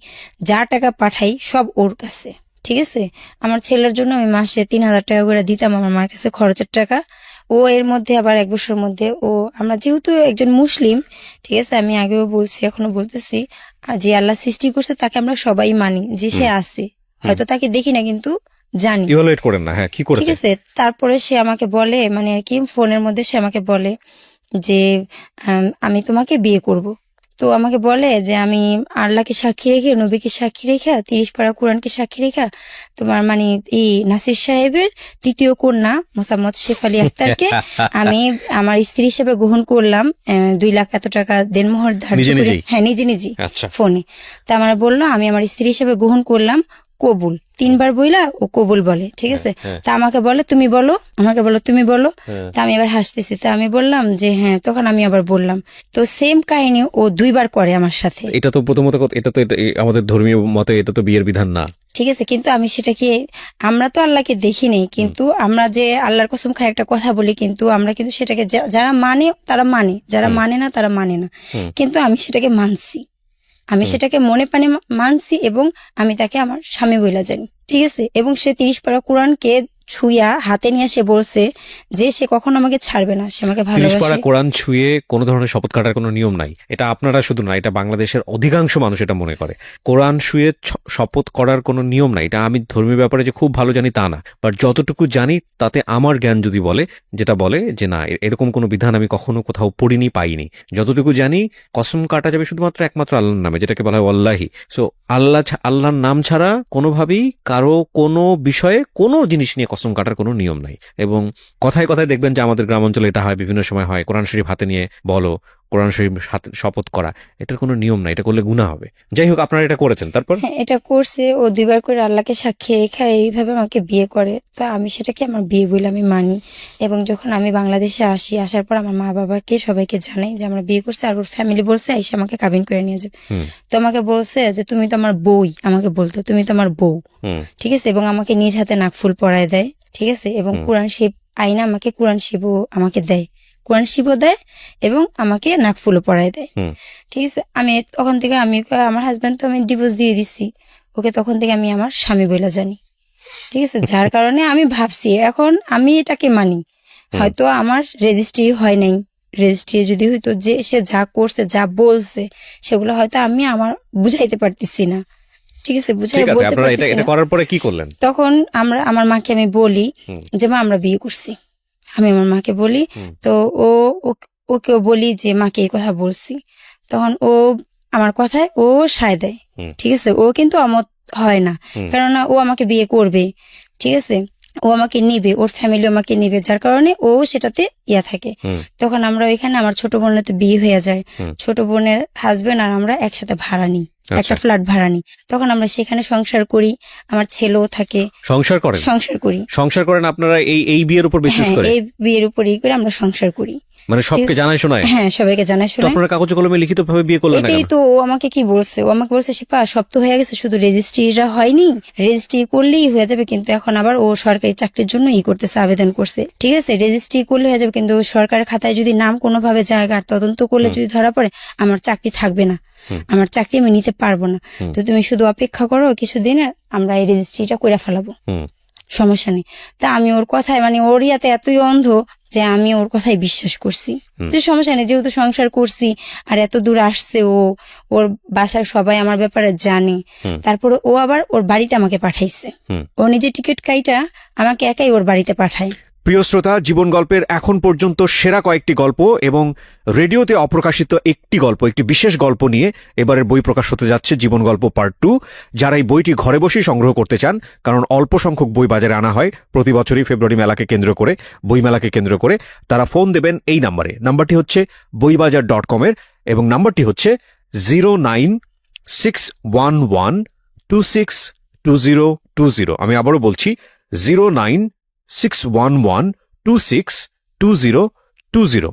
যা টাকা পাঠাই সব ওর কাছে, ঠিক আছে। আমার ছেলের জন্য আমি মাসে 3000 টাকা করে দিতাম আমার মার কাছে খরচের টাকা। ও এর মধ্যে আবার 1 বছরের মধ্যে আমরা যেহেতু একজন মুসলিম, ঠিক আছে, আমি আগেও বলছি এখনো বলতেছি, যে আল্লাহ সৃষ্টি করছে তাকে আমরা সবাই মানি যে সে আছে, হয়তো তাকে দেখি না কিন্তু জানি, ইভালুয়েট করেন না। হ্যাঁ, কি ঠিক করেছে? আছে। তারপরে সে আমাকে বলে মানে আর কি ফোনের মধ্যে সে আমাকে বলে যে আমি তোমাকে বিয়ে করব। তো আমাকে বলে যে আমি আল্লাহকে সাক্ষী রেখে, নবীকে সাক্ষী রেখা, 30 পারা কোরআনকে সাক্ষী রেখা তোমার মানে এই নাসির সাহেবের তৃতীয় কন্যা মোসাম্মদ শেফালি আক্তারকে আমি আমার স্ত্রী হিসেবে গ্রহণ করলাম। 2 লাখ এত টাকা দেনমোহর ধার্য নিজে করে, নিজেই? হ্যাঁ নিজে নিজেই আচ্ছা। ফোনে। তা আমার বললো আমি আমার স্ত্রী হিসেবে গ্রহণ করলাম, কবুল 3 বার বইলা ও কবুল বলে, ঠিক আছে। তা আমাকে বলে তুমি বলো, আমাকে বলো তুমি বলো। তা আমি এবার হাসতেছি, তা আমি বললাম যে হ্যাঁ, তখন আমি আবার বললাম। তো সেম কাহিনী ও 2 বার করে আমার সাথে। এটা তো প্রথমত এটা তো আমাদের ধর্মীয় মতে এটা তো বিয়ের বিধান না, ঠিক আছে, কিন্তু আমি সেটাকে, আমরা তো আল্লাহকে দেখি নেই, কিন্তু আমরা যে আল্লাহর কসম খাই একটা কথা বলি, কিন্তু আমরা কিন্তু সেটাকে যারা মানে তারা মানে, যারা মানে না তারা মানে না, কিন্তু আমি সেটাকে মানছি, আমি সেটাকে মনে প্রাণে মানছি এবং আমি তাকে আমার স্বামী বইলা জানি, ঠিক আছে। এবং সে 30 পারা কোরআনকে ছুঁয়া হাতে নিয়ে সে বলছে যে সে কখনো আমাকে ছাড়বে না, সে আমাকে 30 পারা ভালোবাসে। কোরআন ছুঁয়ে কোনো ধরনের শপথ কাটার কোনো নিয়ম নাই। এটা আপনারা শুধু না, এটা বাংলাদেশের অধিকাংশ মানুষ এটা মনে করে। কোরআন ছুঁয়ে শপথ করার কোনো নিয়ম নাই। এটা আমি ধর্মীয় ব্যাপারে যে খুব ভালো জানি তা না, বাট যতটুকু জানি তাতে আমার জ্ঞান যদি বলে, যেটা বলে যে না এরকম কোনো বিধান আমি কখনো কোথাও পড়িনি, পাইনি। যতটুকু জানি কসম কাটা যাবে শুধুমাত্র একমাত্র আল্লাহর নামে, যেটাকে বলা হয় আল্লাহি। সো আল্লাহর নাম ছাড়া কোনোভাবেই কারো কোনো বিষয়ে কোনো জিনিস নিয়ে কসম কাটার কোনো নিয়ম নাই। এবং কথায় কথায় দেখবেন যে আমাদের গ্রাম অঞ্চলে এটা হয়, বিভিন্ন সময় হয়, কোরআন শরীফ হাতে নিয়ে বলো, কোরআন শরীফ হাতে শপথ করা, এটার কোনো নিয়ম নাই, এটা করলে গুনাহ হবে। যাই হোক, আপনারা এটা করেছেন, তারপর? হ্যাঁ, এটা করছে ও 2 বার করে আল্লাহকে সাক্ষী রেখা এইভাবে আমাকে বিয়ে করে। তো আমি সেটাকে আমার বিয়ে বলে আমি মানি। এবং যখন আমি বাংলাদেশে আসি, আসার পর আমার মা বাবাকে সবাইকে জানাই যে আমরা বিয়ে করছি, আর ওর ফ্যামিলি বলছে আইসা আমাকে কাবিন করে নিয়ে যাবে। তো আমাকে বলছে যে তুমি তো আমার বউই, আমাকে বলতো তুমি তো আমার বউ, ঠিক আছে। এবং আমাকে নিজ হাতে নাকফুল পরায় দেয়, ঠিক আছে। এবং কোরআন শিব আইনা আমাকে কোরআন শিবও আমাকে দেয়, কোরআন শিবও দেয় এবং আমাকে নাকফুলও পরায় দেয়, ঠিক আছে। আমি তখন থেকে আমি আমার হাজব্যান্ড তো আমি ডিভোর্স দিয়ে দিচ্ছি ওকে, তখন থেকে আমি আমার স্বামী বলে জানি, ঠিক আছে। যার কারণে আমি ভাবছি এখন আমি এটাকে মানি। হয়তো আমার রেজিস্ট্রি হয় নাই, রেজিস্ট্রি যদি হইতো, যে সে যা করছে যা বলছে সেগুলো হয়তো আমি আমার বুঝাইতে পারতেছি না, ঠিক আছে, বুঝাই ঠিক আছে। বলতে আপনারা পারতেছি এটা না। করার পরে কি করলেন? তখন আমার মাকে আমি বলি যে মা আমরা বিয়ে করছি, আমি আমার মাকে বলি। তো ওকেও বলি যে মাকে এই কথা বলছি। তখন ও আমার কথায় ও সায় দেয়, ঠিক আছে। ও কিন্তু অমত হয় না, কেননা ও আমাকে বিয়ে করবে, ঠিক আছে, ও আমাকে নিবে, ওর ফ্যামিলি আমাকে নিবে, যার কারণে ও সেটাতে ইয়া থাকে। তখন আমরা ওইখানে আমার ছোট বোনের তো বিয়ে হয়ে যায়, ছোট বোনের হাজবেন্ড আর আমরা একসাথে ভাড়া নিই, একটা ফ্ল্যাট ভাড়া নিই। তখন আমরা সেখানে সংসার করি, আমার ছেলেও থাকে। সংসার করি। সংসার করেন আপনারা এই বিয়ের উপর বেসিস হ্যাঁ, করে? এই বিয়ের উপরই করে আমরা সংসার করি, মানে সবকে জানায় শোনায়? হ্যাঁ, সবাইকে জানায় তো শোনায়। আপনারা কাগজে কলমে লিখিত ভাবে বিয়ে করলেন না এটাই কেন? তো ও আমাকে কি বলছে, ও আমাকে বলছে শিপা সব তো হয়ে গেছে, শুধু রেজিস্ট্রিটা হয়নি, রেজিস্ট্রি করলেই হয়ে যাবে। কিন্তু এখন আবার ও সরকারি চাকরির জন্য করতেছে, আবেদন করছে, ঠিক আছে। রেজিস্ট্রি করলে হয়ে যাবে, কিন্তু সরকারের খাতায় যদি নাম কোনোভাবে জায়গা আর তদন্ত করলে যদি ধরা পড়ে আমার চাকরি থাকবে না, আমার চাকরি আমি নিতে পারবো না। তো তুমি শুধু অপেক্ষা করো কিছুদিন, আমরা এই রেজিস্ট্রিটা করে ফেলাবো, সমস্যা নেই। তা আমি ওর কথায় মানে ওর ইয়াতে এতই অন্ধ যে আমি ওর কথাই বিশ্বাস করছি যে সমস্যা নেই, যেহেতু সংসার করছি আর এত দূর আসছে, ওর বাসার সবাই আমার ব্যাপারে জানে। তারপরে ও আবার ওর বাড়িতে আমাকে পাঠাইছে, ও নিজে টিকিট কাইটা আমাকে একাই ওর বাড়িতে পাঠায়। প্রিয় শ্রোতা, জীবন গল্পের এখন পর্যন্ত সেরা কয়েকটি গল্প এবং রেডিওতে অপ্রকাশিত একটি গল্প, একটি বিশেষ গল্প নিয়ে এবারের বই প্রকাশ হতে যাচ্ছে জীবন গল্প পার্ট 2। যারা এই বইটি ঘরে বসেই সংগ্রহ করতে চান, কারণ অল্প সংখ্যক বই বাজারে আনা হয় প্রতি বছরই ফেব্রুয়ারি মেলাকে কেন্দ্র করে, বইমেলাকে কেন্দ্র করে, তারা ফোন দেবেন এই নাম্বারে। নাম্বারটি হচ্ছে boibajar.com এর এবং নাম্বারটি হচ্ছে 09611262020। আমি আবারও বলছি 09611262020।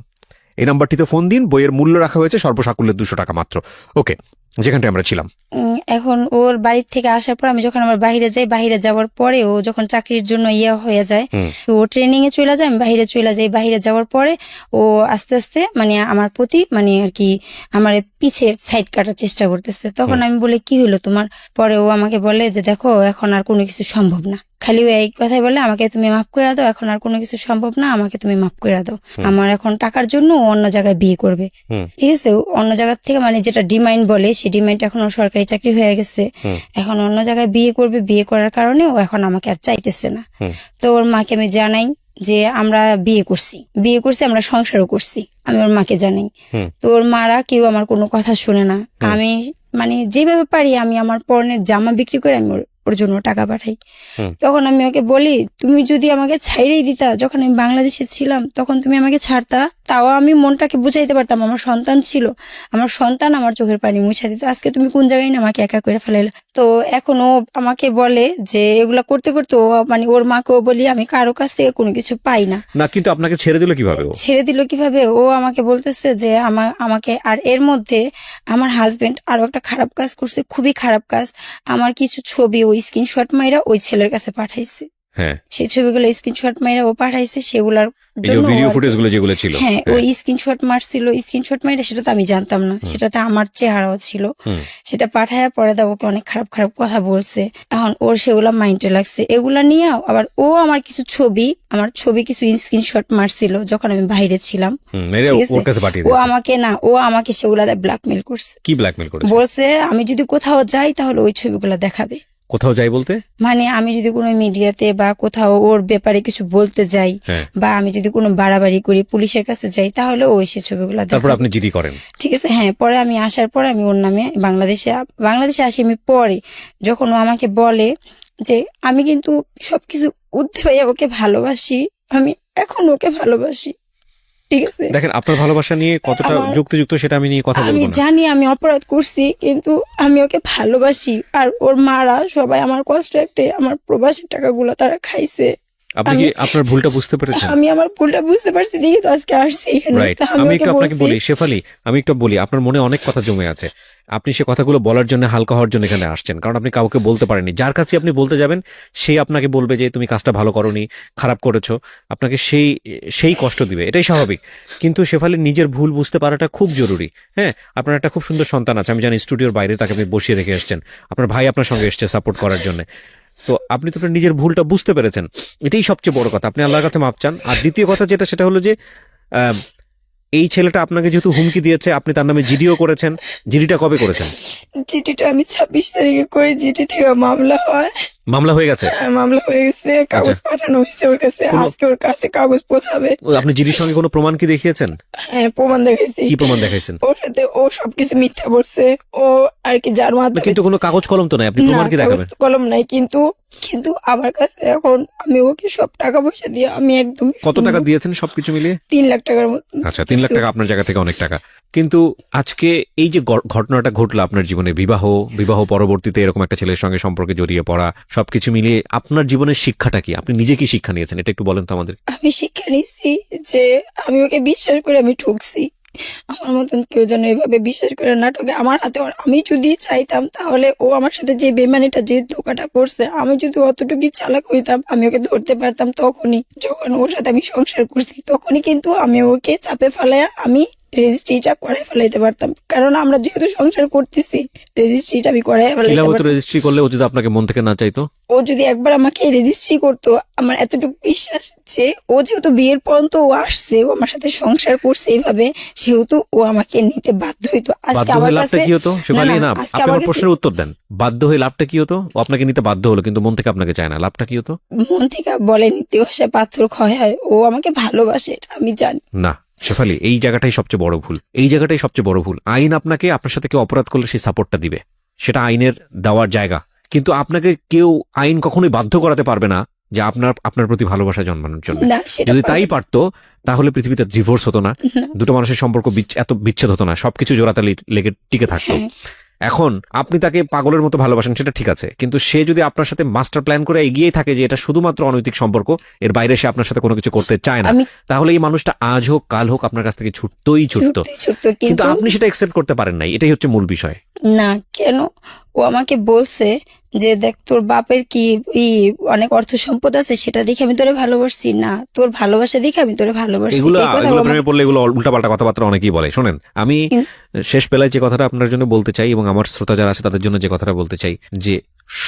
এই নাম্বারটিতে ফোন দিন। বইয়ের মূল্য রাখা হয়েছে সর্বসাকুল্যে 200 টাকা মাত্র। ওকে, যেখানটা আমরা ছিলাম। এখন ওর বাড়ির থেকে আসার পর আমি যখন আমার বাইরে যাই, বাইরে যাওয়ার পরে ও যখন চাকরির জন্য হয়ে যায়, ও ট্রেনিং এ চলে যায়, আমি বাইরে চলে যাই। বাইরে যাওয়ার পরে ও আস্তে আস্তে মানে আমার প্রতি মানে আর কি আমার পিছে সাইড কাটার চেষ্টা করতেছে। তখন আমি বলি কি হলো তোমার? পরে ও আমাকে বলে যে দেখো এখন আর কোনো কিছু সম্ভব না, খালি ও এই কথাই বলে আমাকে তুমি মাফ করে দাও, এখন আর কোনো কিছু সম্ভব না, আমাকে তুমি মাফ করে দাও। আমার এখন টাকার জন্য ও অন্য জায়গায় বিয়ে করবে, ঠিক আছে? ও অন্য জায়গা থেকে মানে যেটা ডিমান্ড বলে সেই ডিমান্ড এখন ওর সরকারি চাকরি হয়ে গেছে, এখন অন্য জায়গায় বিয়ে করবে, বিয়ে করার কারণে ও এখন আমাকে আর চাইতেছে না। তো ওর মাকে আমি জানাই যে আমরা বিয়ে করছি, আমরা সংসারও করছি, আমি ওর মাকে জানাই। তো ওর মারা কেউ আমার কোনো কথা শুনে না। আমি মানে যেভাবে পারি আমি আমার পরনের জামা বিক্রি করে আমি ওর জন্য টাকা পাঠাই। তখন আমি ওকে বলি তুমি যদি আমাকে ছাইড়েই দিতা, যখন আমি বাংলাদেশে ছিলাম তখন তুমি আমাকে ছাড়তা, তাও আমি মনটাকে বুঝাইতে পারতাম, আমার সন্তান ছিল, আমার সন্তান আমার চোখের পানি মুছা দিত। আজকে তুমি কোন জায়গায় না আমাকে একা করে ফেলাইলে। তো এখন ও আমাকে বলে যে এগুলা করতে করতে ও মানে ওর মাকেও বলি আমি কারো কাছ থেকে কোনো কিছু পাই না। না, কিন্তু আপনাকে ছেড়ে দিল কিভাবে? ছেড়ে দিল কিভাবে? ও আমাকে বলতেছে যে আমাকে আর এর মধ্যে আমার হাজবেন্ড আরো একটা খারাপ কাজ করছে, খুবই খারাপ কাজ। আমার কিছু ছবি ওই স্ক্রিনশট মাইরা ওই ছেলের কাছে পাঠাইছে। হ্যাঁ, সেই ছবিগুলো স্ক্রিনশট মাইরা ও পাঠাইছে, সেগুলার জন্য ভিডিও ফুটেজগুলো যেগুলো ছিল, হ্যাঁ ওই স্ক্রিনশট মারছিল, স্ক্রিনশট মাইরা সেটা তো আমি জানতাম না, সেটাতে আমার চেহারাও ছিল। সেটা পাঠায় পরে দা ওকে অনেক খারাপ খারাপ কথা বলছে। এখন ওর সেগুলা মাইন্ডে লাগছে, এগুলা নিয়ে আবার ও আমার কিছু ছবি কিছু স্ক্রিনশট মারছিল যখন আমি বাইরে ছিলাম। ও আমাকে সেগুলা ব্ল্যাকমেল করছে। কি ব্ল্যাকমেল করেছে? বলছে আমি যদি কোথাও যাই তাহলে ওই ছবিগুলা দেখাবে। কোথাও যাই বলতে মানে আমি যদি কোনো মিডিয়াতে বা কোথাও ওর ব্যাপারে কিছু বলতে যাই, বা আমি যদি কোনো বাড়াবাড়ি করি পুলিশের কাছে যাই, তাহলে ওই সে ছবিগুলো তারপর আপনি জিডি করেন, ঠিক আছে? হ্যাঁ, পরে আমি আসার পরে আমি ওর নামে বাংলাদেশে আসি। আমি পরে যখন ও আমাকে বলে যে আমি কিন্তু সবকিছু উদ্ধে ভাইয়া ওকে ভালোবাসি, আমি এখন ওকে ভালোবাসি, ঠিক আছে? দেখেন আপনার ভালোবাসা নিয়ে কতটা যুক্তিযুক্ত সেটা আমি নিয়ে কথা বলবো না। আমি জানি আমি অপরাধ করছি, কিন্তু আমি ওকে ভালোবাসি। আর ওর মারা সবাই আমার কষ্ট একটাই, আমার প্রবাসী টাকাগুলো তারা খাইছে। আপনি কি আপনার ভুলটা বুঝতে পেরেছেন? আমি আমার ভুলটা বুঝতে পারছি, দেখি তো আজকে আসছি এখানে। আমি একটু আপনাকে বলি শেফালি, আমি একটু বলি, আপনার মনে অনেক কথা জমে আছে, আপনি সে কথাগুলো বলার জন্য হালকা হওয়ার জন্য এখানে আসছেন, কারণ আপনি কাউকে বলতে পারেননি। যার কাছে আপনি বলতে যাবেন সে আপনাকে বলবে যে তুমি কাজটা ভালো করোনি, খারাপ করেছো, আপনাকে সেই কষ্ট দিবে, এটাই স্বাভাবিক। কিন্তু শেফালি নিজের ভুল বুঝতে পারাটা খুব জরুরি। হ্যাঁ, আপনার একটা খুব সুন্দর সন্তান আছে, আমি জানি স্টুডিওর বাইরে তাকে আপনি বসিয়ে রেখে এসছেন, আপনার ভাই আপনার সঙ্গে এসছে সাপোর্ট করার জন্য। তো আপনি তো আপনার নিজের ভুলটা বুঝতে পেরেছেন, এটাই সবচেয়ে বড় কথা। আপনি আল্লাহর কাছে মাপ চান। আর দ্বিতীয় কথা সেটা হলো যে এই ছেলেটা আপনাকে যেহেতু হুমকি দিয়েছে, আপনি তার নামে জিডিও করেছেন। জিডিটা কবে করেছেন? জিডিটা আমি 26 তারিখে করে, জিডি থেকে মামলা হয়। মামলা হয়ে গেছে? মামলা হয়ে গেছে, কাগজ পাঠানো হয়েছে ওর কাছে, আজকে ওর কাছে কাগজ পৌঁছাবে। আপনি জিডির সঙ্গে কোনো প্রমাণ কি দেখিয়েছেন? হ্যাঁ, প্রমাণ দেখাইছি। কি প্রমাণ দেখাইছেন? ওর সাথে ও সবকিছু মিথ্যা বলছে, ও আর কি যার মাধ্যমে। কিন্তু কোনো কাগজ কলম তো নাই, আপনি প্রমাণ কি দেখাবেন? কলম নাই, কিন্তু আমার কাছে এখন আমি ওকে সব টাকা পয়সা দিয়ে আমি একদম। কত টাকা দিয়েছেন সবকিছু মিলিয়ে? 3 লাখ টাকার মতো। আচ্ছা, 3 লাখ টাকা আপনার জায়গা থেকে অনেক টাকা। কিন্তু আজকে এই যে ঘটনাটা ঘটলো আপনার জীবনে, বিবাহ পরবর্তীতে এরকম একটা ছেলের সঙ্গে সম্পর্কে জড়িয়ে পড়া, সবকিছু মিলিয়ে আপনার জীবনের শিক্ষাটা কি? আপনি নিজে কি শিক্ষা নিয়েছেন এটা একটু বলেন তো আমাদের। আমি শিক্ষা নিয়েছি যে আমি ওকে বিশ্বাস করে আমি ঠকছি। আমার মতন কেউ যেন এভাবে বিশ্বাস করে না ঠকে আমার হাতে। আমি যদি চাইতাম তাহলে ও আমার সাথে যে বেমানিটা, যে ধোকাটা করছে, আমি যদি অতটুকু চালাক হইতাম আমি ওকে ধরতে পারতাম তখনই, যখন ওর সাথে আমি সংসার করছি তখনই। কিন্তু আমি ওকে চাপে ফেলাইয়া আমি রেজিস্ট্রিটা করাই ফেলাইতে পারতাম, কারণ আমরা যেহেতু সংসার করতেছি রেজিস্ট্রিটা আমি করাই ফেলাইতে পারতাম। রেজিস্ট্রি করলে ও যদি আপনাকে মন থেকে না চাইতো? ও যদি একবার আমাকে রেজিস্ট্রি করতো, আমার এতটুকু বিশ্বাস যে ও যেহেতু বিয়ের পর্যন্ত ও আসছে, ও আমার সাথে সংসার করছে এইভাবে, সেহেতু ও আমাকে নিতে বাধ্য হইতো। আজকে আমার কাছে কি হতো শেফালি? না, আপনি আমার প্রশ্নের উত্তর দেন। বাধ্য হয়ে লাভটা কি হতো? ও আপনাকে নিতে বাধ্য হলো কিন্তু মন থেকে আপনাকে চায় না, লাভটা কি হতো? মন থেকে বলে নিতে সে পাথর ক্ষয় হয়, ও আমাকে ভালোবাসে এটা আমি জানি। না শেফালি, এই জায়গাটাই সবচেয়ে বড় ভুল। আইন আপনাকে, আপনার সাথে কেউ অপরাধ করলে সেই সাপোর্টটা দিবে, সেটা আইনের দেওয়ার জায়গা। কিন্তু আপনাকে কেউ আইন কখনোই বাধ্য করাতে পারবে না যে আপনার প্রতি ভালোবাসা জন্মানোর জন্য। যদি তাই পারতো তাহলে পৃথিবীতে ডিভোর্স হতো না, দুটো মানুষের সম্পর্ক এত বিচ্ছেদ হতো না, সবকিছু জোড়াতালি লেগে টিকে থাকতো। এখন আপনি তাকে পাগলের মতো ভালোবাসেন, সেটা ঠিক আছে, কিন্তু সে যদি আপনার সাথে মাস্টার প্ল্যান করে এগিয়েই থাকে যে এটা শুধুমাত্র অনৈতিক সম্পর্ক, এর বাইরে সে আপনার সাথে কোনো কিছু করতে চায় না, তাহলে এই মানুষটা আজ হোক কাল হোক আপনার কাছ থেকে ছুটতো। কিন্তু আপনি সেটা অ্যাকসেপ্ট করতে পারেন নাই, এটাই হচ্ছে মূল বিষয়। না, কেন ও আমাকে বলছে যে দেখ তোর বাপের কি অনেক অর্থ সম্পদ আছে, সেটা দেখে আমি তোরে ভালোবাসছি না, তোর ভালোবাসা দেখে আমি তোরে ভালোবাসছি। এগুলো এই কথা ও এগুলো আমাকে- প্রেমে পড়লে এগুলো উল্টাপাল্টা কথাবার্তা অনেকেই বলে। শোনেন, আমি শেষ বেলায় যে কথাটা আপনার জন্য বলতে চাই এবং আমার শ্রোতা যারা আছে তাদের জন্য যে কথাটা বলতে চাই, যে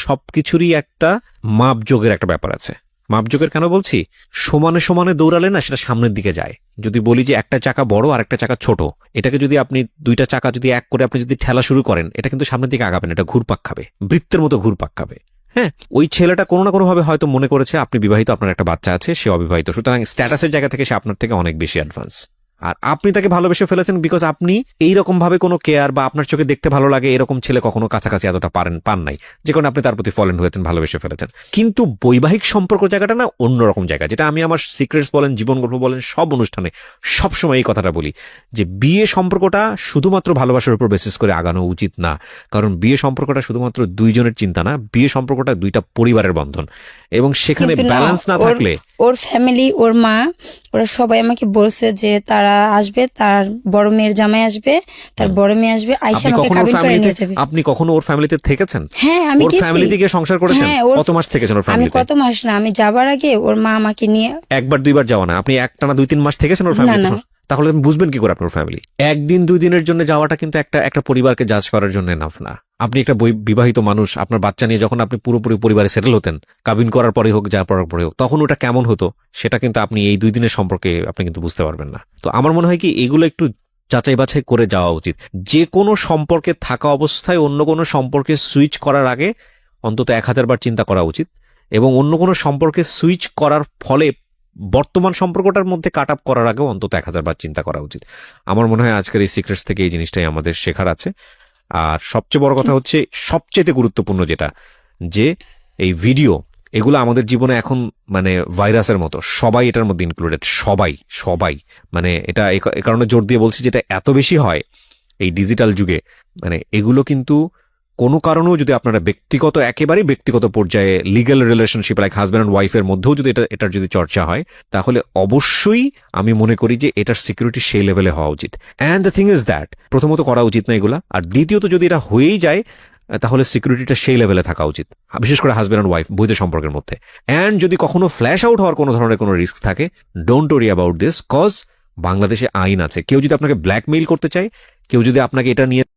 সবকিছুরই একটা মাপযোগের একটা ব্যাপার আছে। মাপযোগের কেন বলছি, সমানে সমানে দৌড়ালে না সেটা সামনের দিকে যায়। যদি বলি যে একটা চাকা বড় আর একটা চাকা ছোট, এটাকে যদি আপনি দুইটা চাকা যদি এক করে আপনি যদি ঠেলা শুরু করেন, এটা কিন্তু সামনের দিকে আগাবে না, এটা ঘুরপাক খাবে, বৃত্তের মতো ঘুরপাক খাবে। হ্যাঁ, ওই ছেলেটা কোনো না কোনো ভাবে হয়তো মনে করেছে আপনি বিবাহিত, আপনার একটা বাচ্চা আছে, সে অবিবাহিত, সুতরাং স্ট্যাটাসের জায়গা থেকে সে আপনার থেকে অনেক বেশি অ্যাডভান্স। আর আপনি তাকে ভালোবেসে ফেলেছেন বিকজ আপনি এইরকম ভাবে কোনো কেয়ার বা আপনার চোখে দেখতে ভালো লাগে এরকম ছেলে কখনো কাছাকাছি এতটা পান নাই, যে কারণে আপনি তার প্রতি ফলেন হয়েছেন, ভালোবেসে ফেলেছেন। কিন্তু বৈবাহিক সম্পর্ক জায়গাটা না অন্যরকম জায়গা, যেটা আমি আমার সিক্রেটস বলেন, জীবন গল্প বলেন, সব অনুষ্ঠানে সবসময় এই কথাটা বলি যে বিয়ে সম্পর্কটা শুধুমাত্র ভালোবাসার উপর বেসিস করে আগানো উচিত না। কারণ বিয়ে সম্পর্কটা শুধুমাত্র দুইজনের চিন্তা না, বিয়ে সম্পর্কটা দুইটা পরিবারের বন্ধন, এবং সেখানে কিন্তু না, ব্যালেন্স না ওর- থাকলে ওর ফ্যামিলি, ওর মা, ওরা সবাই আমাকে বলছে যে তারা আসবে, তার বড় মেয়ের জামাই আসবে, তার বড় মেয়ে আসবে, আইসা আপনি আমাকে কখনো কাবিন করে ফ্যামিলিতে নিয়ে যাবে। আপনি কখনো ওর ফ্যামিলিতে থেকেছেন? হ্যাঁ, আমি ওর গেছি। ফ্যামিলিতে গিয়ে সংসার করেছেন? হ্যাঁ, ওর- কত মাস থেকেছেন ওর আমি ফ্যামিলিতে? কত মাস না, আমি যাবার আগে ওর মা আমাকে নিয়ে একবার দুইবার যাওয়া না, আপনি একটানা 2-3 মাস থেকেছেন ওর ফ্যামিলিতে? না। তাহলে আপনি বুঝবেন কি করে আপনার ফ্যামিলি? একদিন 2 দিনের জন্য যাওয়াটা কিন্তু একটা পরিবারকে জাজ করার জন্য এনাফ না। আপনি একটা বিবাহিত মানুষ, আপনার বাচ্চা নিয়ে যখন আপনি পুরোপুরি পরিবারে সেটেল হতেন, কাবিন করার পরে হোক, যা পড়ার পরে হোক, তখন ওটা কেমন হতো সেটা কিন্তু আপনি এই 2 দিনের সম্পর্কে আপনি কিন্তু বুঝতে পারবেন না। তো আমার মনে হয় কি এগুলো একটু যাচাই বাছাই করে যাওয়া উচিত। যে কোনো সম্পর্কে থাকা অবস্থায় অন্য কোনো সম্পর্কে সুইচ করার আগে অন্তত 1000 বার চিন্তা করা উচিত, এবং অন্য কোনো সম্পর্কে সুইচ করার ফলে বর্তমান সম্পর্কটার মধ্যে কাট আপ করার আগেও অন্তত 1000 বার চিন্তা করা উচিত। আমার মনে হয় আজকের এই সিক্রেটস থেকে এই জিনিসটাই আমাদের শেখার আছে। আর সবচেয়ে বড় কথা হচ্ছে, সবচেয়ে গুরুত্বপূর্ণ যেটা, যে এই ভিডিও এগুলো আমাদের জীবনে এখন মানে ভাইরাসের মতো, সবাই এটার মধ্যে ইনক্লুডেড, সবাই মানে এটা এ কারণে জোর দিয়ে বলছি, যেটা এত বেশি হয় এই ডিজিটাল যুগে, মানে এগুলো কিন্তু কোনো কারণেও যদি আপনারা একেবারেই ব্যক্তিগত পর্যায়ে legal relationship like husband and ওয়াইফের মধ্যেও যদি এটার যদি চর্চা হয়, তাহলে অবশ্যই আমি মনে করি যে এটার সিকিউরিটি সেই লেভেলে হওয়া উচিত। And the thing is that, প্রথমত করা উচিত না এগুলা, আর দ্বিতীয়ত যদি এটা হয়েই যায় তাহলে সিকিউরিটিটা সেই লেভেলে থাকা উচিত, বিশেষ করে হাজব্যান্ড অ্যান্ড ওয়াইফ বৈধ সম্পর্কের মধ্যে। অ্যান্ড যদি কখনো ফ্ল্যাশ আউট হওয়ার কোনো ধরনের কোনো রিস্ক থাকে, don't worry about this, cause বাংলাদেশে আইন আছে। কেউ যদি আপনাকে ব্ল্যাকমেইল করতে চায়, কেউ যদি আপনাকে এটা নিয়ে